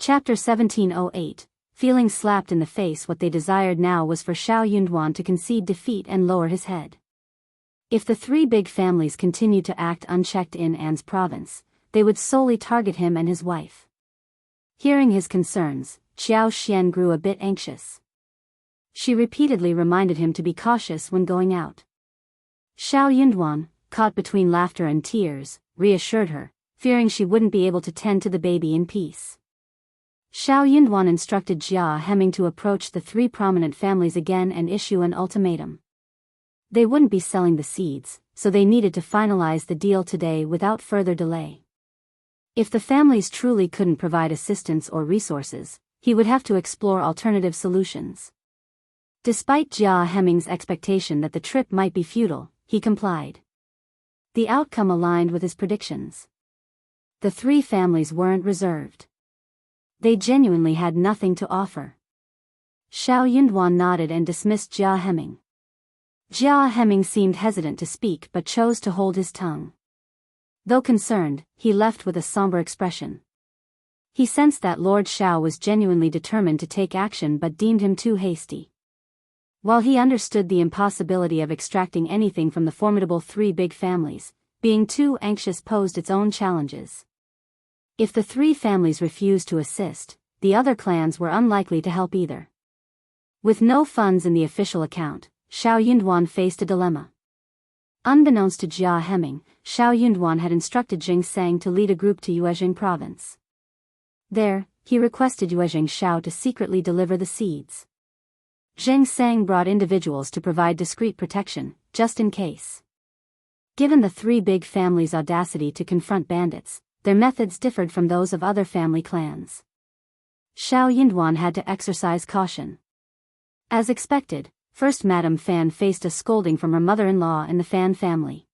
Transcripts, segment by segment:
Chapter 1708. Feeling slapped in the face, what they desired now was for Xiao Yunduan to concede defeat and lower his head. If the three big families continued to act unchecked in An's province, they would solely target him and his wife. Hearing his concerns, Xiao Xian grew a bit anxious. She repeatedly reminded him to be cautious when going out. Xiao Yunduan, caught between laughter and tears, reassured her, fearing she wouldn't be able to tend to the baby in peace. Xiao Yunduan instructed Jia Heming to approach the three prominent families again and issue an ultimatum. They wouldn't be selling the seeds, so they needed to finalize the deal today without further delay. If the families truly couldn't provide assistance or resources, he would have to explore alternative solutions. Despite Jia Heming's expectation that the trip might be futile, he complied. The outcome aligned with his predictions. The three families weren't reserved. They genuinely had nothing to offer. Xiao Yunduan nodded and dismissed Jia Heming. Jia Heming seemed hesitant to speak but chose to hold his tongue. Though concerned, he left with a somber expression. He sensed that Lord Xiao was genuinely determined to take action but deemed him too hasty. While he understood the impossibility of extracting anything from the formidable three big families, being too anxious posed its own challenges. If the three families refused to assist, the other clans were unlikely to help either. With no funds in the official account, Xiao Yunduan faced a dilemma. Unbeknownst to Jia Heming, Xiao Yunduan had instructed Jing Sang to lead a group to Yuezheng province. There, he requested Yuezheng Xiao to secretly deliver the seeds. Jing Sang brought individuals to provide discreet protection, just in case. Given the three big families' audacity to confront bandits, their methods differed from those of other family clans. Xiao Yunduan had to exercise caution. As expected, first Madame Fan faced a scolding from her mother-in-law and the Fan family.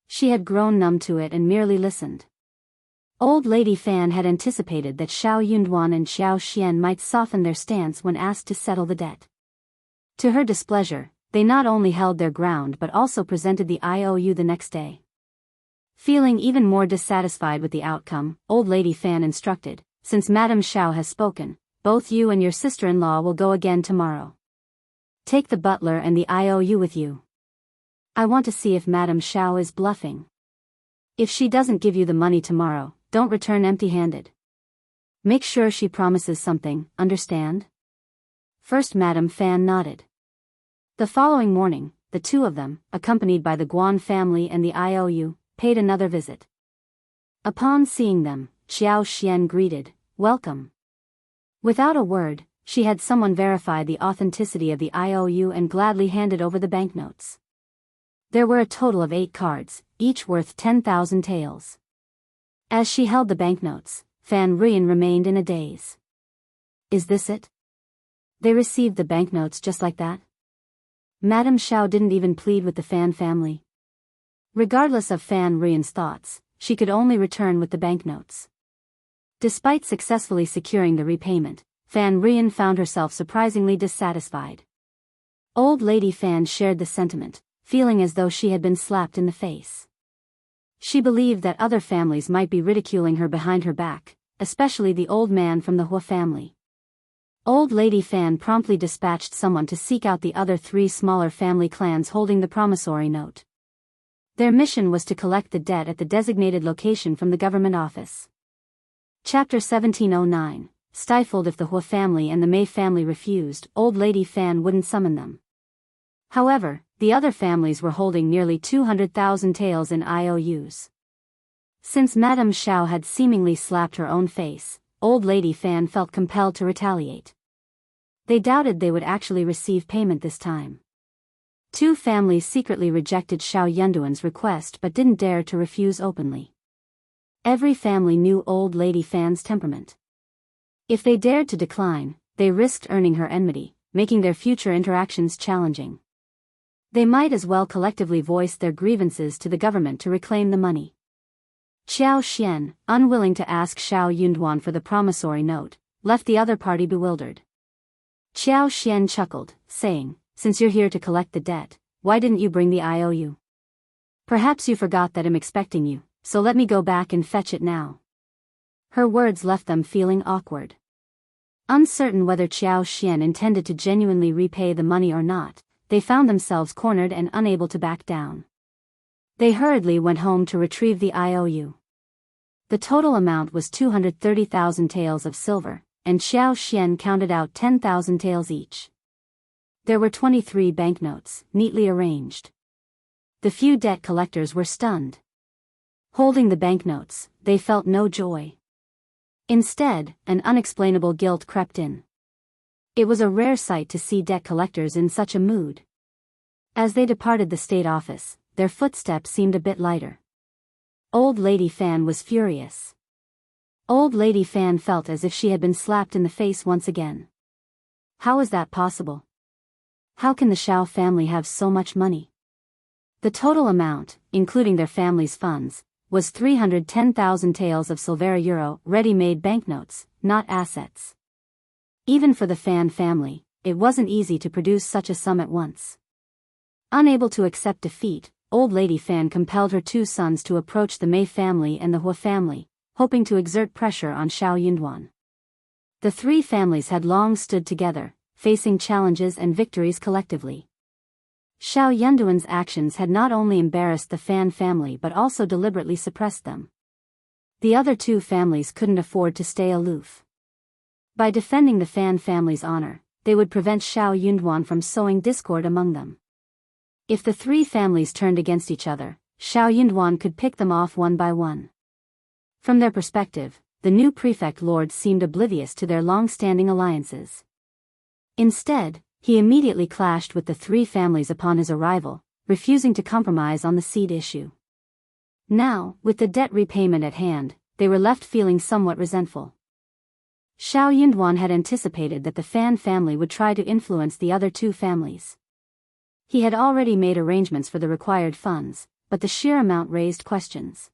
She had grown numb to it and merely listened. Old Lady Fan had anticipated that Xiao Yunduan and Xiao Xian might soften their stance when asked to settle the debt. To her displeasure, they not only held their ground but also presented the IOU the next day. Feeling even more dissatisfied with the outcome, Old Lady Fan instructed, "Since Madame Xiao has spoken, both you and your sister-in-law will go again tomorrow. Take the butler and the IOU with you. I want to see if Madame Xiao is bluffing. If she doesn't give you the money tomorrow, don't return empty-handed. Make sure she promises something, understand?" First Madame Fan nodded. The following morning, the two of them, accompanied by the Guan family and the IOU, paid another visit. Upon seeing them, Xiao Xian greeted, "Welcome." Without a word, she had someone verify the authenticity of the IOU and gladly handed over the banknotes. There were a total of 8 cards, each worth 10,000 taels. As she held the banknotes, Fan Ruyan remained in a daze. Is this it? They received the banknotes just like that? Madame Xiao didn't even plead with the Fan family. Regardless of Fan Ruyan's thoughts, she could only return with the banknotes. Despite successfully securing the repayment, Fan Ruyan found herself surprisingly dissatisfied. Old Lady Fan shared the sentiment, feeling as though she had been slapped in the face. She believed that other families might be ridiculing her behind her back, especially the old man from the Hua family. Old Lady Fan promptly dispatched someone to seek out the other 3 smaller family clans holding the promissory note. Their mission was to collect the debt at the designated location from the government office. Chapter 1709. Stifled. If the Hua family and the Mei family refused, Old Lady Fan wouldn't summon them. However, the other families were holding nearly 200,000 taels in IOUs. Since Madame Xiao had seemingly slapped her own face, Old Lady Fan felt compelled to retaliate. They doubted they would actually receive payment this time. 2 families secretly rejected Xiao Yunduan's request but didn't dare to refuse openly. Every family knew Old Lady Fan's temperament. If they dared to decline, they risked earning her enmity, making their future interactions challenging. They might as well collectively voice their grievances to the government to reclaim the money. Xiao Xian, unwilling to ask Xiao Yunduan for the promissory note, left the other party bewildered. Xiao Xian chuckled, saying, "Since you're here to collect the debt, why didn't you bring the IOU? Perhaps you forgot that I'm expecting you, so let me go back and fetch it now." Her words left them feeling awkward. Uncertain whether Qiao Xian intended to genuinely repay the money or not, they found themselves cornered and unable to back down. They hurriedly went home to retrieve the IOU. The total amount was 230,000 taels of silver, and Qiao Xian counted out 10,000 taels each. There were 23 banknotes, neatly arranged. The few debt collectors were stunned. Holding the banknotes, they felt no joy. Instead, an unexplainable guilt crept in. It was a rare sight to see debt collectors in such a mood. As they departed the state office, their footsteps seemed a bit lighter. Old Lady Fan was furious. Old Lady Fan felt as if she had been slapped in the face once again. How is that possible? How can the Xiao family have so much money? The total amount, including their family's funds, was 310,000 taels of silver euro ready-made banknotes, not assets. Even for the Fan family, it wasn't easy to produce such a sum at once. Unable to accept defeat, Old Lady Fan compelled her two sons to approach the Mei family and the Hua family, hoping to exert pressure on Xiao Yunduan. The three families had long stood together, facing challenges and victories collectively. Xiao Yunduan's actions had not only embarrassed the Fan family but also deliberately suppressed them. The other two families couldn't afford to stay aloof. By defending the Fan family's honor, they would prevent Xiao Yunduan from sowing discord among them. If the three families turned against each other, Xiao Yunduan could pick them off one by one. From their perspective, the new prefect lord seemed oblivious to their long-standing alliances. Instead, he immediately clashed with the three families upon his arrival, refusing to compromise on the seed issue. Now, with the debt repayment at hand, they were left feeling somewhat resentful. Xiao Yunduan had anticipated that the Fan family would try to influence the other two families. He had already made arrangements for the required funds, but the sheer amount raised questions.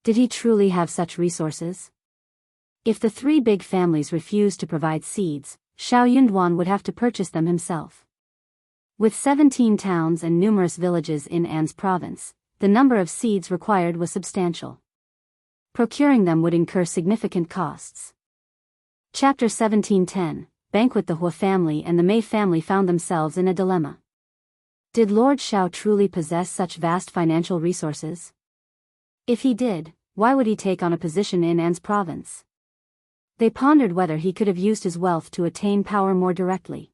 Did he truly have such resources? If the three big families refused to provide seeds, Xiao Yunduan would have to purchase them himself. With 17 towns and numerous villages in An's province, the number of seeds required was substantial. Procuring them would incur significant costs. Chapter 1710, Banquet. The Hua family and the Mei family found themselves in a dilemma. Did Lord Xiao truly possess such vast financial resources? If he did, why would he take on a position in An's province? They pondered whether he could have used his wealth to attain power more directly.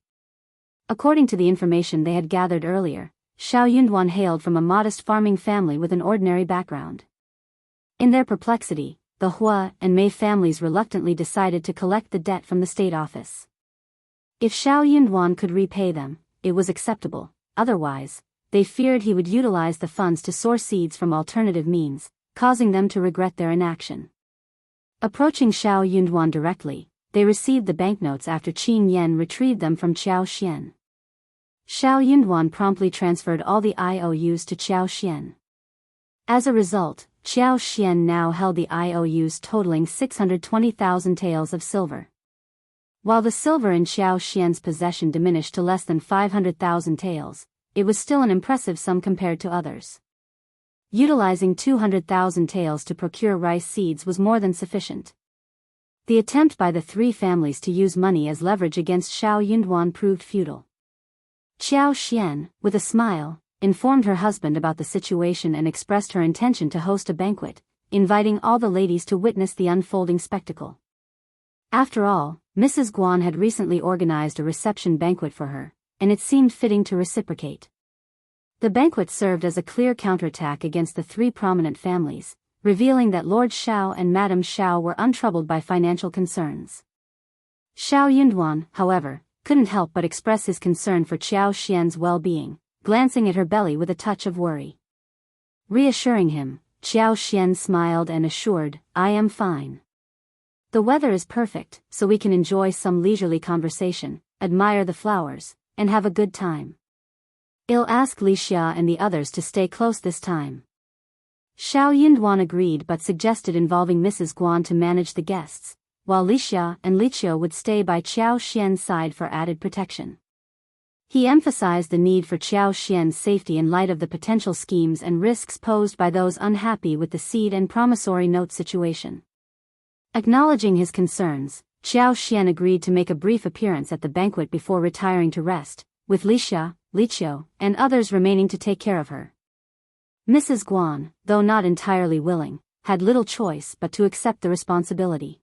According to the information they had gathered earlier, Xiao Yunduan hailed from a modest farming family with an ordinary background. In their perplexity, the Hua and Mei families reluctantly decided to collect the debt from the state office. If Xiao Yunduan could repay them, it was acceptable. Otherwise, they feared he would utilize the funds to source seeds from alternative means, causing them to regret their inaction. Approaching Xiao Yunduan directly, they received the banknotes after Qin Yan retrieved them from Qiao Xian. Xiao Yunduan promptly transferred all the IOUs to Qiao Xian. As a result, Qiao Xian now held the IOUs totaling 620,000 taels of silver. While the silver in Qiao Xian's possession diminished to less than 500,000 taels, it was still an impressive sum compared to others. Utilizing 200,000 taels to procure rice seeds was more than sufficient. The attempt by the three families to use money as leverage against Xiao Yunduan proved futile. Qiao Xian, with a smile, informed her husband about the situation and expressed her intention to host a banquet, inviting all the ladies to witness the unfolding spectacle. After all, Mrs. Guan had recently organized a reception banquet for her, and it seemed fitting to reciprocate. The banquet served as a clear counterattack against the three prominent families, revealing that Lord Xiao and Madame Xiao were untroubled by financial concerns. Xiao Yunduan, however, couldn't help but express his concern for Qiao Xian's well-being, glancing at her belly with a touch of worry. Reassuring him, Qiao Xian smiled and assured, "I am fine. The weather is perfect, so we can enjoy some leisurely conversation, admire the flowers, and have a good time. I'll ask Li Xia and the others to stay close this time." Xiao Yunduan agreed but suggested involving Mrs. Guan to manage the guests, while Li Xia and Li Qiu would stay by Qiao Xian's side for added protection. He emphasized the need for Qiao Xian's safety in light of the potential schemes and risks posed by those unhappy with the seed and promissory note situation. Acknowledging his concerns, Xiao Xian agreed to make a brief appearance at the banquet before retiring to rest, with Li Xia, Li Qiu, and others remaining to take care of her. Mrs. Guan, though not entirely willing, had little choice but to accept the responsibility.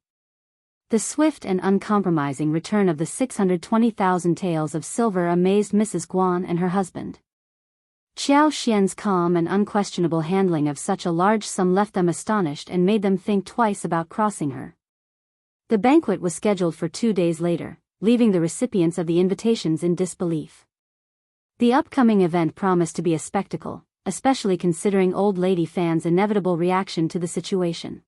The swift and uncompromising return of the 620,000 taels of silver amazed Mrs. Guan and her husband. Xiao Xian's calm and unquestionable handling of such a large sum left them astonished and made them think twice about crossing her. The banquet was scheduled for 2 days later, leaving the recipients of the invitations in disbelief. The upcoming event promised to be a spectacle, especially considering old lady Fan's inevitable reaction to the situation.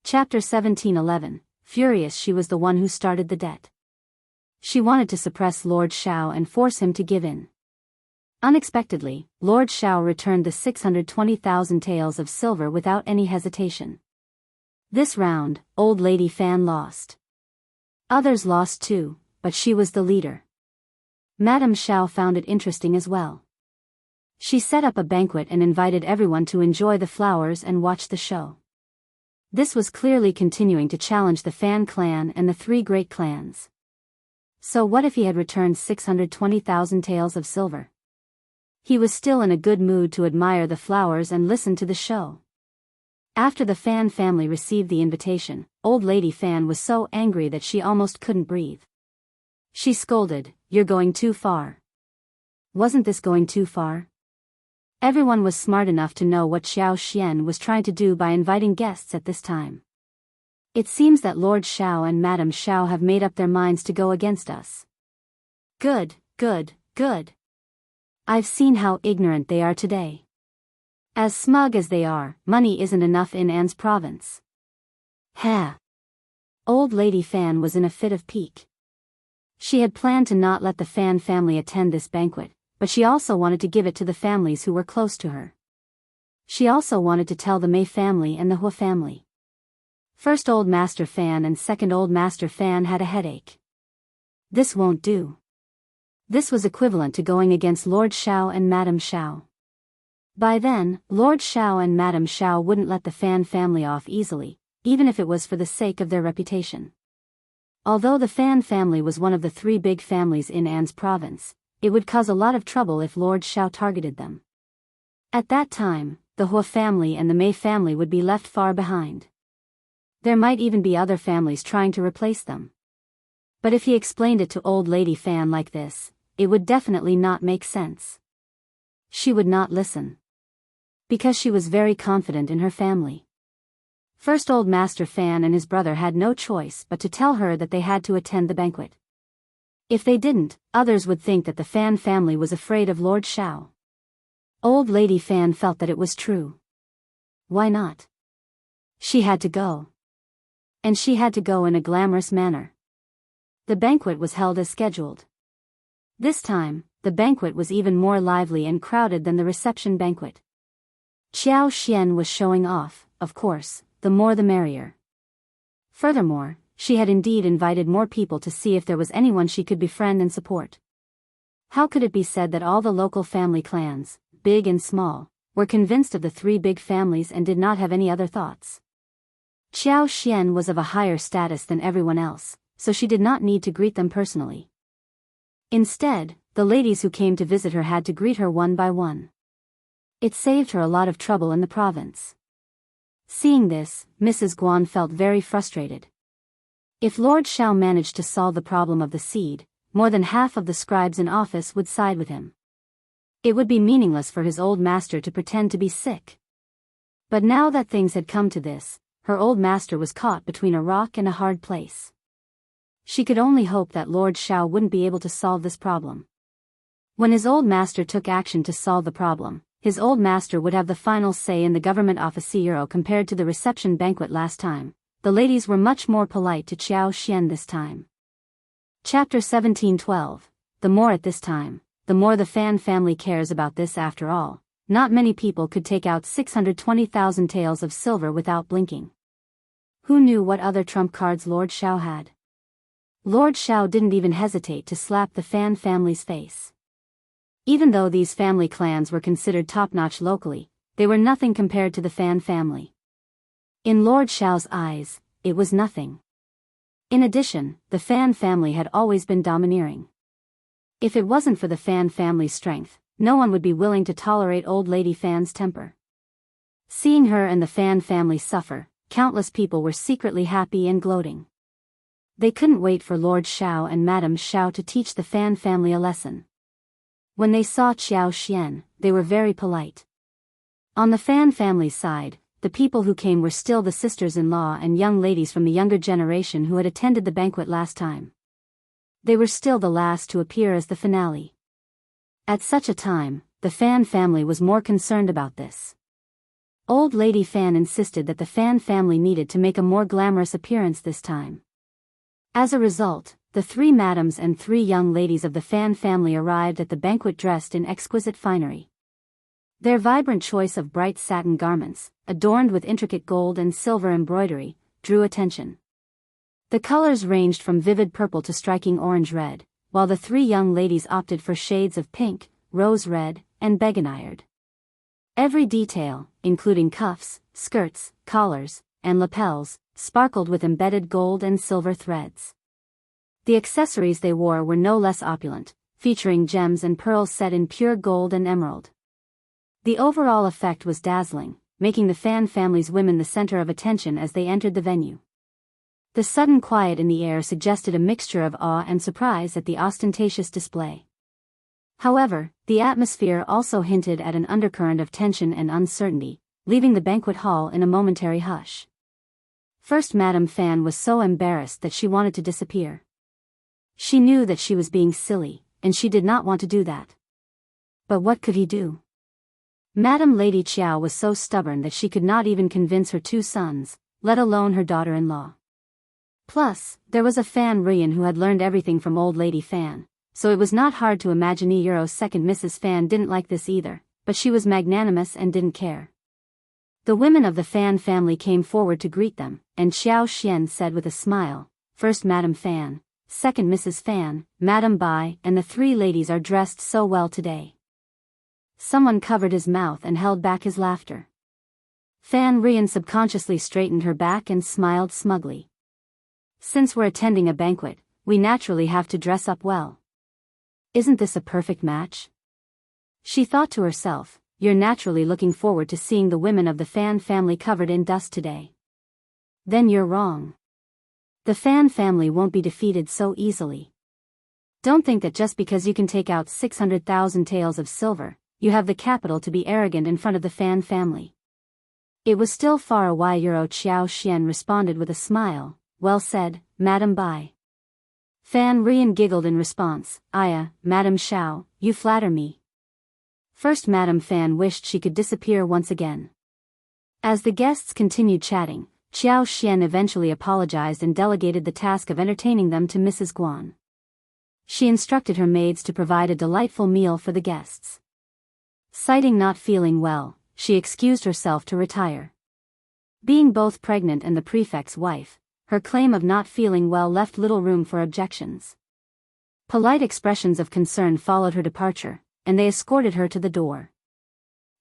Chapter 17:11. Furious she was the one who started the debt. She wanted to suppress Lord Xiao and force him to give in. Unexpectedly, Lord Xiao returned the 620,000 taels of silver without any hesitation. This round, old lady Fan lost. Others lost too, but she was the leader. Madame Xiao found it interesting as well. She set up a banquet and invited everyone to enjoy the flowers and watch the show. This was clearly continuing to challenge the Fan clan and the 3 great clans. So what if he had returned 620,000 taels of silver? He was still in a good mood to admire the flowers and listen to the show. After the Fan family received the invitation, old lady Fan was so angry that she almost couldn't breathe. She scolded, "You're going too far." Wasn't this going too far? Everyone was smart enough to know what Xiao Xian was trying to do by inviting guests at this time. It seems that Lord Xiao and Madame Xiao have made up their minds to go against us. Good, good, good. I've seen how ignorant they are today. As smug as they are, money isn't enough in An's province. Ha! Old lady Fan was in a fit of pique. She had planned to not let the Fan family attend this banquet, but she also wanted to give it to the families who were close to her. She also wanted to tell the Mei family and the Hua family. First Old Master Fan and second Old Master Fan had a headache. This won't do. This was equivalent to going against Lord Xiao and Madame Xiao. By then, Lord Xiao and Madame Xiao wouldn't let the Fan family off easily, even if it was for the sake of their reputation. Although the Fan family was one of the 3 big families in An's province, it would cause a lot of trouble if Lord Xiao targeted them. At that time, the Hua family and the Mei family would be left far behind. There might even be other families trying to replace them. But if he explained it to old lady Fan like this, it would definitely not make sense. She would not listen. Because she was very confident in her family. First Old Master Fan and his brother had no choice but to tell her that they had to attend the banquet. If they didn't, others would think that the Fan family was afraid of Lord Xiao. Old lady Fan felt that it was true. Why not? She had to go. And she had to go in a glamorous manner. The banquet was held as scheduled. This time, the banquet was even more lively and crowded than the reception banquet. Xiao Xian was showing off, of course, the more the merrier. Furthermore, she had indeed invited more people to see if there was anyone she could befriend and support. How could it be said that all the local family clans, big and small, were convinced of the 3 big families and did not have any other thoughts? Xiao Xian was of a higher status than everyone else, so she did not need to greet them personally. Instead, the ladies who came to visit her had to greet her one by one. It saved her a lot of trouble in the province. Seeing this, Mrs. Guan felt very frustrated. If Lord Xiao managed to solve the problem of the seed, more than half of the scribes in office would side with him. It would be meaningless for his old master to pretend to be sick. But now that things had come to this, her old master was caught between a rock and a hard place. She could only hope that Lord Xiao wouldn't be able to solve this problem. When his old master took action to solve the problem, his old master would have the final say in the government officiero compared to the reception banquet last time. The ladies were much more polite to Xiao Xian this time. Chapter 17:12. The more at this time, the more the Fan family cares about this after all. Not many people could take out 620,000 taels of silver without blinking. Who knew what other trump cards Lord Xiao had? Lord Xiao didn't even hesitate to slap the Fan family's face. Even though these family clans were considered top-notch locally, they were nothing compared to the Fan family. In Lord Xiao's eyes, it was nothing. In addition, the Fan family had always been domineering. If it wasn't for the Fan family's strength, no one would be willing to tolerate old lady Fan's temper. Seeing her and the Fan family suffer, countless people were secretly happy and gloating. They couldn't wait for Lord Xiao and Madame Xiao to teach the Fan family a lesson. When they saw Xiao Xian, they were very polite. On the Fan family's side, the people who came were still the sisters-in-law and young ladies from the younger generation who had attended the banquet last time. They were still the last to appear as the finale. At such a time, the Fan family was more concerned about this. Old Lady Fan insisted that the Fan family needed to make a more glamorous appearance this time. As a result, the 3 madams and 3 young ladies of the Fan family arrived at the banquet dressed in exquisite finery. Their vibrant choice of bright satin garments, adorned with intricate gold and silver embroidery, drew attention. The colors ranged from vivid purple to striking orange-red, while the 3 young ladies opted for shades of pink, rose-red, and begonired. Every detail, including cuffs, skirts, collars, and lapels, sparkled with embedded gold and silver threads. The accessories they wore were no less opulent, featuring gems and pearls set in pure gold and emerald. The overall effect was dazzling, making the Fan family's women the center of attention as they entered the venue. The sudden quiet in the air suggested a mixture of awe and surprise at the ostentatious display. However, the atmosphere also hinted at an undercurrent of tension and uncertainty, leaving the banquet hall in a momentary hush. First Madame Fan was so embarrassed that she wanted to disappear. She knew that she was being silly, and she did not want to do that. But what could he do? Madame Lady Qiao was so stubborn that she could not even convince her 2 sons, let alone her daughter-in-law. Plus, there was a Fan Ruyan who had learned everything from old Lady Fan, so it was not hard to imagine Euro's second Mrs. Fan didn't like this either, but she was magnanimous and didn't care. The women of the Fan family came forward to greet them, and Xiao Xian said with a smile, "First Madame Fan, second Mrs. Fan, Madame Bai, and the 3 ladies are dressed so well today." Someone covered his mouth and held back his laughter. Fan Ruyan subconsciously straightened her back and smiled smugly. "Since we're attending a banquet, we naturally have to dress up well. Isn't this a perfect match?" She thought to herself, "You're naturally looking forward to seeing the women of the Fan family covered in dust today. Then you're wrong. The Fan family won't be defeated so easily. Don't think that just because you can take out 600,000 taels of silver, you have the capital to be arrogant in front of the Fan family." It was still far away. Xiao Xian responded with a smile, "Well said, Madame Bai." Fan Ruyan giggled in response, "Aya, Madame Xiao, you flatter me." First Madame Fan wished she could disappear once again. As the guests continued chatting, Xiao Xian eventually apologized and delegated the task of entertaining them to Mrs. Guan. She instructed her maids to provide a delightful meal for the guests. Citing not feeling well, she excused herself to retire. Being both pregnant and the prefect's wife, her claim of not feeling well left little room for objections. Polite expressions of concern followed her departure, and they escorted her to the door.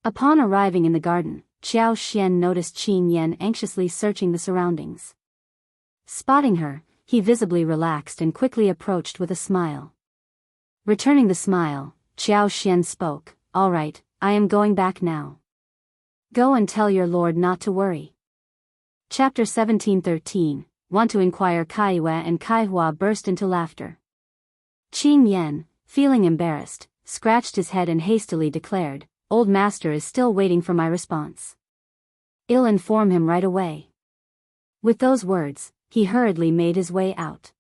Upon arriving in the garden, Xiao Xian noticed Qin Yan anxiously searching the surroundings. Spotting her, he visibly relaxed and quickly approached with a smile. Returning the smile, Xiao Xian spoke, "All right, I am going back now. Go and tell your lord not to worry." Chapter 17:13, Want to inquire. Kaiyue and Kaihua burst into laughter. Qin Yan, feeling embarrassed, scratched his head and hastily declared, "Old master is still waiting for my response. I'll inform him right away." With those words, he hurriedly made his way out.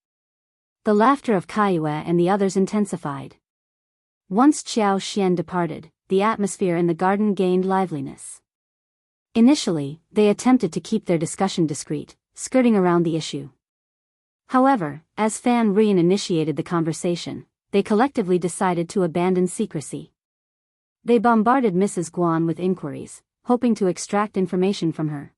The laughter of Kaiyue and the others intensified. Once Xiao Xian departed, the atmosphere in the garden gained liveliness. Initially, they attempted to keep their discussion discreet, skirting around the issue. However, as Fan Ruyan initiated the conversation, they collectively decided to abandon secrecy. They bombarded Mrs. Guan with inquiries, hoping to extract information from her.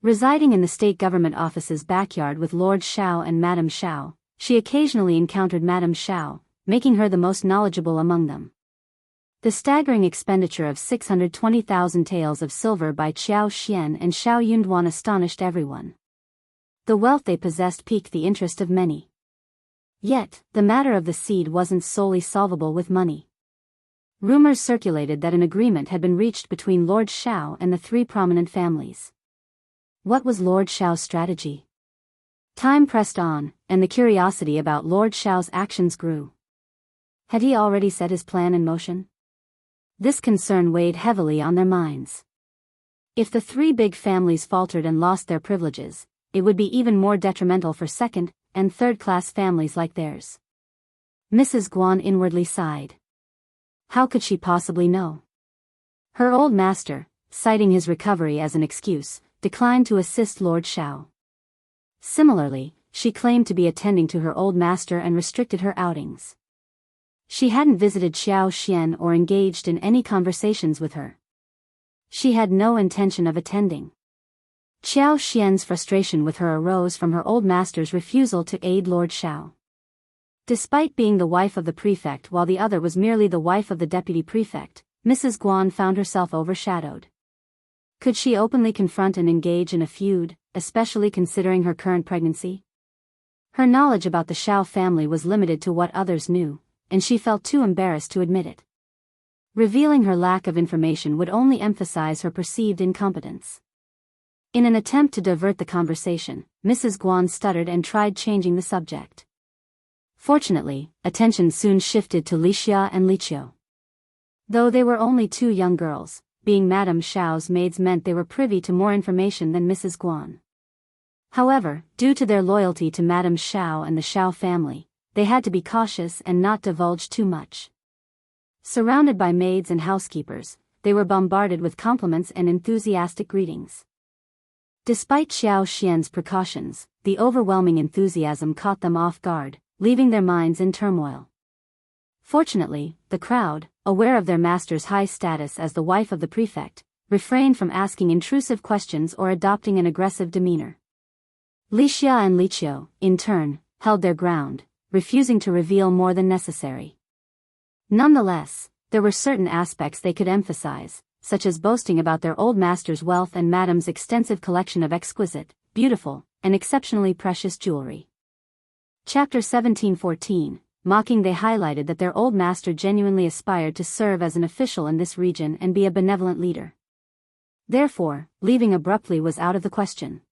Residing in the state government office's backyard with Lord Xiao and Madame Xiao, she occasionally encountered Madame Xiao, making her the most knowledgeable among them. The staggering expenditure of 620,000 taels of silver by Xiao Xian and Xiao Yunduan astonished everyone. The wealth they possessed piqued the interest of many. Yet, the matter of the seed wasn't solely solvable with money. Rumors circulated that an agreement had been reached between Lord Xiao and the three prominent families. What was Lord Xiao's strategy? Time pressed on, and the curiosity about Lord Xiao's actions grew. Had he already set his plan in motion? This concern weighed heavily on their minds. If the three big families faltered and lost their privileges, it would be even more detrimental for second- and third-class families like theirs. Mrs. Guan inwardly sighed. How could she possibly know? Her old master, citing his recovery as an excuse, declined to assist Lord Xiao. Similarly, she claimed to be attending to her old master and restricted her outings. She hadn't visited Xiao Xian or engaged in any conversations with her. She had no intention of attending. Xiao Xian's frustration with her arose from her old master's refusal to aid Lord Xiao. Despite being the wife of the prefect while the other was merely the wife of the deputy prefect, Mrs. Guan found herself overshadowed. Could she openly confront and engage in a feud, especially considering her current pregnancy? Her knowledge about the Xiao family was limited to what others knew, and she felt too embarrassed to admit it. Revealing her lack of information would only emphasize her perceived incompetence. In an attempt to divert the conversation, Mrs. Guan stuttered and tried changing the subject. Fortunately, attention soon shifted to Lixia and Liqiu. Though they were only two young girls, being Madame Xiao's maids meant they were privy to more information than Mrs. Guan. However, due to their loyalty to Madame Xiao and the Xiao family, they had to be cautious and not divulge too much. Surrounded by maids and housekeepers, they were bombarded with compliments and enthusiastic greetings. Despite Xiao Xian's precautions, the overwhelming enthusiasm caught them off guard, leaving their minds in turmoil. Fortunately, the crowd, aware of their master's high status as the wife of the prefect, refrained from asking intrusive questions or adopting an aggressive demeanor. Lixia and Liqiu, in turn, held their ground, refusing to reveal more than necessary. Nonetheless, there were certain aspects they could emphasize, such as boasting about their old master's wealth and Madame's extensive collection of exquisite, beautiful, and exceptionally precious jewelry. Chapter 1714, Mocking. They highlighted that their old master genuinely aspired to serve as an official in this region and be a benevolent leader. Therefore, leaving abruptly was out of the question.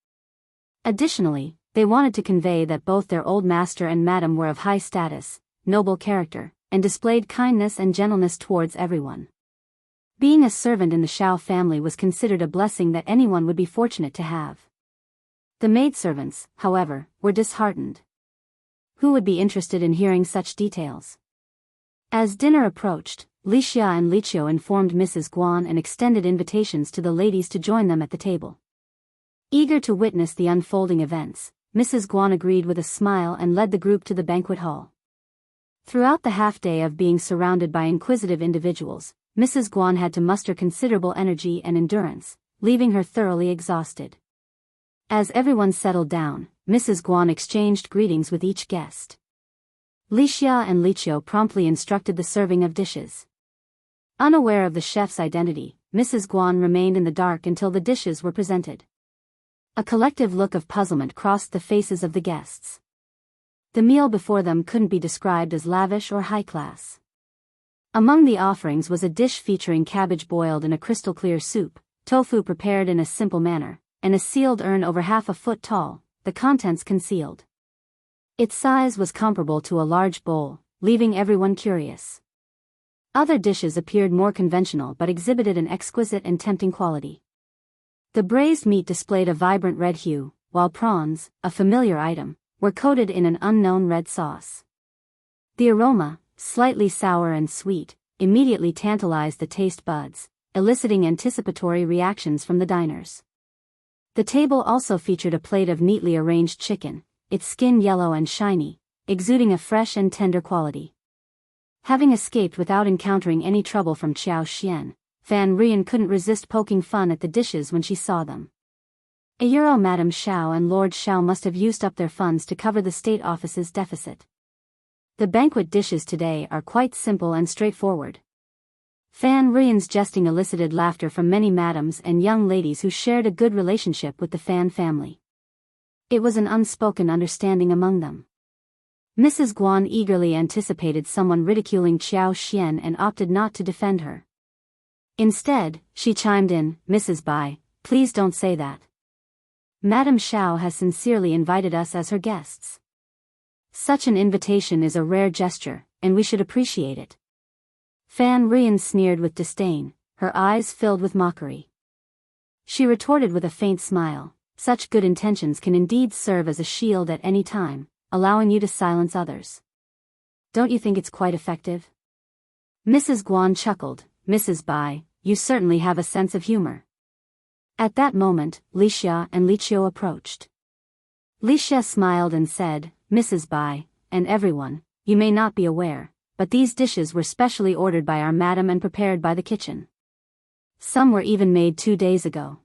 Additionally, they wanted to convey that both their old master and Madame were of high status, noble character, and displayed kindness and gentleness towards everyone. Being a servant in the Xiao family was considered a blessing that anyone would be fortunate to have. The maidservants, however, were disheartened. Who would be interested in hearing such details? As dinner approached, Lixia and Liqiu informed Mrs. Guan and extended invitations to the ladies to join them at the table. Eager to witness the unfolding events, Mrs. Guan agreed with a smile and led the group to the banquet hall. Throughout the half-day of being surrounded by inquisitive individuals, Mrs. Guan had to muster considerable energy and endurance, leaving her thoroughly exhausted. As everyone settled down, Mrs. Guan exchanged greetings with each guest. Lixia and Liqiu promptly instructed the serving of dishes. Unaware of the chef's identity, Mrs. Guan remained in the dark until the dishes were presented. A collective look of puzzlement crossed the faces of the guests. The meal before them couldn't be described as lavish or high-class. Among the offerings was a dish featuring cabbage boiled in a crystal-clear soup, tofu prepared in a simple manner, and a sealed urn over half a foot tall, the contents concealed. Its size was comparable to a large bowl, leaving everyone curious. Other dishes appeared more conventional but exhibited an exquisite and tempting quality. The braised meat displayed a vibrant red hue, while prawns, a familiar item, were coated in an unknown red sauce. The aroma, slightly sour and sweet, immediately tantalized the taste buds, eliciting anticipatory reactions from the diners. The table also featured a plate of neatly arranged chicken, its skin yellow and shiny, exuding a fresh and tender quality. Having escaped without encountering any trouble from Xiao Xian, Fan Rian couldn't resist poking fun at the dishes when she saw them. Madame Xiao and Lord Xiao must have used up their funds to cover the state office's deficit. The banquet dishes today are quite simple and straightforward. Fan Rian's jesting elicited laughter from many madams and young ladies who shared a good relationship with the Fan family. It was an unspoken understanding among them. Mrs. Guan eagerly anticipated someone ridiculing Qiao Xian and opted not to defend her. Instead, she chimed in, "Mrs. Bai, please don't say that. Madame Xiao has sincerely invited us as her guests. Such an invitation is a rare gesture, and we should appreciate it." Fan Rian sneered with disdain, her eyes filled with mockery. She retorted with a faint smile, "Such good intentions can indeed serve as a shield at any time, allowing you to silence others. Don't you think it's quite effective?" Mrs. Guan chuckled, "Mrs. Bai, you certainly have a sense of humor." At that moment, Li Xia and Li Qiu approached. Li Xia smiled and said, "Mrs. Bai, and everyone, you may not be aware, but these dishes were specially ordered by our madam and prepared by the kitchen. Some were even made 2 days ago.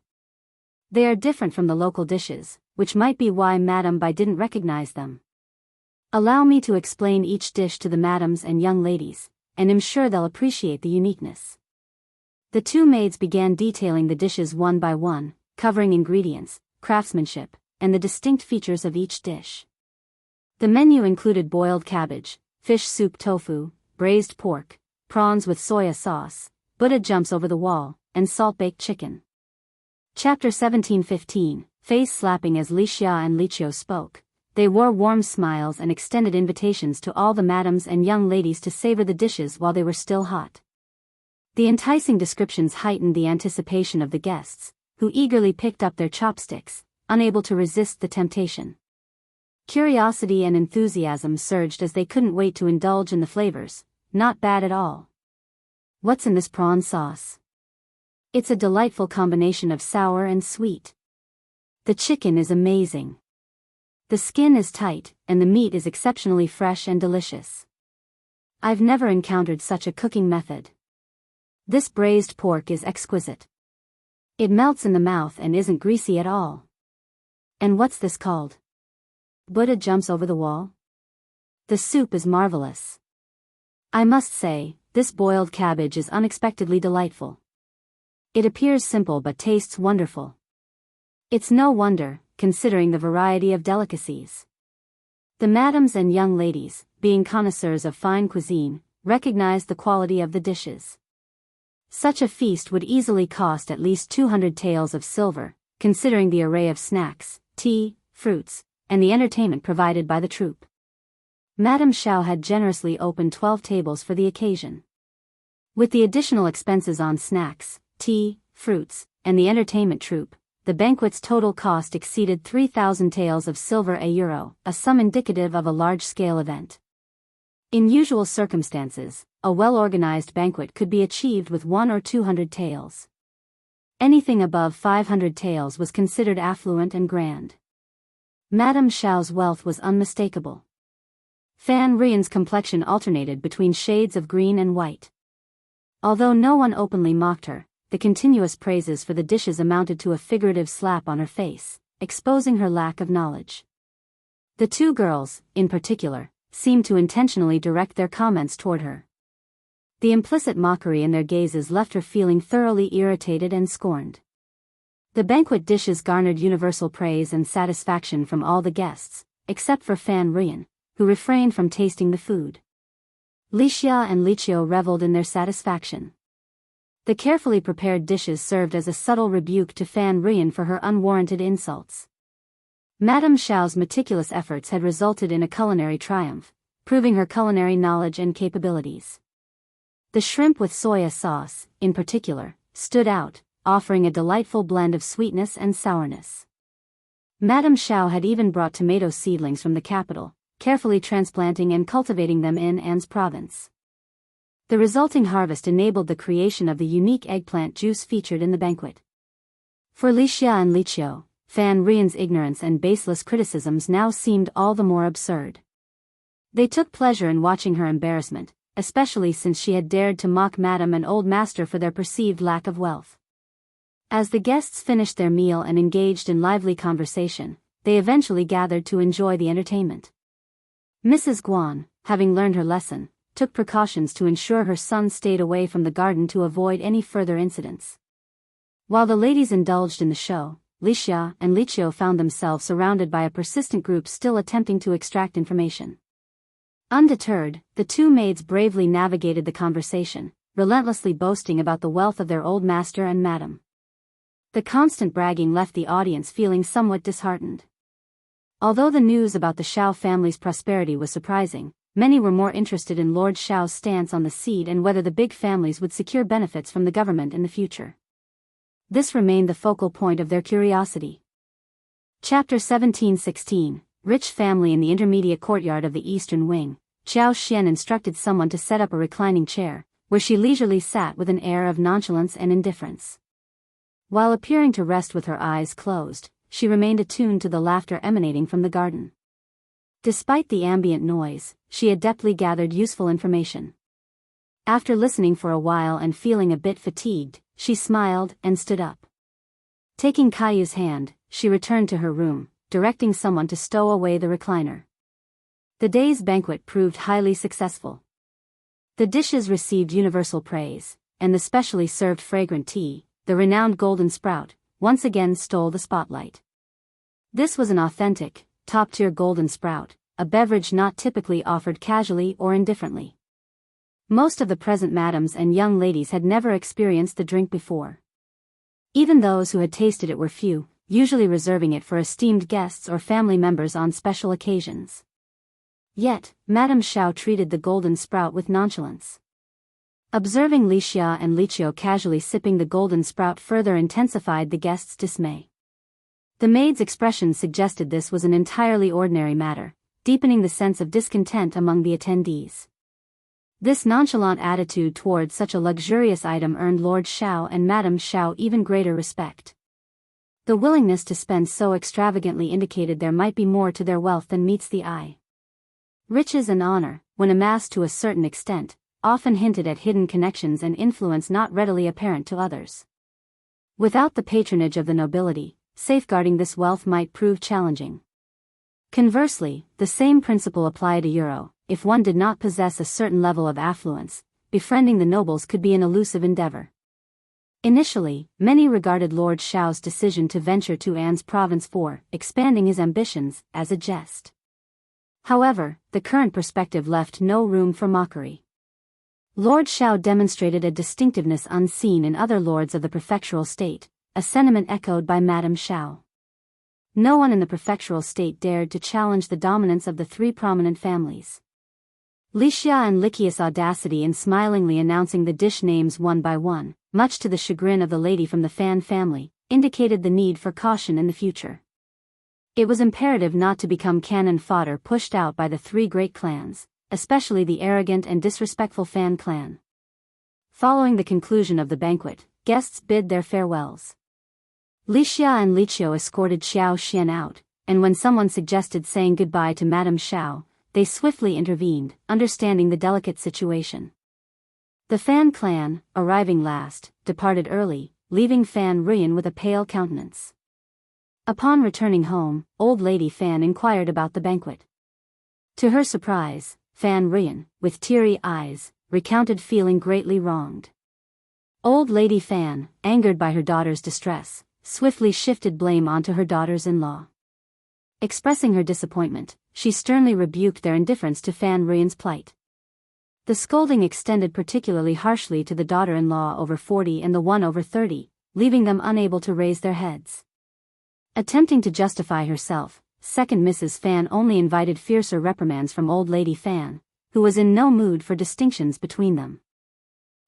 They are different from the local dishes, which might be why Madame Bai didn't recognize them. Allow me to explain each dish to the madams and young ladies, and I'm sure they'll appreciate the uniqueness." The two maids began detailing the dishes one by one, covering ingredients, craftsmanship, and the distinct features of each dish. The menu included boiled cabbage, fish soup tofu, braised pork, prawns with soya sauce, Buddha jumps over the wall, and salt-baked chicken. Chapter 17:15, face slapping. As Li Xia and Li Qiu spoke, they wore warm smiles and extended invitations to all the madams and young ladies to savor the dishes while they were still hot. The enticing descriptions heightened the anticipation of the guests, who eagerly picked up their chopsticks, unable to resist the temptation. Curiosity and enthusiasm surged as they couldn't wait to indulge in the flavors. "Not bad at all. What's in this prawn sauce? It's a delightful combination of sour and sweet. The chicken is amazing. The skin is tight, and the meat is exceptionally fresh and delicious. I've never encountered such a cooking method. This braised pork is exquisite. It melts in the mouth and isn't greasy at all. And what's this called? Buddha jumps over the wall? The soup is marvelous. I must say, this boiled cabbage is unexpectedly delightful. It appears simple but tastes wonderful. It's no wonder, considering the variety of delicacies." The madams and young ladies, being connoisseurs of fine cuisine, recognized the quality of the dishes. Such a feast would easily cost at least 200 taels of silver, considering the array of snacks, tea, fruits, and the entertainment provided by the troupe. Madame Xiao had generously opened 12 tables for the occasion. With the additional expenses on snacks, tea, fruits, and the entertainment troupe, the banquet's total cost exceeded 3,000 taels of silver €1, a sum indicative of a large-scale event. In usual circumstances, a well-organized banquet could be achieved with 100 or 200 taels. Anything above 500 taels was considered affluent and grand. Madame Xiao's wealth was unmistakable. Fan Rian's complexion alternated between shades of green and white. Although no one openly mocked her, the continuous praises for the dishes amounted to a figurative slap on her face, exposing her lack of knowledge. The two girls, in particular, seemed to intentionally direct their comments toward her. The implicit mockery in their gazes left her feeling thoroughly irritated and scorned. The banquet dishes garnered universal praise and satisfaction from all the guests, except for Fan Rian, who refrained from tasting the food. Li Xia and Li Qiu reveled in their satisfaction. The carefully prepared dishes served as a subtle rebuke to Fan Rian for her unwarranted insults. Madame Xiao's meticulous efforts had resulted in a culinary triumph, proving her culinary knowledge and capabilities. The shrimp with soya sauce, in particular, stood out, offering a delightful blend of sweetness and sourness. Madame Xiao had even brought tomato seedlings from the capital, carefully transplanting and cultivating them in An's province. The resulting harvest enabled the creation of the unique eggplant juice featured in the banquet. For Li Xia and Li Qiu, Fan Rian's ignorance and baseless criticisms now seemed all the more absurd. They took pleasure in watching her embarrassment, especially since she had dared to mock Madame and Old Master for their perceived lack of wealth. As the guests finished their meal and engaged in lively conversation, they eventually gathered to enjoy the entertainment. Mrs. Guan, having learned her lesson, took precautions to ensure her son stayed away from the garden to avoid any further incidents. While the ladies indulged in the show, Lixia and Liqiu found themselves surrounded by a persistent group still attempting to extract information. Undeterred, the two maids bravely navigated the conversation, relentlessly boasting about the wealth of their old master and madam. The constant bragging left the audience feeling somewhat disheartened. Although the news about the Xiao family's prosperity was surprising, many were more interested in Lord Xiao's stance on the seed and whether the big families would secure benefits from the government in the future. This remained the focal point of their curiosity. Chapter 17:16. Rich family. In the intermediate courtyard of the eastern wing, Xiao Xian instructed someone to set up a reclining chair, where she leisurely sat with an air of nonchalance and indifference. While appearing to rest with her eyes closed, she remained attuned to the laughter emanating from the garden. Despite the ambient noise, she adeptly gathered useful information. After listening for a while and feeling a bit fatigued, she smiled and stood up. Taking Caillou's hand, she returned to her room, directing someone to stow away the recliner. The day's banquet proved highly successful. The dishes received universal praise, and the specially served fragrant tea, the renowned golden sprout, once again stole the spotlight. This was an authentic, top-tier golden sprout, a beverage not typically offered casually or indifferently. Most of the present madams and young ladies had never experienced the drink before. Even those who had tasted it were few, usually reserving it for esteemed guests or family members on special occasions. Yet, Madame Xiao treated the golden sprout with nonchalance. Observing Lixia and Liqiu casually sipping the golden sprout further intensified the guests' dismay. The maid's expression suggested this was an entirely ordinary matter, deepening the sense of discontent among the attendees. This nonchalant attitude towards such a luxurious item earned Lord Xiao and Madame Xiao even greater respect. The willingness to spend so extravagantly indicated there might be more to their wealth than meets the eye. Riches and honor, when amassed to a certain extent, often hinted at hidden connections and influence not readily apparent to others. Without the patronage of the nobility, safeguarding this wealth might prove challenging. Conversely, the same principle applied to Euro. If one did not possess a certain level of affluence, befriending the nobles could be an elusive endeavor. Initially, many regarded Lord Xiao's decision to venture to An's province for expanding his ambitions as a jest. However, the current perspective left no room for mockery. Lord Xiao demonstrated a distinctiveness unseen in other lords of the prefectural state, a sentiment echoed by Madame Xiao. No one in the prefectural state dared to challenge the dominance of the three prominent families. Lixia and Liqiu's audacity in smilingly announcing the dish names one by one, much to the chagrin of the lady from the Fan family, indicated the need for caution in the future. It was imperative not to become cannon fodder pushed out by the three great clans, especially the arrogant and disrespectful Fan clan. Following the conclusion of the banquet, guests bid their farewells. Lixia and Liqiu escorted Xiao Xian out, and when someone suggested saying goodbye to Madame Xiao, they swiftly intervened, understanding the delicate situation. The Fan clan, arriving last, departed early, leaving Fan Ruyan with a pale countenance. Upon returning home, old lady Fan inquired about the banquet. To her surprise, Fan Ruyan, with teary eyes, recounted feeling greatly wronged. Old lady Fan, angered by her daughter's distress, swiftly shifted blame onto her daughters-in-law. Expressing her disappointment, she sternly rebuked their indifference to Fan Ruyan's plight. The scolding extended particularly harshly to the daughter-in-law over 40 and the one over 30, leaving them unable to raise their heads. Attempting to justify herself, second Mrs. Fan only invited fiercer reprimands from old lady Fan, who was in no mood for distinctions between them.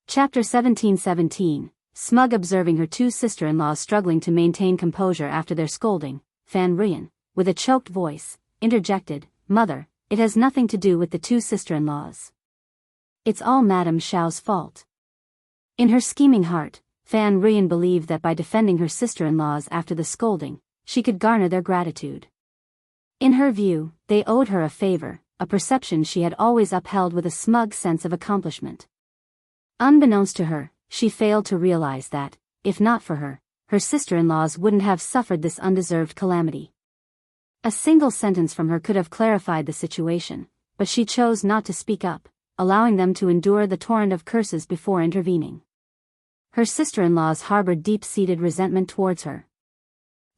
Chapter 17:17. Smug. Observing her two sister-in-laws struggling to maintain composure after their scolding, Fan Ruyan, with a choked voice, interjected, "Mother, it has nothing to do with the two sister-in-laws. It's all Madame Xiao's fault." In her scheming heart, Fan Ruyan believed that by defending her sister-in-laws after the scolding, she could garner their gratitude. In her view, they owed her a favor, a perception she had always upheld with a smug sense of accomplishment. Unbeknownst to her, she failed to realize that, if not for her, her sister-in-laws wouldn't have suffered this undeserved calamity. A single sentence from her could have clarified the situation, but she chose not to speak up, allowing them to endure the torrent of curses before intervening. Her sister-in-laws harbored deep-seated resentment towards her.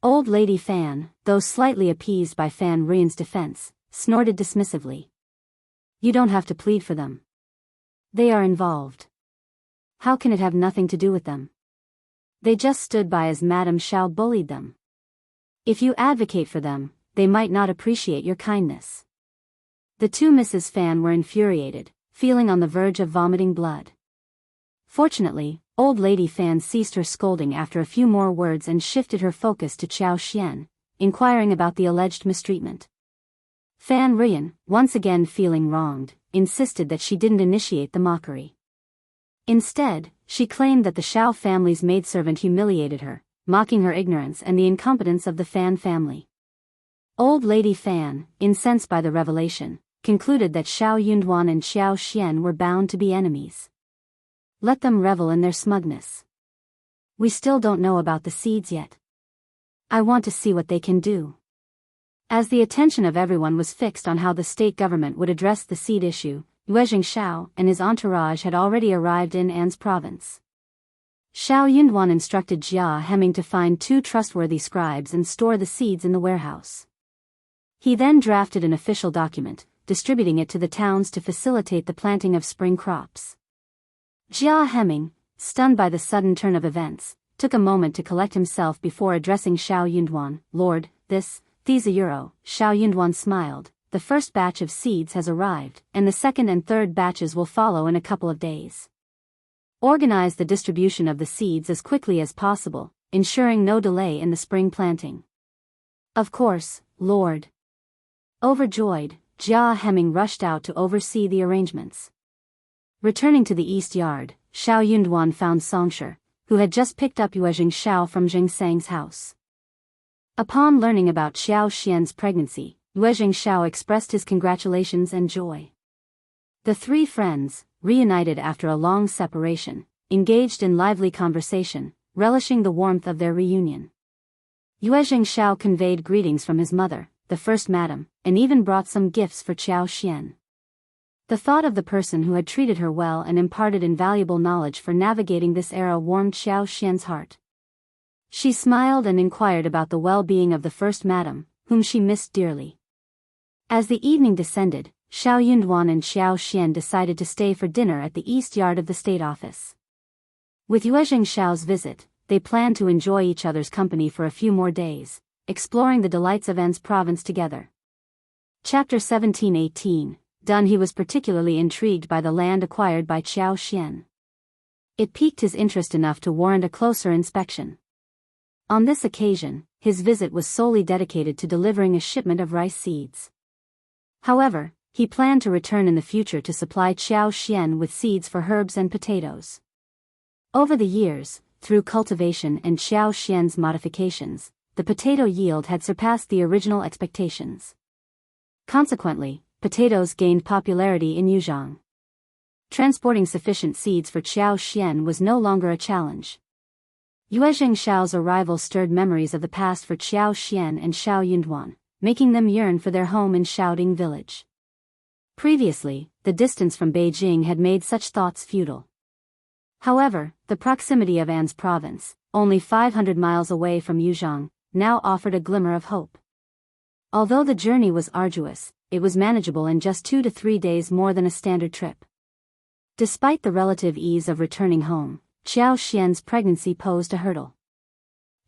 Old Lady Fan, though slightly appeased by Fan Ruin's defense, snorted dismissively. You don't have to plead for them. They are involved. How can it have nothing to do with them? They just stood by as Madame Xiao bullied them. If you advocate for them, they might not appreciate your kindness. The two Mrs. Fan were infuriated, feeling on the verge of vomiting blood. Fortunately, Old Lady Fan ceased her scolding after a few more words and shifted her focus to Qiao Xian, inquiring about the alleged mistreatment. Fan Ruyan, once again feeling wronged, insisted that she didn't initiate the mockery. Instead, she claimed that the Xiao family's maidservant humiliated her, mocking her ignorance and the incompetence of the Fan family. Old Lady Fan, incensed by the revelation, concluded that Xiao Yunduan and Qiao Xian were bound to be enemies. Let them revel in their smugness. We still don't know about the seeds yet. I want to see what they can do. As the attention of everyone was fixed on how the state government would address the seed issue, Yue Xiao and his entourage had already arrived in An's province. Xiao Yunduan instructed Jia Hemming to find 2 trustworthy scribes and store the seeds in the warehouse. He then drafted an official document, distributing it to the towns to facilitate the planting of spring crops. Jia Hemming, stunned by the sudden turn of events, took a moment to collect himself before addressing Xiao Yunduan. Lord, these a euro. Xiao Yunduan smiled. The first batch of seeds has arrived, and the second and third batches will follow in a couple of days. Organize the distribution of the seeds as quickly as possible, ensuring no delay in the spring planting. Of course, Lord. Overjoyed, Jia Hemming rushed out to oversee the arrangements. Returning to the east yard, Xiao Yunduan found Songshi, who had just picked up Yue Xiao from Jing Sang's house. Upon learning about Xiao Xian's pregnancy, Yue Xiao expressed his congratulations and joy. The 3 friends, reunited after a long separation, engaged in lively conversation, relishing the warmth of their reunion. Yue Xiao conveyed greetings from his mother, the first madam, and even brought some gifts for Qiao Xian. The thought of the person who had treated her well and imparted invaluable knowledge for navigating this era warmed Qiao Xian's heart. She smiled and inquired about the well-being of the first madam, whom she missed dearly. As the evening descended, Xiao Yunduan and Xiao Xian decided to stay for dinner at the east yard of the state office. With Yue Xiao's visit, they planned to enjoy each other's company for a few more days, exploring the delights of An's province together. Chapter 17-18. Done. He was particularly intrigued by the land acquired by Qiao Xian. It piqued his interest enough to warrant a closer inspection. On this occasion, his visit was solely dedicated to delivering a shipment of rice seeds. However, he planned to return in the future to supply Qiao Xian with seeds for herbs and potatoes. Over the years, through cultivation and Qiao Xian's modifications, the potato yield had surpassed the original expectations. Consequently, potatoes gained popularity in Yuzhang. Transporting sufficient seeds for Qiao Xian was no longer a challenge. Yue Xiao's arrival stirred memories of the past for Qiao Xian and Xiao Yunduan, making them yearn for their home in Shaoding village. Previously, the distance from Beijing had made such thoughts futile. However, the proximity of An's province, only 500 miles away from Yuzhang, now offered a glimmer of hope. Although the journey was arduous, it was manageable in just 2 to 3 days more than a standard trip. Despite the relative ease of returning home, Qiao Xian's pregnancy posed a hurdle.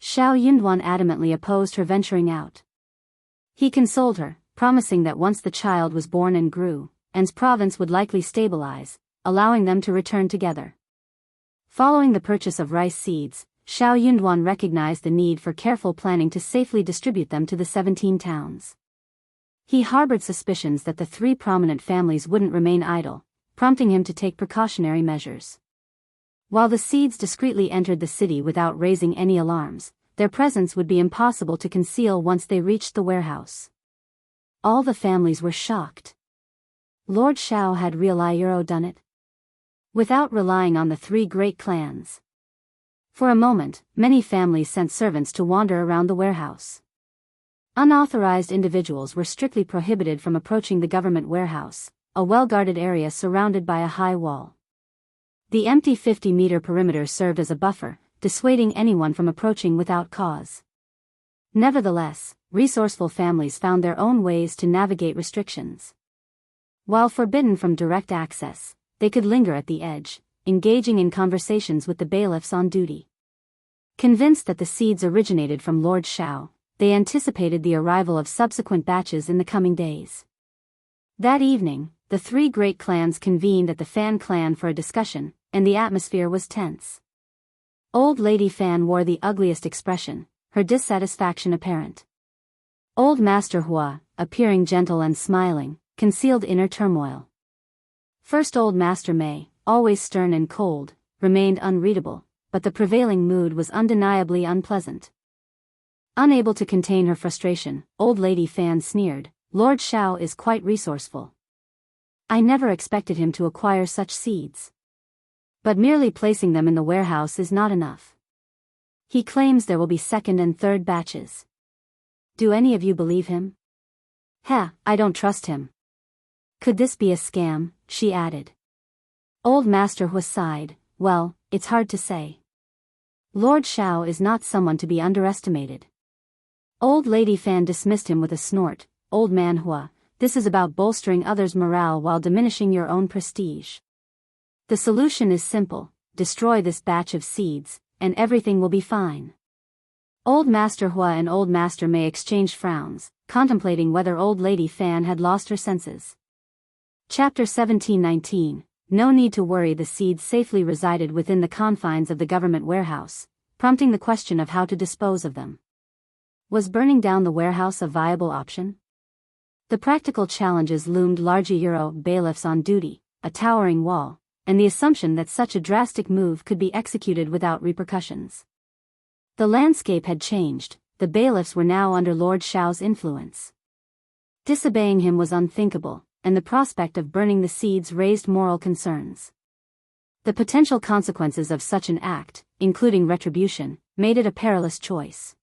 Xiao Yunduan adamantly opposed her venturing out. He consoled her, promising that once the child was born and grew, An's province would likely stabilize, allowing them to return together. Following the purchase of rice seeds, Xiao Yunduan recognized the need for careful planning to safely distribute them to the 17 towns. He harbored suspicions that the 3 prominent families wouldn't remain idle, prompting him to take precautionary measures. While the seeds discreetly entered the city without raising any alarms, their presence would be impossible to conceal once they reached the warehouse. All the families were shocked. Lord Xiao had really done it? Without relying on the 3 great clans. For a moment, many families sent servants to wander around the warehouse. Unauthorized individuals were strictly prohibited from approaching the government warehouse, a well-guarded area surrounded by a high wall. The empty 50-meter perimeter served as a buffer, dissuading anyone from approaching without cause. Nevertheless, resourceful families found their own ways to navigate restrictions. While forbidden from direct access, they could linger at the edge, engaging in conversations with the bailiffs on duty. Convinced that the seeds originated from Lord Shao, they anticipated the arrival of subsequent batches in the coming days. That evening, the three great clans convened at the Fan clan for a discussion, and the atmosphere was tense. Old Lady Fan wore the ugliest expression, her dissatisfaction apparent. Old Master Hua, appearing gentle and smiling, concealed inner turmoil. First Old Master Mei, always stern and cold, remained unreadable, but the prevailing mood was undeniably unpleasant. Unable to contain her frustration, Old Lady Fan sneered, "Lord Shao is quite resourceful. I never expected him to acquire such seeds. But merely placing them in the warehouse is not enough. He claims there will be second and third batches. Do any of you believe him?" I don't trust him." "Could this be a scam?" she added. Old Master Hua sighed, "Well, it's hard to say. Lord Shao is not someone to be underestimated." Old Lady Fan dismissed him with a snort, "Old Man Hua, this is about bolstering others' morale while diminishing your own prestige. The solution is simple: destroy this batch of seeds, and everything will be fine." Old Master Hua and Old Master Mei exchanged frowns, contemplating whether Old Lady Fan had lost her senses. Chapter 1719. No need to worry. The seeds safely resided within the confines of the government warehouse, prompting the question of how to dispose of them. Was burning down the warehouse a viable option? The practical challenges loomed large: bailiffs on duty, a towering wall, and the assumption that such a drastic move could be executed without repercussions. The landscape had changed. The bailiffs were now under Lord Shao's influence. Disobeying him was unthinkable, and the prospect of burning the seeds raised moral concerns. The potential consequences of such an act, including retribution, made it a perilous choice.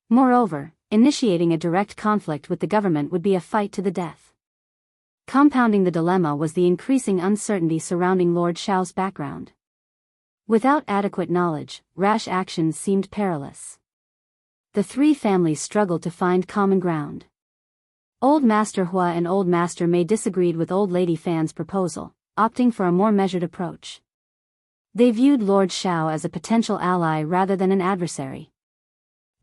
Moreover, initiating a direct conflict with the government would be a fight to the death. Compounding the dilemma was the increasing uncertainty surrounding Lord Shao's background. Without adequate knowledge, rash actions seemed perilous. The three families struggled to find common ground. Old Master Hua and Old Master Mei disagreed with Old Lady Fan's proposal, opting for a more measured approach. They viewed Lord Shao as a potential ally rather than an adversary.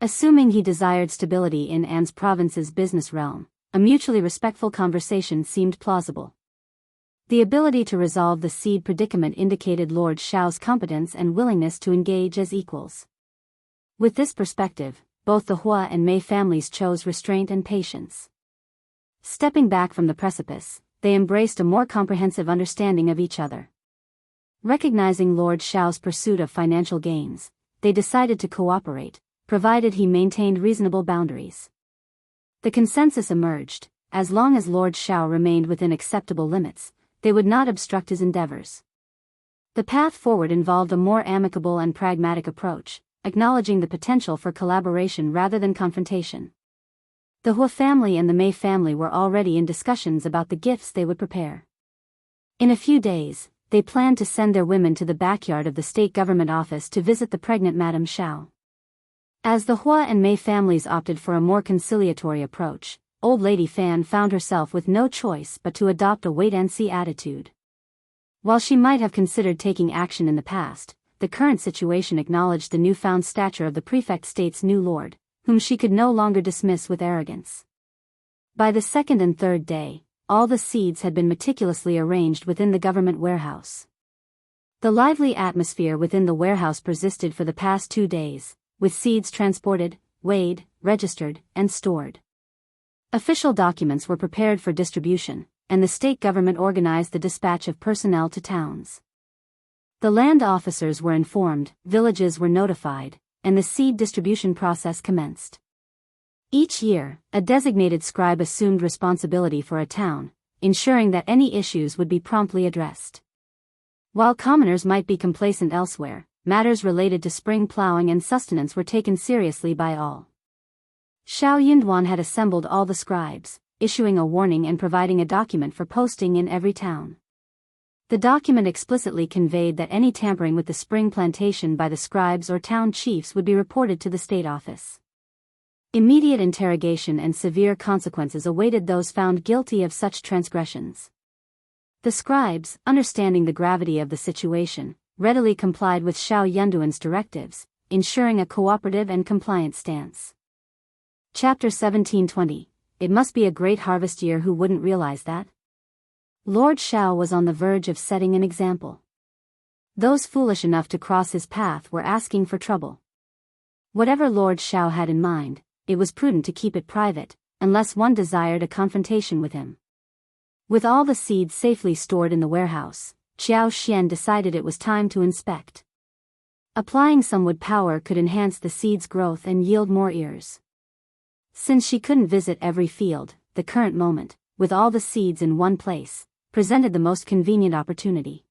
Assuming he desired stability in An's province's business realm, a mutually respectful conversation seemed plausible. The ability to resolve the seed predicament indicated Lord Shao's competence and willingness to engage as equals. With this perspective, both the Hua and Mei families chose restraint and patience. Stepping back from the precipice, they embraced a more comprehensive understanding of each other. Recognizing Lord Shao's pursuit of financial gains, they decided to cooperate, provided he maintained reasonable boundaries. The consensus emerged: as long as Lord Shao remained within acceptable limits, they would not obstruct his endeavors. The path forward involved a more amicable and pragmatic approach, acknowledging the potential for collaboration rather than confrontation. The Hua family and the Mei family were already in discussions about the gifts they would prepare. In a few days, they planned to send their women to the backyard of the state government office to visit the pregnant Madame Shao. As the Hua and Mei families opted for a more conciliatory approach, Old Lady Fan found herself with no choice but to adopt a wait-and-see attitude. While she might have considered taking action in the past, the current situation acknowledged the newfound stature of the prefect state's new lord, whom she could no longer dismiss with arrogance. By the second and third day, all the seeds had been meticulously arranged within the government warehouse. The lively atmosphere within the warehouse persisted for the past 2 days, with seeds transported, weighed, registered, and stored. Official documents were prepared for distribution, and the state government organized the dispatch of personnel to towns. The land officers were informed, villages were notified, and the seed distribution process commenced. Each year, a designated scribe assumed responsibility for a town, ensuring that any issues would be promptly addressed. While commoners might be complacent elsewhere, matters related to spring plowing and sustenance were taken seriously by all. Xiao Yunduan had assembled all the scribes, issuing a warning and providing a document for posting in every town. The document explicitly conveyed that any tampering with the spring plantation by the scribes or town chiefs would be reported to the state office. Immediate interrogation and severe consequences awaited those found guilty of such transgressions. The scribes, understanding the gravity of the situation, readily complied with Xiao Yunduan's directives, ensuring a cooperative and compliant stance. Chapter 1720. It must be a great harvest year, who wouldn't realize that? Lord Xiao was on the verge of setting an example. Those foolish enough to cross his path were asking for trouble. Whatever Lord Xiao had in mind, it was prudent to keep it private, unless one desired a confrontation with him. With all the seeds safely stored in the warehouse, Xiao Xian decided it was time to inspect. Applying some wood power could enhance the seed's growth and yield more ears. Since she couldn't visit every field, the current moment, with all the seeds in one place, presented the most convenient opportunity.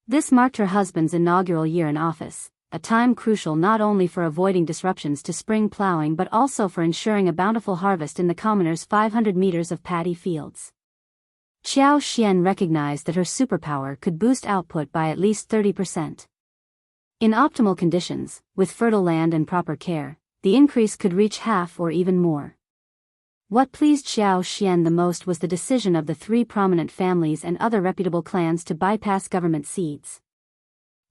This marked her husband's inaugural year in office, a time crucial not only for avoiding disruptions to spring plowing but also for ensuring a bountiful harvest in the commoners' 500 meters of paddy fields. Xiao Xian recognized that her superpower could boost output by at least 30%. In optimal conditions, with fertile land and proper care, the increase could reach half or even more. What pleased Xiao Xian the most was the decision of the 3 prominent families and other reputable clans to bypass government seeds.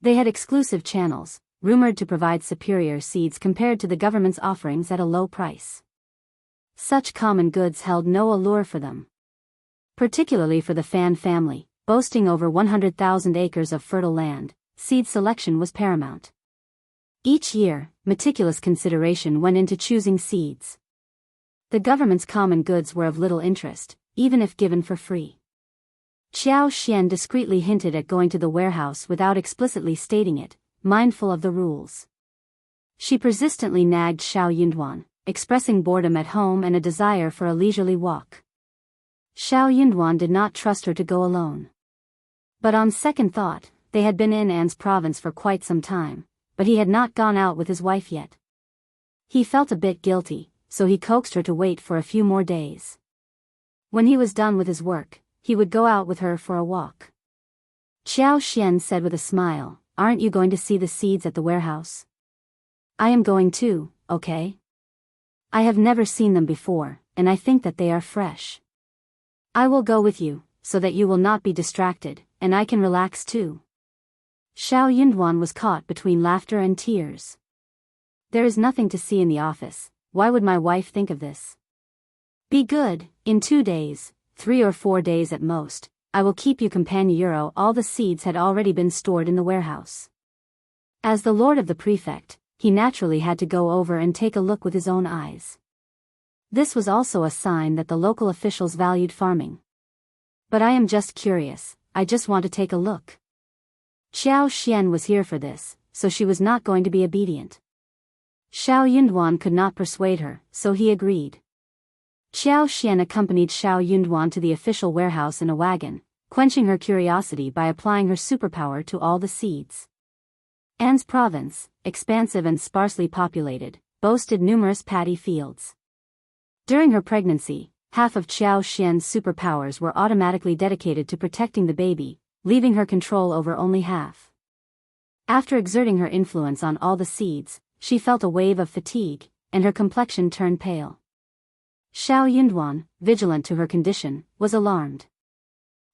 They had exclusive channels, rumored to provide superior seeds compared to the government's offerings at a low price. Such common goods held no allure for them. Particularly for the Fan family, boasting over 100,000 acres of fertile land, seed selection was paramount. Each year, meticulous consideration went into choosing seeds. The government's common goods were of little interest, even if given for free. Xiao Xian discreetly hinted at going to the warehouse without explicitly stating it, mindful of the rules. She persistently nagged Xiao Yunduan, expressing boredom at home and a desire for a leisurely walk. Xiao Yunduan did not trust her to go alone. But on second thought, they had been in An's province for quite some time, but he had not gone out with his wife yet. He felt a bit guilty, so he coaxed her to wait for a few more days. When he was done with his work, he would go out with her for a walk. Xiao Xian said with a smile, "Aren't you going to see the seeds at the warehouse?" "I am going too, okay? I have never seen them before, and I think that they are fresh. I will go with you, so that you will not be distracted, and I can relax too." Xiao Yunduan was caught between laughter and tears. "There is nothing to see in the office, why would my wife think of this? Be good, in 2 days, 3 or 4 days at most, I will keep you companion. All the seeds had already been stored in the warehouse. As the lord of the prefect, he naturally had to go over and take a look with his own eyes. This was also a sign that the local officials valued farming. "But I am just curious, I just want to take a look." Xiao Xian was here for this, so she was not going to be obedient. Xiao Yunduan could not persuade her, so he agreed. Xiao Xian accompanied Xiao Yunduan to the official warehouse in a wagon, quenching her curiosity by applying her superpower to all the seeds. An's province, expansive and sparsely populated, boasted numerous paddy fields. During her pregnancy, half of Xiao Xian's superpowers were automatically dedicated to protecting the baby, leaving her control over only half. After exerting her influence on all the seeds, she felt a wave of fatigue, and her complexion turned pale. Xiao Yunduan, vigilant to her condition, was alarmed.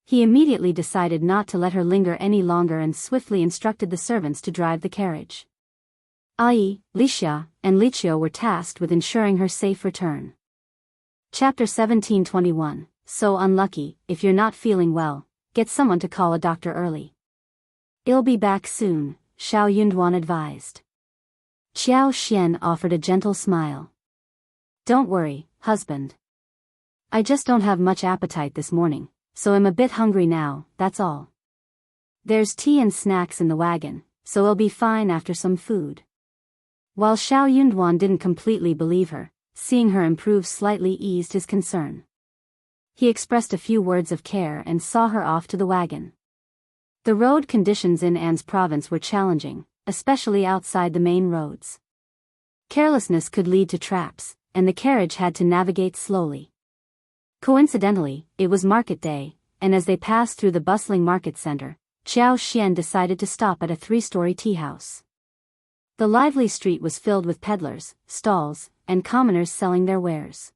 He immediately decided not to let her linger any longer and swiftly instructed the servants to drive the carriage. Ai, Lixia, and Liqiu were tasked with ensuring her safe return. Chapter 1721. So unlucky, if you're not feeling well, get someone to call a doctor early. "I'll be back soon," Xiao Yunduan advised. Xiao Xian offered a gentle smile. "Don't worry, husband. I just don't have much appetite this morning, so I'm a bit hungry now, that's all. There's tea and snacks in the wagon, so I'll be fine after some food." While Xiao Yunduan didn't completely believe her, seeing her improve slightly eased his concern. He expressed a few words of care and saw her off to the wagon. The road conditions in An's province were challenging, especially outside the main roads. Carelessness could lead to traps, and the carriage had to navigate slowly. Coincidentally, it was market day, and as they passed through the bustling market center, Xiao Xian decided to stop at a 3-story tea house. The lively street was filled with peddlers, stalls, and commoners selling their wares.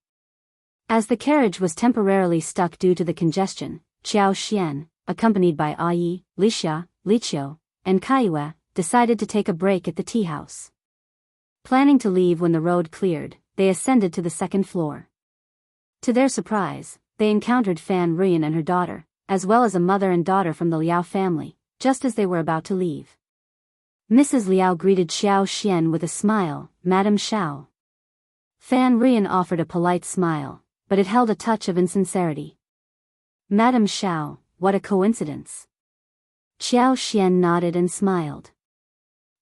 As the carriage was temporarily stuck due to the congestion, Xiao Xian, accompanied by Ai, Lixia, Liqiu, and Kaiyue, decided to take a break at the tea house. Planning to leave when the road cleared, they ascended to the second floor. To their surprise, they encountered Fan Ruyan and her daughter, as well as a mother and daughter from the Liao family, just as they were about to leave. Mrs. Liao greeted Xiao Xian with a smile, "Madam Xiao." Fan Ruyan offered a polite smile, but it held a touch of insincerity. "Madam Xiao, what a coincidence." Xiao Xian nodded and smiled.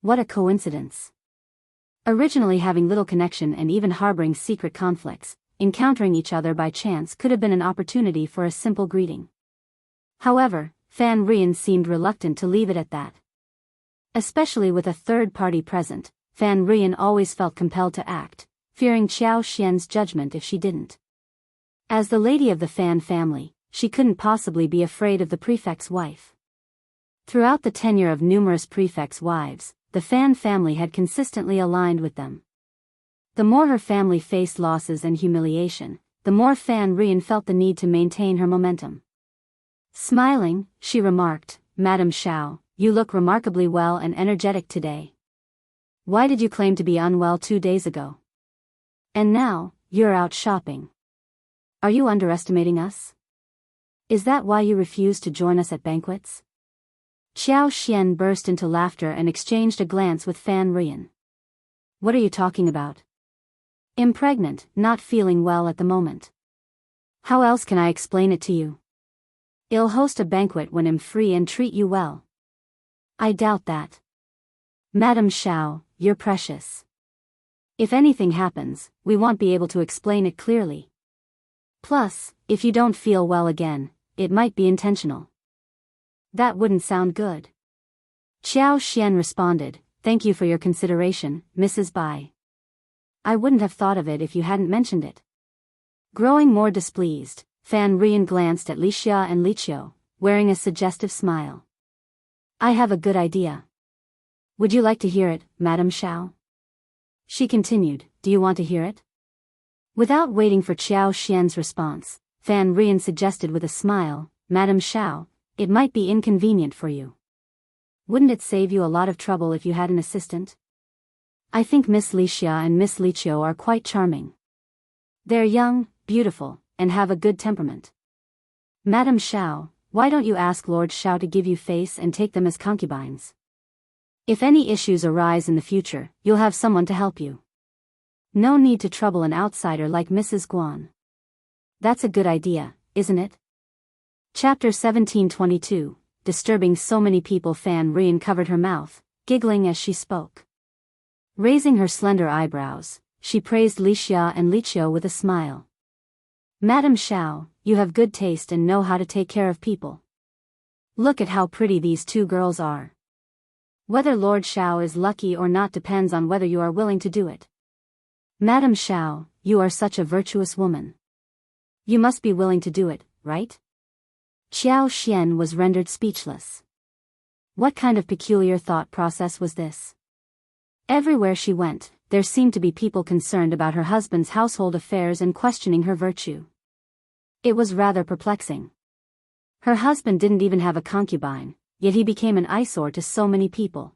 What a coincidence. Originally having little connection and even harboring secret conflicts, encountering each other by chance could have been an opportunity for a simple greeting. However, Fan Ruyan seemed reluctant to leave it at that. Especially with a third party present, Fan Ruyan always felt compelled to act, fearing Xiao Xian's judgment if she didn't. As the lady of the Fan family, she couldn't possibly be afraid of the prefect's wife. Throughout the tenure of numerous prefects' wives, the Fan family had consistently aligned with them. The more her family faced losses and humiliation, the more Fan Ruyan felt the need to maintain her momentum. Smiling, she remarked, "Madam Xiao, you look remarkably well and energetic today. Why did you claim to be unwell 2 days ago? And now, you're out shopping. Are you underestimating us? Is that why you refuse to join us at banquets?" Xiao Xian burst into laughter and exchanged a glance with Fan Ruyan. "What are you talking about? I'm pregnant, not feeling well at the moment. How else can I explain it to you? I'll host a banquet when I'm free and treat you well." "I doubt that. Madam Xiao, you're precious. If anything happens, we won't be able to explain it clearly. Plus, if you don't feel well again, it might be intentional." "That wouldn't sound good." Xiao Xian responded, "Thank you for your consideration, Mrs. Bai. I wouldn't have thought of it if you hadn't mentioned it." Growing more displeased, Fan Ruyan glanced at Lixia and Liqiu, wearing a suggestive smile. "I have a good idea. Would you like to hear it, Madam Xiao?" She continued, "Do you want to hear it?" Without waiting for Xiao Xian's response, Fan Ruyan suggested with a smile, "Madam Xiao, it might be inconvenient for you. Wouldn't it save you a lot of trouble if you had an assistant? I think Miss Lixia and Miss Liqiu are quite charming. They're young, beautiful, and have a good temperament. Madam Xiao, why don't you ask Lord Xiao to give you face and take them as concubines? If any issues arise in the future, you'll have someone to help you. No need to trouble an outsider like Mrs. Guan." "That's a good idea, isn't it?" Chapter 1722, disturbing so many people. Fan Ruyan covered her mouth, giggling as she spoke. Raising her slender eyebrows, she praised Lixia and Liqiu with a smile. "Madam Xiao, you have good taste and know how to take care of people. Look at how pretty these 2 girls are. Whether Lord Xiao is lucky or not depends on whether you are willing to do it. Madam Xiao, you are such a virtuous woman. You must be willing to do it, right?" Xiao Xian was rendered speechless. What kind of peculiar thought process was this? Everywhere she went, there seemed to be people concerned about her husband's household affairs and questioning her virtue. It was rather perplexing. Her husband didn't even have a concubine, yet he became an eyesore to so many people.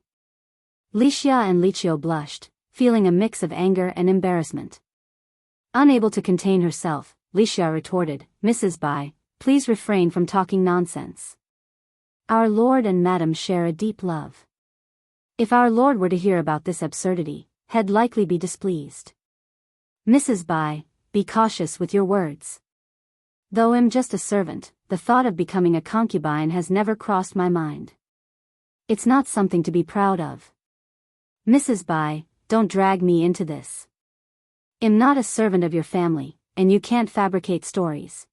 Lixia and Liqiu blushed, feeling a mix of anger and embarrassment. Unable to contain herself, Lixia retorted, "Mrs. Bai, please refrain from talking nonsense. Our lord and madam share a deep love. If our lord were to hear about this absurdity, he'd likely be displeased. Mrs. Bai, be cautious with your words. Though I'm just a servant, the thought of becoming a concubine has never crossed my mind. It's not something to be proud of. Mrs. Bai, don't drag me into this. I'm not a servant of your family, and you can't fabricate stories."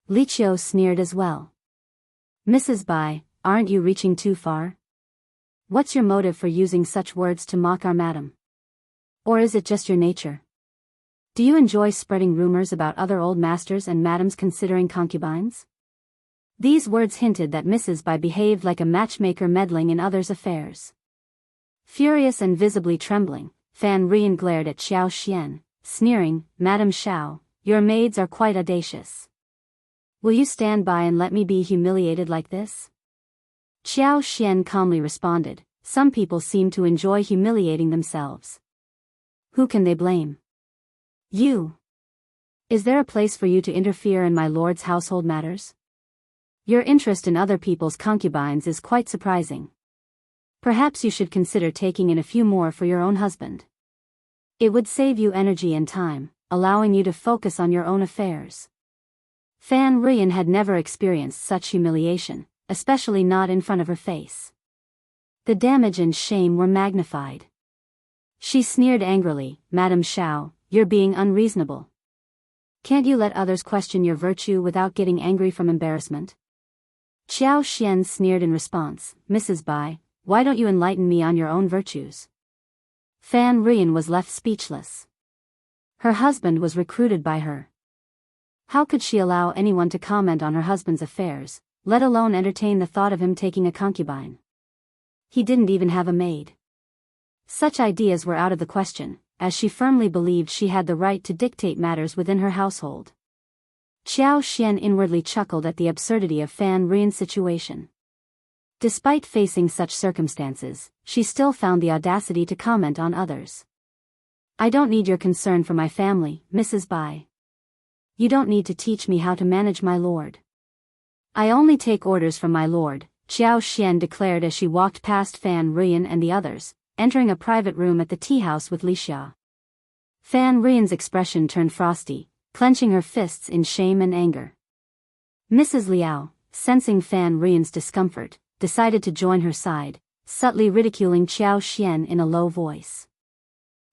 Liqiu sneered as well. "Mrs. Bai, aren't you reaching too far? What's your motive for using such words to mock our madam? Or is it just your nature? Do you enjoy spreading rumors about other old masters and madams considering concubines?" These words hinted that Mrs. Bai behaved like a matchmaker meddling in others' affairs. Furious and visibly trembling, Fan Ruyan glared at Xiao Xian, sneering, "Madam Xiao, your maids are quite audacious. Will you stand by and let me be humiliated like this?" Xiao Xian calmly responded, "Some people seem to enjoy humiliating themselves. Who can they blame? You. Is there a place for you to interfere in my lord's household matters? Your interest in other people's concubines is quite surprising. Perhaps you should consider taking in a few more for your own husband. It would save you energy and time, allowing you to focus on your own affairs." Fan Ruyan had never experienced such humiliation, especially not in front of her face. The damage and shame were magnified. She sneered angrily, "Madam Xiao, you're being unreasonable. Can't you let others question your virtue without getting angry from embarrassment?" Xiao Xian sneered in response, "Mrs. Bai, why don't you enlighten me on your own virtues?" Fan Ruyan was left speechless. Her husband was recruited by her. How could she allow anyone to comment on her husband's affairs, let alone entertain the thought of him taking a concubine? He didn't even have a maid. Such ideas were out of the question, as she firmly believed she had the right to dictate matters within her household. Xiao Xian inwardly chuckled at the absurdity of Fan Ruyan's situation. Despite facing such circumstances, she still found the audacity to comment on others. "I don't need your concern for my family, Mrs. Bai. You don't need to teach me how to manage my lord. I only take orders from my lord," Xiao Xian declared as she walked past Fan Ruyan and the others, entering a private room at the tea house with Li Xia. Fan Ruyan's expression turned frosty, clenching her fists in shame and anger. Mrs. Liao, sensing Fan Ruyan's discomfort, decided to join her side, subtly ridiculing Xiao Xian in a low voice.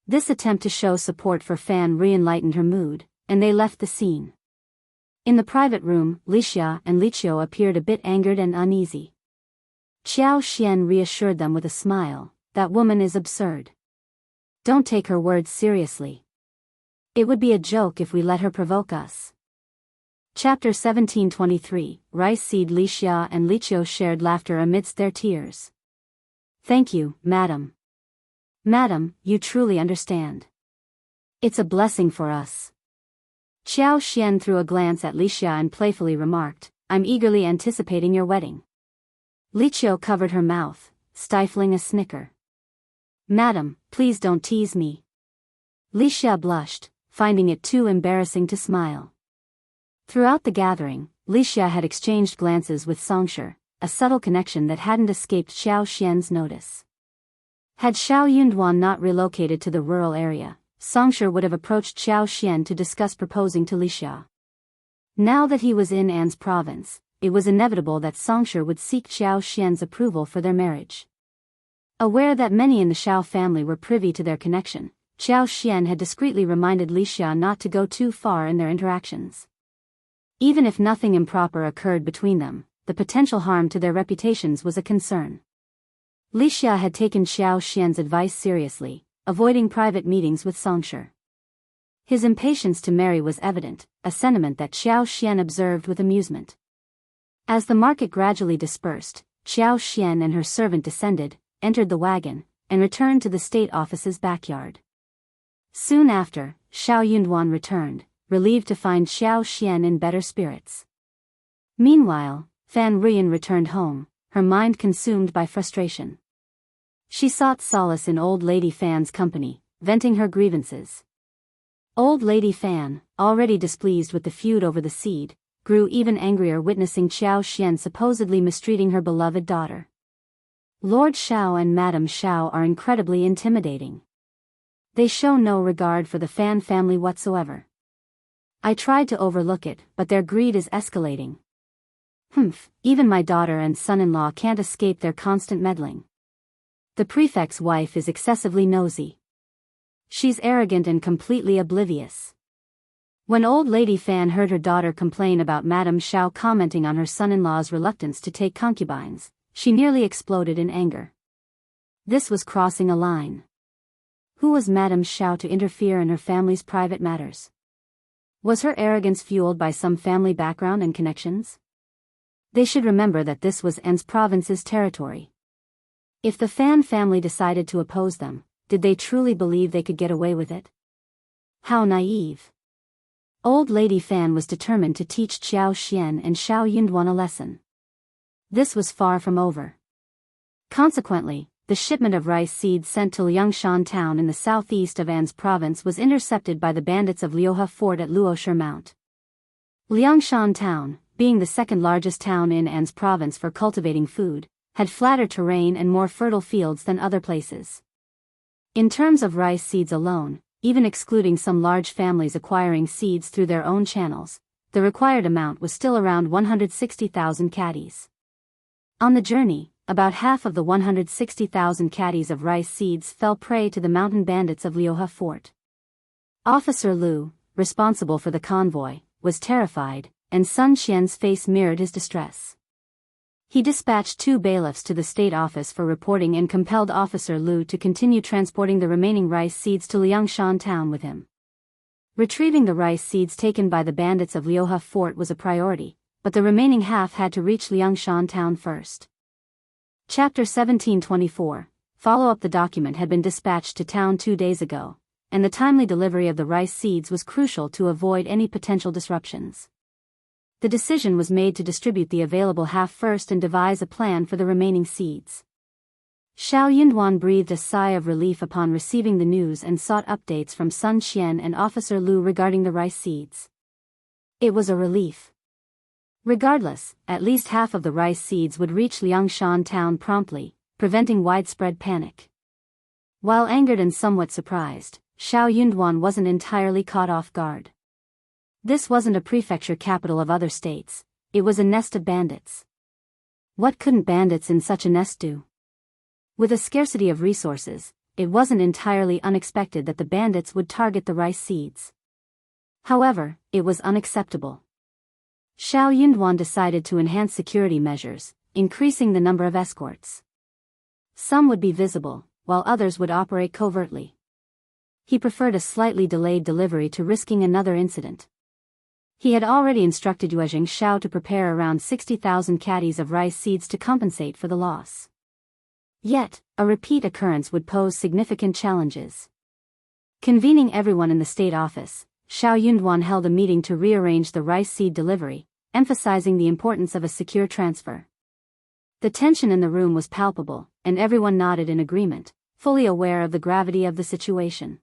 This attempt to show support for Fan Ruyan lightened her mood, and they left the scene. In the private room, Li Xia and Li Qiu appeared a bit angered and uneasy. Xiao Xian reassured them with a smile, "That woman is absurd. Don't take her words seriously. It would be a joke if we let her provoke us." Chapter 1723, Rice Seed. Li Xia and Li Qiu shared laughter amidst their tears. "Thank you, madam. Madam, you truly understand. It's a blessing for us." Xiao Xian threw a glance at Li Xia and playfully remarked, "I'm eagerly anticipating your wedding." Li Qiu covered her mouth, stifling a snicker. "Madam, please don't tease me." Li Xia blushed, finding it too embarrassing to smile. Throughout the gathering, Li Xia had exchanged glances with Songshi, a subtle connection that hadn't escaped Xiao Xian's notice. Had Xiao Yunduan not relocated to the rural area, Songshi would have approached Xiao Xian to discuss proposing to Li Xia. Now that he was in An's province, it was inevitable that Songshi would seek Xiao Xian's approval for their marriage. Aware that many in the Xiao family were privy to their connection, Xiao Xian had discreetly reminded Li Xia not to go too far in their interactions. Even if nothing improper occurred between them, the potential harm to their reputations was a concern. Li Xia had taken Xiao Xian's advice seriously, avoiding private meetings with Songshi. His impatience to marry was evident, a sentiment that Xiao Xian observed with amusement. As the market gradually dispersed, Xiao Xian and her servant descended, entered the wagon, and returned to the state office's backyard. Soon after, Xiao Yunduan returned, relieved to find Xiao Xian in better spirits. Meanwhile, Fan Ruyan returned home, her mind consumed by frustration. She sought solace in Old Lady Fan's company, venting her grievances. Old Lady Fan, already displeased with the feud over the seed, grew even angrier witnessing Xiao Xian supposedly mistreating her beloved daughter. Lord Xiao and Madam Xiao are incredibly intimidating. They show no regard for the Fan family whatsoever. I tried to overlook it, but their greed is escalating. Even my daughter and son-in-law can't escape their constant meddling. The prefect's wife is excessively nosy. She's arrogant and completely oblivious. When Old Lady Fan heard her daughter complain about Madame Xiao commenting on her son-in-law's reluctance to take concubines, she nearly exploded in anger. This was crossing a line. Who was Madame Xiao to interfere in her family's private matters? Was her arrogance fueled by some family background and connections? They should remember that this was An's province's territory. If the Fan family decided to oppose them, did they truly believe they could get away with it? How naive. Old Lady Fan was determined to teach Xiao Xian and Xiao Yunduan a lesson. This was far from over. Consequently, the shipment of rice seeds sent to Liangshan town in the southeast of An's province was intercepted by the bandits of Liuhe Fort at Luoshi Mount. Liangshan town, being the second largest town in An's province for cultivating food, had flatter terrain and more fertile fields than other places. In terms of rice seeds alone, even excluding some large families acquiring seeds through their own channels, the required amount was still around 160,000 caddies. On the journey, about half of the 160,000 caddies of rice seeds fell prey to the mountain bandits of Liuhe Fort. Officer Lu, responsible for the convoy, was terrified, and Sun Qian's face mirrored his distress. He dispatched 2 bailiffs to the state office for reporting and compelled Officer Lu to continue transporting the remaining rice seeds to Liangshan town with him. Retrieving the rice seeds taken by the bandits of Liuhe Fort was a priority, but the remaining half had to reach Liangshan town first. Chapter 1724. Follow-up. The document had been dispatched to town 2 days ago, and the timely delivery of the rice seeds was crucial to avoid any potential disruptions. The decision was made to distribute the available half first and devise a plan for the remaining seeds. Xiao Yunduan breathed a sigh of relief upon receiving the news and sought updates from Sun Qian and Officer Lu regarding the rice seeds. It was a relief. Regardless, at least half of the rice seeds would reach Liangshan town promptly, preventing widespread panic. While angered and somewhat surprised, Xiao Yunduan wasn't entirely caught off guard. This wasn't a prefecture capital of other states, it was a nest of bandits. What couldn't bandits in such a nest do? With a scarcity of resources, it wasn't entirely unexpected that the bandits would target the rice seeds. However, it was unacceptable. Xiao Yunduan decided to enhance security measures, increasing the number of escorts. Some would be visible, while others would operate covertly. He preferred a slightly delayed delivery to risking another incident. He had already instructed Yuezheng Xiao to prepare around 60,000 caddies of rice seeds to compensate for the loss. Yet, a repeat occurrence would pose significant challenges. Convening everyone in the state office, Xiao Yunduan held a meeting to rearrange the rice seed delivery, emphasizing the importance of a secure transfer. The tension in the room was palpable, and everyone nodded in agreement, fully aware of the gravity of the situation.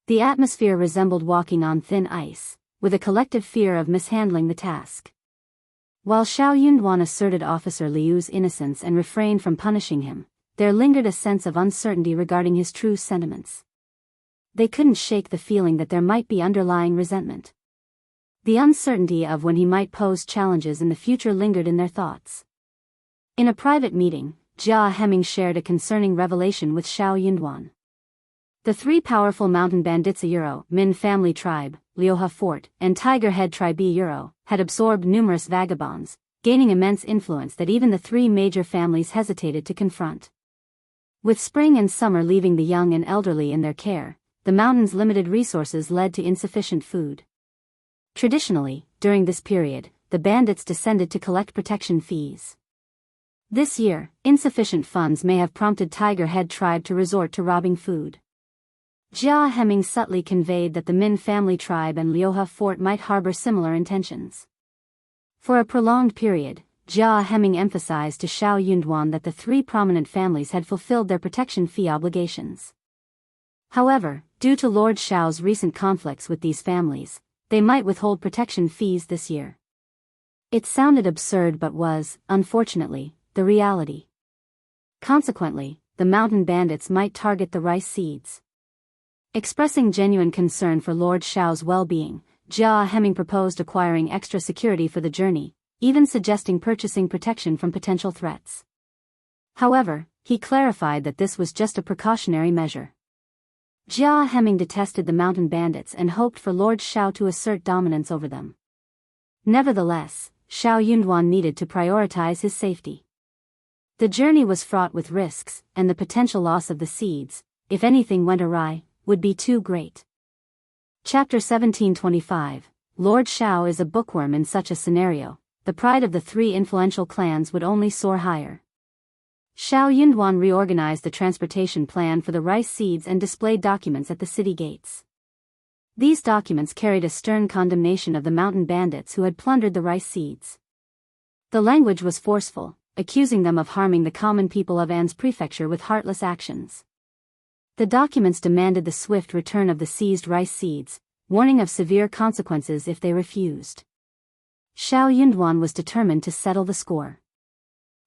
The atmosphere resembled walking on thin ice, with a collective fear of mishandling the task. While Xiao Yunduan asserted Officer Liu's innocence and refrained from punishing him, there lingered a sense of uncertainty regarding his true sentiments. They couldn't shake the feeling that there might be underlying resentment. The uncertainty of when he might pose challenges in the future lingered in their thoughts. In a private meeting, Jia Hemming shared a concerning revelation with Xiao Yunduan. The 3 powerful mountain bandits Euro, Min family tribe, Liuhe Fort, and Tiger Head tribe Euro, had absorbed numerous vagabonds, gaining immense influence that even the 3 major families hesitated to confront. With spring and summer leaving the young and elderly in their care, the mountain's limited resources led to insufficient food. Traditionally, during this period, the bandits descended to collect protection fees. This year, insufficient funds may have prompted Tiger Head tribe to resort to robbing food. Jia Hemming subtly conveyed that the Min family tribe and Liuhe Fort might harbor similar intentions. For a prolonged period, Jia Hemming emphasized to Xiao Yunduan that the 3 prominent families had fulfilled their protection fee obligations. However, due to Lord Xiao's recent conflicts with these families, they might withhold protection fees this year. It sounded absurd but was, unfortunately, the reality. Consequently, the mountain bandits might target the rice seeds. Expressing genuine concern for Lord Xiao's well-being, Jia Hemming proposed acquiring extra security for the journey, even suggesting purchasing protection from potential threats. However, he clarified that this was just a precautionary measure. Jia Hemming detested the mountain bandits and hoped for Lord Xiao to assert dominance over them. Nevertheless, Xiao Yunduan needed to prioritize his safety. The journey was fraught with risks, and the potential loss of the seeds, if anything went awry, would be too great. Chapter 1725. Lord Xiao is a bookworm. In such a scenario, the pride of the 3 influential clans would only soar higher. Xiao Yunduan reorganized the transportation plan for the rice seeds and displayed documents at the city gates. These documents carried a stern condemnation of the mountain bandits who had plundered the rice seeds. The language was forceful, accusing them of harming the common people of An's prefecture with heartless actions. The documents demanded the swift return of the seized rice seeds, warning of severe consequences if they refused. Xiao Yunduan was determined to settle the score.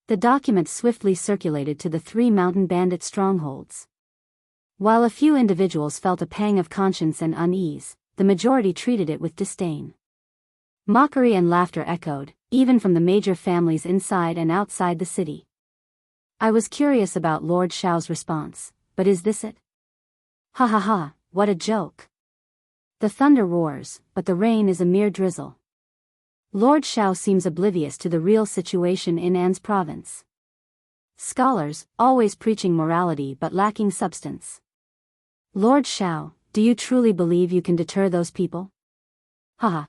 The documents swiftly circulated to the 3 mountain bandit strongholds. While a few individuals felt a pang of conscience and unease, the majority treated it with disdain. Mockery and laughter echoed, even from the major families inside and outside the city. I was curious about Lord Xiao's response, but is this it? Ha ha ha, what a joke. The thunder roars, but the rain is a mere drizzle. Lord Xiao seems oblivious to the real situation in An's province. Scholars, always preaching morality but lacking substance. Lord Xiao, do you truly believe you can deter those people? Haha.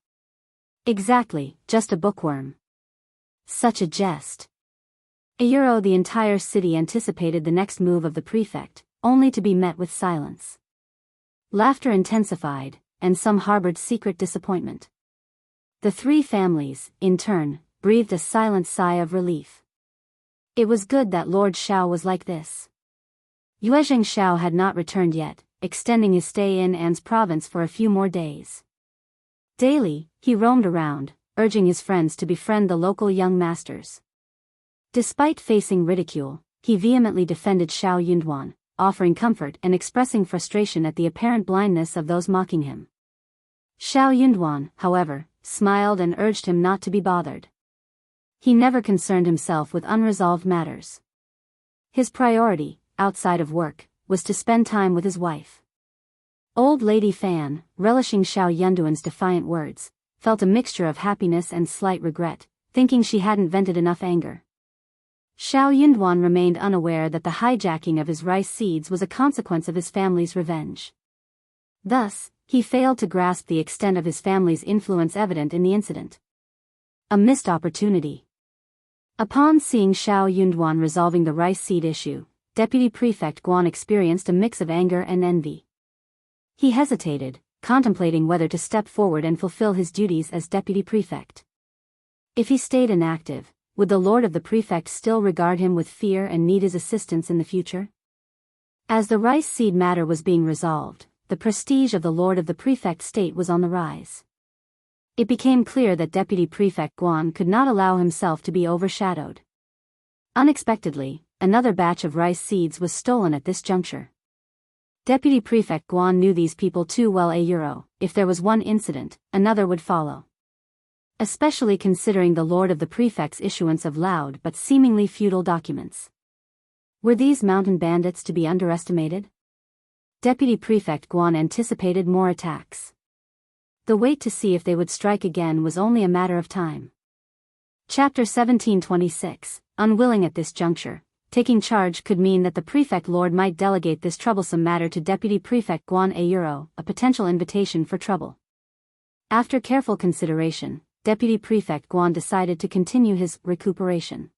Exactly, just a bookworm. Such a jest. The entire city anticipated the next move of the prefect, only to be met with silence. Laughter intensified, and some harbored secret disappointment. The 3 families, in turn, breathed a silent sigh of relief. It was good that Lord Xiao was like this. Yuezheng Xiao had not returned yet, extending his stay in An's province for a few more days. Daily, he roamed around, urging his friends to befriend the local young masters. Despite facing ridicule, he vehemently defended Xiao Yunduan, offering comfort and expressing frustration at the apparent blindness of those mocking him. Xiao Yunduan, however, smiled and urged him not to be bothered. He never concerned himself with unresolved matters. His priority, outside of work, was to spend time with his wife. Old Lady Fan, relishing Xiao Yunduan's defiant words, felt a mixture of happiness and slight regret, thinking she hadn't vented enough anger. Xiao Yunduan remained unaware that the hijacking of his rice seeds was a consequence of his family's revenge. Thus, he failed to grasp the extent of his family's influence evident in the incident. A missed opportunity. Upon seeing Xiao Yunduan resolving the rice seed issue, Deputy Prefect Guan experienced a mix of anger and envy. He hesitated, contemplating whether to step forward and fulfill his duties as Deputy Prefect. If he stayed inactive, would the Lord of the Prefect still regard him with fear and need his assistance in the future? As the rice seed matter was being resolved, the prestige of the Lord of the Prefect State was on the rise. It became clear that Deputy Prefect Guan could not allow himself to be overshadowed. Unexpectedly, another batch of rice seeds was stolen at this juncture. Deputy Prefect Guan knew these people too well. If there was one incident, another would follow. Especially considering the Lord of the Prefect's issuance of loud but seemingly futile documents. Were these mountain bandits to be underestimated? Deputy Prefect Guan anticipated more attacks. The wait to see if they would strike again was only a matter of time. Chapter 1726, unwilling at this juncture, taking charge could mean that the Prefect Lord might delegate this troublesome matter to Deputy Prefect Guan a potential invitation for trouble. After careful consideration, Deputy Prefect Guan decided to continue his recuperation.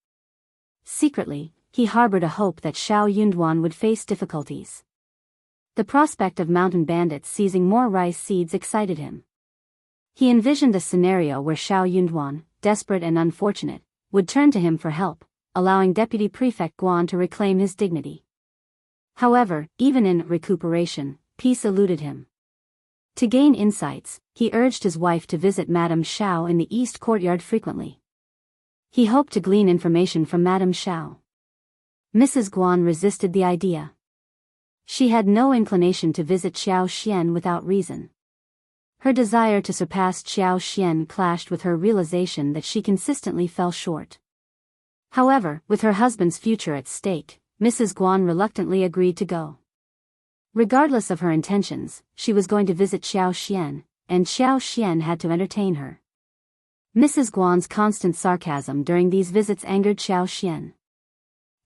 Secretly, he harbored a hope that Xiao Yunduan would face difficulties. The prospect of mountain bandits seizing more rice seeds excited him. He envisioned a scenario where Xiao Yunduan, desperate and unfortunate, would turn to him for help, allowing Deputy Prefect Guan to reclaim his dignity. However, even in recuperation, peace eluded him. To gain insights, he urged his wife to visit Madame Xiao in the East Courtyard frequently. He hoped to glean information from Madame Xiao. Mrs. Guan resisted the idea. She had no inclination to visit Xiao Xian without reason. Her desire to surpass Xiao Xian clashed with her realization that she consistently fell short. However, with her husband's future at stake, Mrs. Guan reluctantly agreed to go. Regardless of her intentions, she was going to visit Xiao Xian, and Xiao Xian had to entertain her. Mrs. Guan's constant sarcasm during these visits angered Xiao Xian.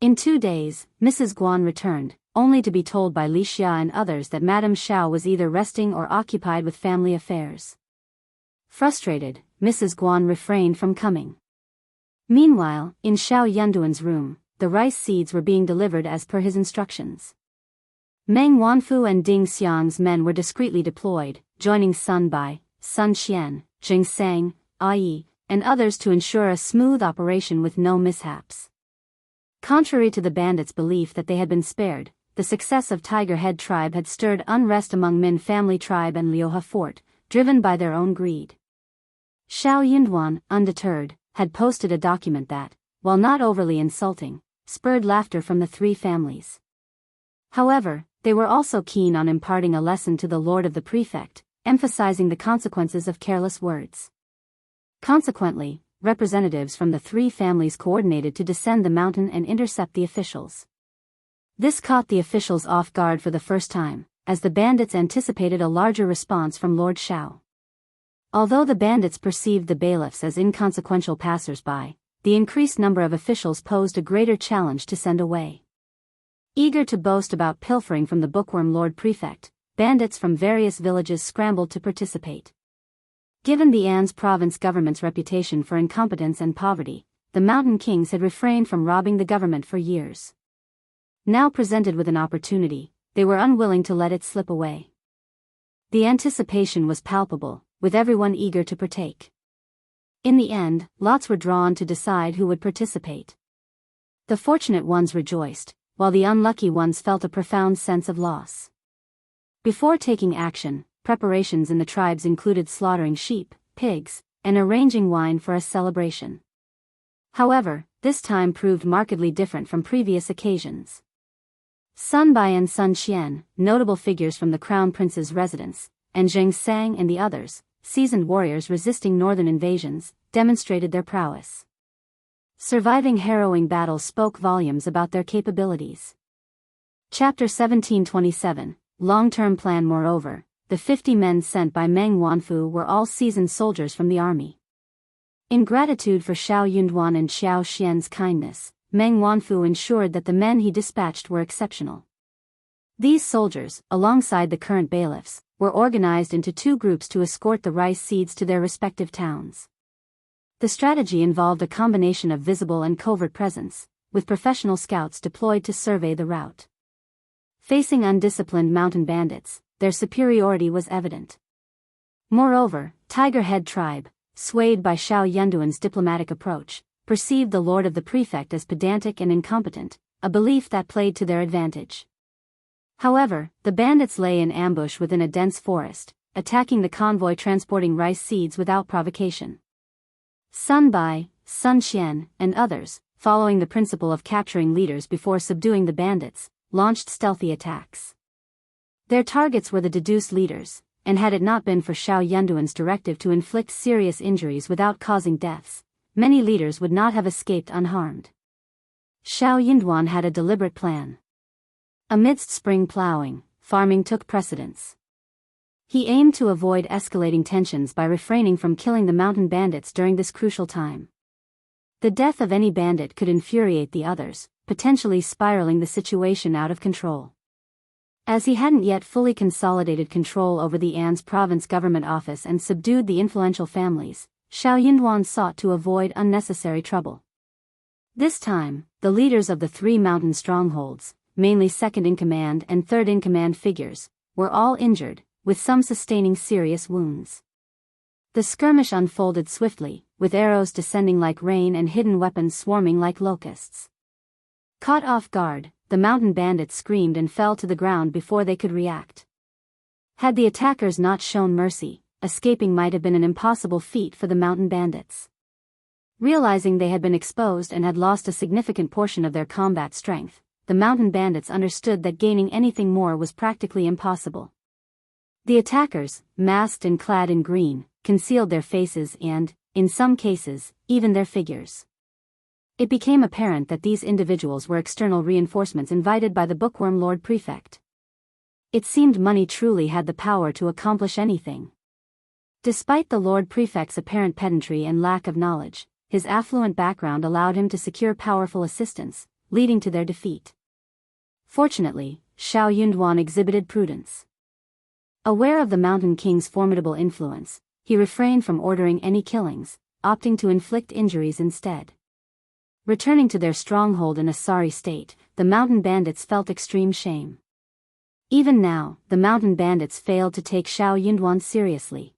In 2 days, Mrs. Guan returned, only to be told by Li Xia and others that Madame Xiao was either resting or occupied with family affairs. Frustrated, Mrs. Guan refrained from coming. Meanwhile, in Xiao Yunduan's room, the rice seeds were being delivered as per his instructions. Meng Wanfu and Ding Xiang's men were discreetly deployed, joining Sun Bai, Sun Qian, Jing Sang, Ai, and others to ensure a smooth operation with no mishaps. Contrary to the bandits' belief that they had been spared, the success of Tiger Head tribe had stirred unrest among Min family tribe and Liuhe fort, driven by their own greed. Xiao Yunduan, undeterred, had posted a document that, while not overly insulting, spurred laughter from the three families. However, they were also keen on imparting a lesson to the lord of the prefect, emphasizing the consequences of careless words. Consequently, representatives from the three families coordinated to descend the mountain and intercept the officials. This caught the officials off guard for the first time, as the bandits anticipated a larger response from Lord Xiao. Although the bandits perceived the bailiffs as inconsequential passers-by, the increased number of officials posed a greater challenge to send away. Eager to boast about pilfering from the bookworm Lord Prefect, bandits from various villages scrambled to participate. Given the An's province government's reputation for incompetence and poverty, the Mountain Kings had refrained from robbing the government for years. Now presented with an opportunity, they were unwilling to let it slip away. The anticipation was palpable, with everyone eager to partake. In the end, lots were drawn to decide who would participate. The fortunate ones rejoiced, while the unlucky ones felt a profound sense of loss. Before taking action, preparations in the tribes included slaughtering sheep, pigs, and arranging wine for a celebration. However, this time proved markedly different from previous occasions. Sun Bai and Sun Qian, notable figures from the Crown Prince's residence, and Jing Sang and the others, seasoned warriors resisting northern invasions, demonstrated their prowess. Surviving harrowing battles spoke volumes about their capabilities. Chapter 1727, Long-Term Plan. Moreover, the 50 men sent by Meng Wanfu were all seasoned soldiers from the army. In gratitude for Xiao Yunduan and Xiao Xian's kindness, Meng Wanfu ensured that the men he dispatched were exceptional. These soldiers, alongside the current bailiffs, were organized into two groups to escort the rice seeds to their respective towns. The strategy involved a combination of visible and covert presence, with professional scouts deployed to survey the route. Facing undisciplined mountain bandits, their superiority was evident. Moreover, Tiger Head tribe, swayed by Xiao Yunduan's diplomatic approach, perceived the lord of the prefect as pedantic and incompetent, a belief that played to their advantage. However, the bandits lay in ambush within a dense forest, attacking the convoy transporting rice seeds without provocation. Sun Bai, Sun Qian, and others, following the principle of capturing leaders before subduing the bandits, launched stealthy attacks. Their targets were the deduced leaders, and had it not been for Xiao Yunduan's directive to inflict serious injuries without causing deaths, many leaders would not have escaped unharmed. Xiao Yunduan had a deliberate plan. Amidst spring plowing, farming took precedence. He aimed to avoid escalating tensions by refraining from killing the mountain bandits during this crucial time. The death of any bandit could infuriate the others, potentially spiraling the situation out of control. As he hadn't yet fully consolidated control over the An's province government office and subdued the influential families, Xiao Yunduan sought to avoid unnecessary trouble. This time, the leaders of the three mountain strongholds, mainly second-in-command and third-in-command figures, were all injured, with some sustaining serious wounds. The skirmish unfolded swiftly, with arrows descending like rain and hidden weapons swarming like locusts. Caught off guard, the mountain bandits screamed and fell to the ground before they could react. Had the attackers not shown mercy, escaping might have been an impossible feat for the mountain bandits. Realizing they had been exposed and had lost a significant portion of their combat strength, the mountain bandits understood that gaining anything more was practically impossible. The attackers, masked and clad in green, concealed their faces and, in some cases, even their figures. It became apparent that these individuals were external reinforcements invited by the bookworm Lord Prefect. It seemed money truly had the power to accomplish anything. Despite the Lord Prefect's apparent pedantry and lack of knowledge, his affluent background allowed him to secure powerful assistance, leading to their defeat. Fortunately, Xiao Yunduan exhibited prudence. Aware of the Mountain King's formidable influence, he refrained from ordering any killings, opting to inflict injuries instead. Returning to their stronghold in a sorry state, the mountain bandits felt extreme shame. Even now, the mountain bandits failed to take Xiao Yunduan seriously.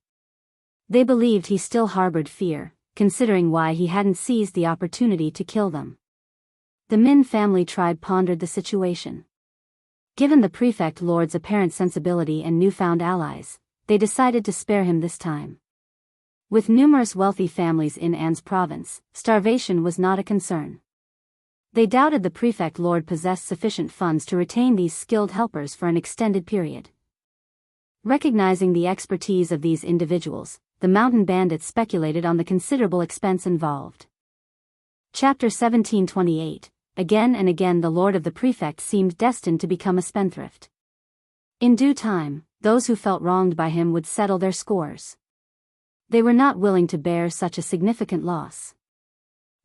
They believed he still harbored fear, considering why he hadn't seized the opportunity to kill them. The Min family tribe pondered the situation. Given the prefect lord's apparent sensibility and newfound allies, they decided to spare him this time. With numerous wealthy families in An's province, starvation was not a concern. They doubted the prefect lord possessed sufficient funds to retain these skilled helpers for an extended period. Recognizing the expertise of these individuals, the mountain bandits speculated on the considerable expense involved. Chapter 1728. Again and again the lord of the prefect seemed destined to become a spendthrift. In due time, those who felt wronged by him would settle their scores. They were not willing to bear such a significant loss.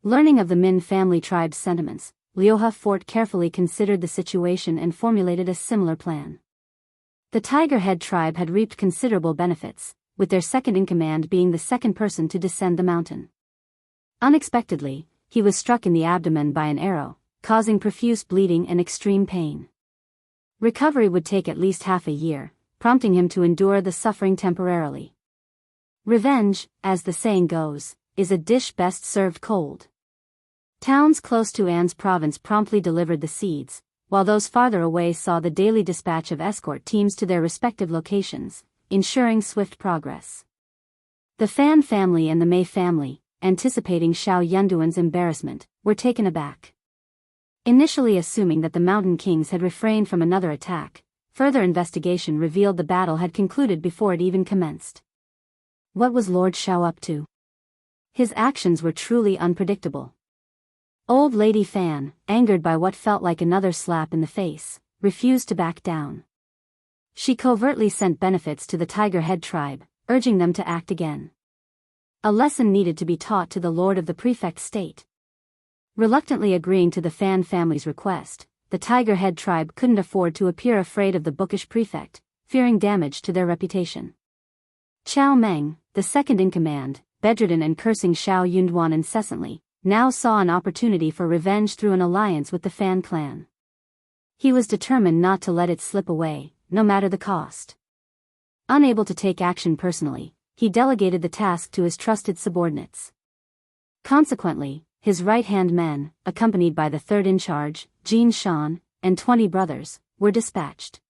Learning of the Min family tribe's sentiments, Liuha Fort carefully considered the situation and formulated a similar plan. The Tiger Head tribe had reaped considerable benefits, with their second-in-command being the second person to descend the mountain. Unexpectedly, he was struck in the abdomen by an arrow, causing profuse bleeding and extreme pain. Recovery would take at least half a year, prompting him to endure the suffering temporarily. Revenge, as the saying goes, is a dish best served cold. Towns close to An's province promptly delivered the seeds, while those farther away saw the daily dispatch of escort teams to their respective locations, ensuring swift progress. The Fan family and the Mei family, anticipating Xiao Yunduan's embarrassment, were taken aback. Initially assuming that the Mountain Kings had refrained from another attack, further investigation revealed the battle had concluded before it even commenced. What was Lord Xiao up to? His actions were truly unpredictable. Old Lady Fan, angered by what felt like another slap in the face, refused to back down. She covertly sent benefits to the Tiger Head tribe, urging them to act again. A lesson needed to be taught to the lord of the prefect state. Reluctantly agreeing to the Fan family's request, the Tiger Head tribe couldn't afford to appear afraid of the bookish prefect, fearing damage to their reputation. Chao Meng, the second-in-command, bedridden and cursing Xiao Yunduan incessantly, now saw an opportunity for revenge through an alliance with the Fan clan. He was determined not to let it slip away, no matter the cost. Unable to take action personally, he delegated the task to his trusted subordinates. Consequently, his right-hand men, accompanied by the third-in-charge, Jin Shan, and 20 brothers, were dispatched.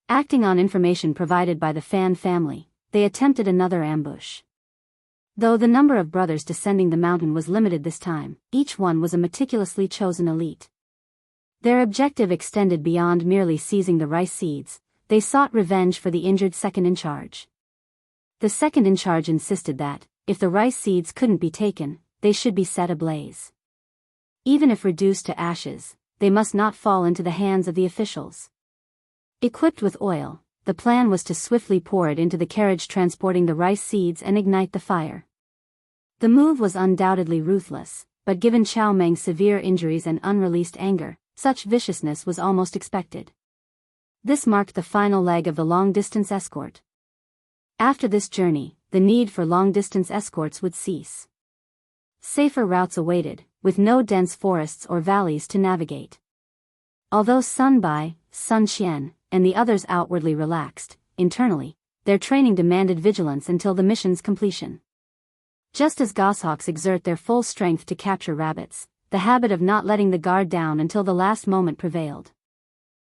Acting on information provided by the Fan family, they attempted another ambush. Though the number of brothers descending the mountain was limited this time, each one was a meticulously chosen elite. Their objective extended beyond merely seizing the rice seeds. They sought revenge for the injured second-in-charge. The second-in-charge insisted that, if the rice seeds couldn't be taken, they should be set ablaze. Even if reduced to ashes, they must not fall into the hands of the officials. Equipped with oil, the plan was to swiftly pour it into the carriage transporting the rice seeds and ignite the fire. The move was undoubtedly ruthless, but given Chao Meng's severe injuries and unreleased anger, such viciousness was almost expected. This marked the final leg of the long-distance escort. After this journey, the need for long-distance escorts would cease. Safer routes awaited, with no dense forests or valleys to navigate. Although Sun Bai, Sun Qian, and the others outwardly relaxed, internally, their training demanded vigilance until the mission's completion. Just as goshawks exert their full strength to capture rabbits, the habit of not letting the guard down until the last moment prevailed.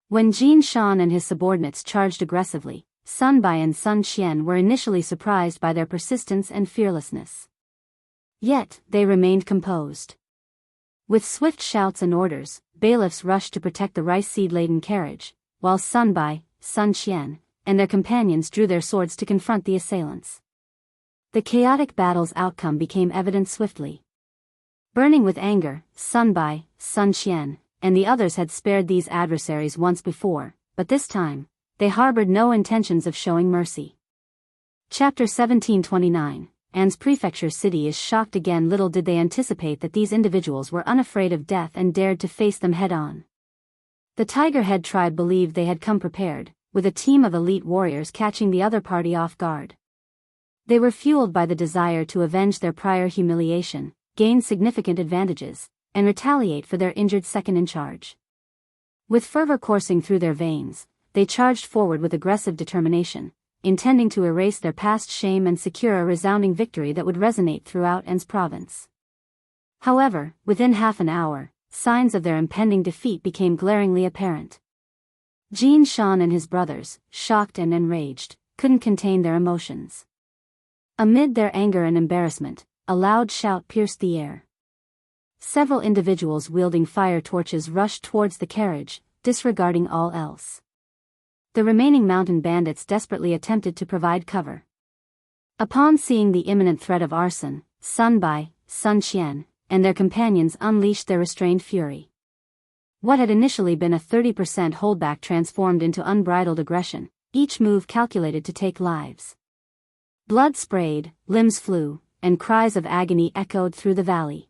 When Jin Shan and his subordinates charged aggressively, Sun Bai and Sun Qian were initially surprised by their persistence and fearlessness. Yet, they remained composed. With swift shouts and orders, bailiffs rushed to protect the rice seed-laden carriage, while Sun Bai, Sun Qian, and their companions drew their swords to confront the assailants. The chaotic battle's outcome became evident swiftly. Burning with anger, Sun Bai, Sun Qian, and the others had spared these adversaries once before, but this time, they harbored no intentions of showing mercy. Chapter 1729. An's prefecture city is shocked again. Little did they anticipate that these individuals were unafraid of death and dared to face them head-on. The Tiger Head tribe believed they had come prepared, with a team of elite warriors catching the other party off guard. They were fueled by the desire to avenge their prior humiliation, gain significant advantages, and retaliate for their injured second-in-charge. With fervor coursing through their veins, they charged forward with aggressive determination, intending to erase their past shame and secure a resounding victory that would resonate throughout An's province. However, within half an hour, signs of their impending defeat became glaringly apparent. Jin Shan and his brothers, shocked and enraged, couldn't contain their emotions. Amid their anger and embarrassment, a loud shout pierced the air. Several individuals wielding fire torches rushed towards the carriage, disregarding all else. The remaining mountain bandits desperately attempted to provide cover. Upon seeing the imminent threat of arson, Sun Bai, Sun Qian, and their companions unleashed their restrained fury. What had initially been a 30% holdback transformed into unbridled aggression, each move calculated to take lives. Blood sprayed, limbs flew, and cries of agony echoed through the valley.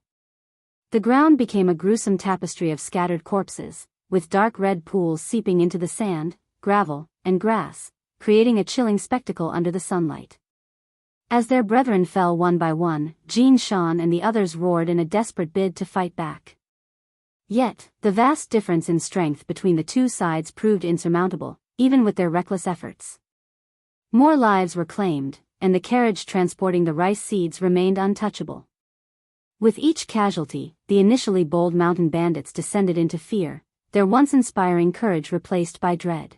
The ground became a gruesome tapestry of scattered corpses, with dark red pools seeping into the sand, gravel, and grass, creating a chilling spectacle under the sunlight. As their brethren fell one by one, Jin Shan and the others roared in a desperate bid to fight back. Yet, the vast difference in strength between the two sides proved insurmountable, even with their reckless efforts. More lives were claimed, and the carriage transporting the rice seeds remained untouchable. With each casualty, the initially bold mountain bandits descended into fear, their once inspiring courage replaced by dread.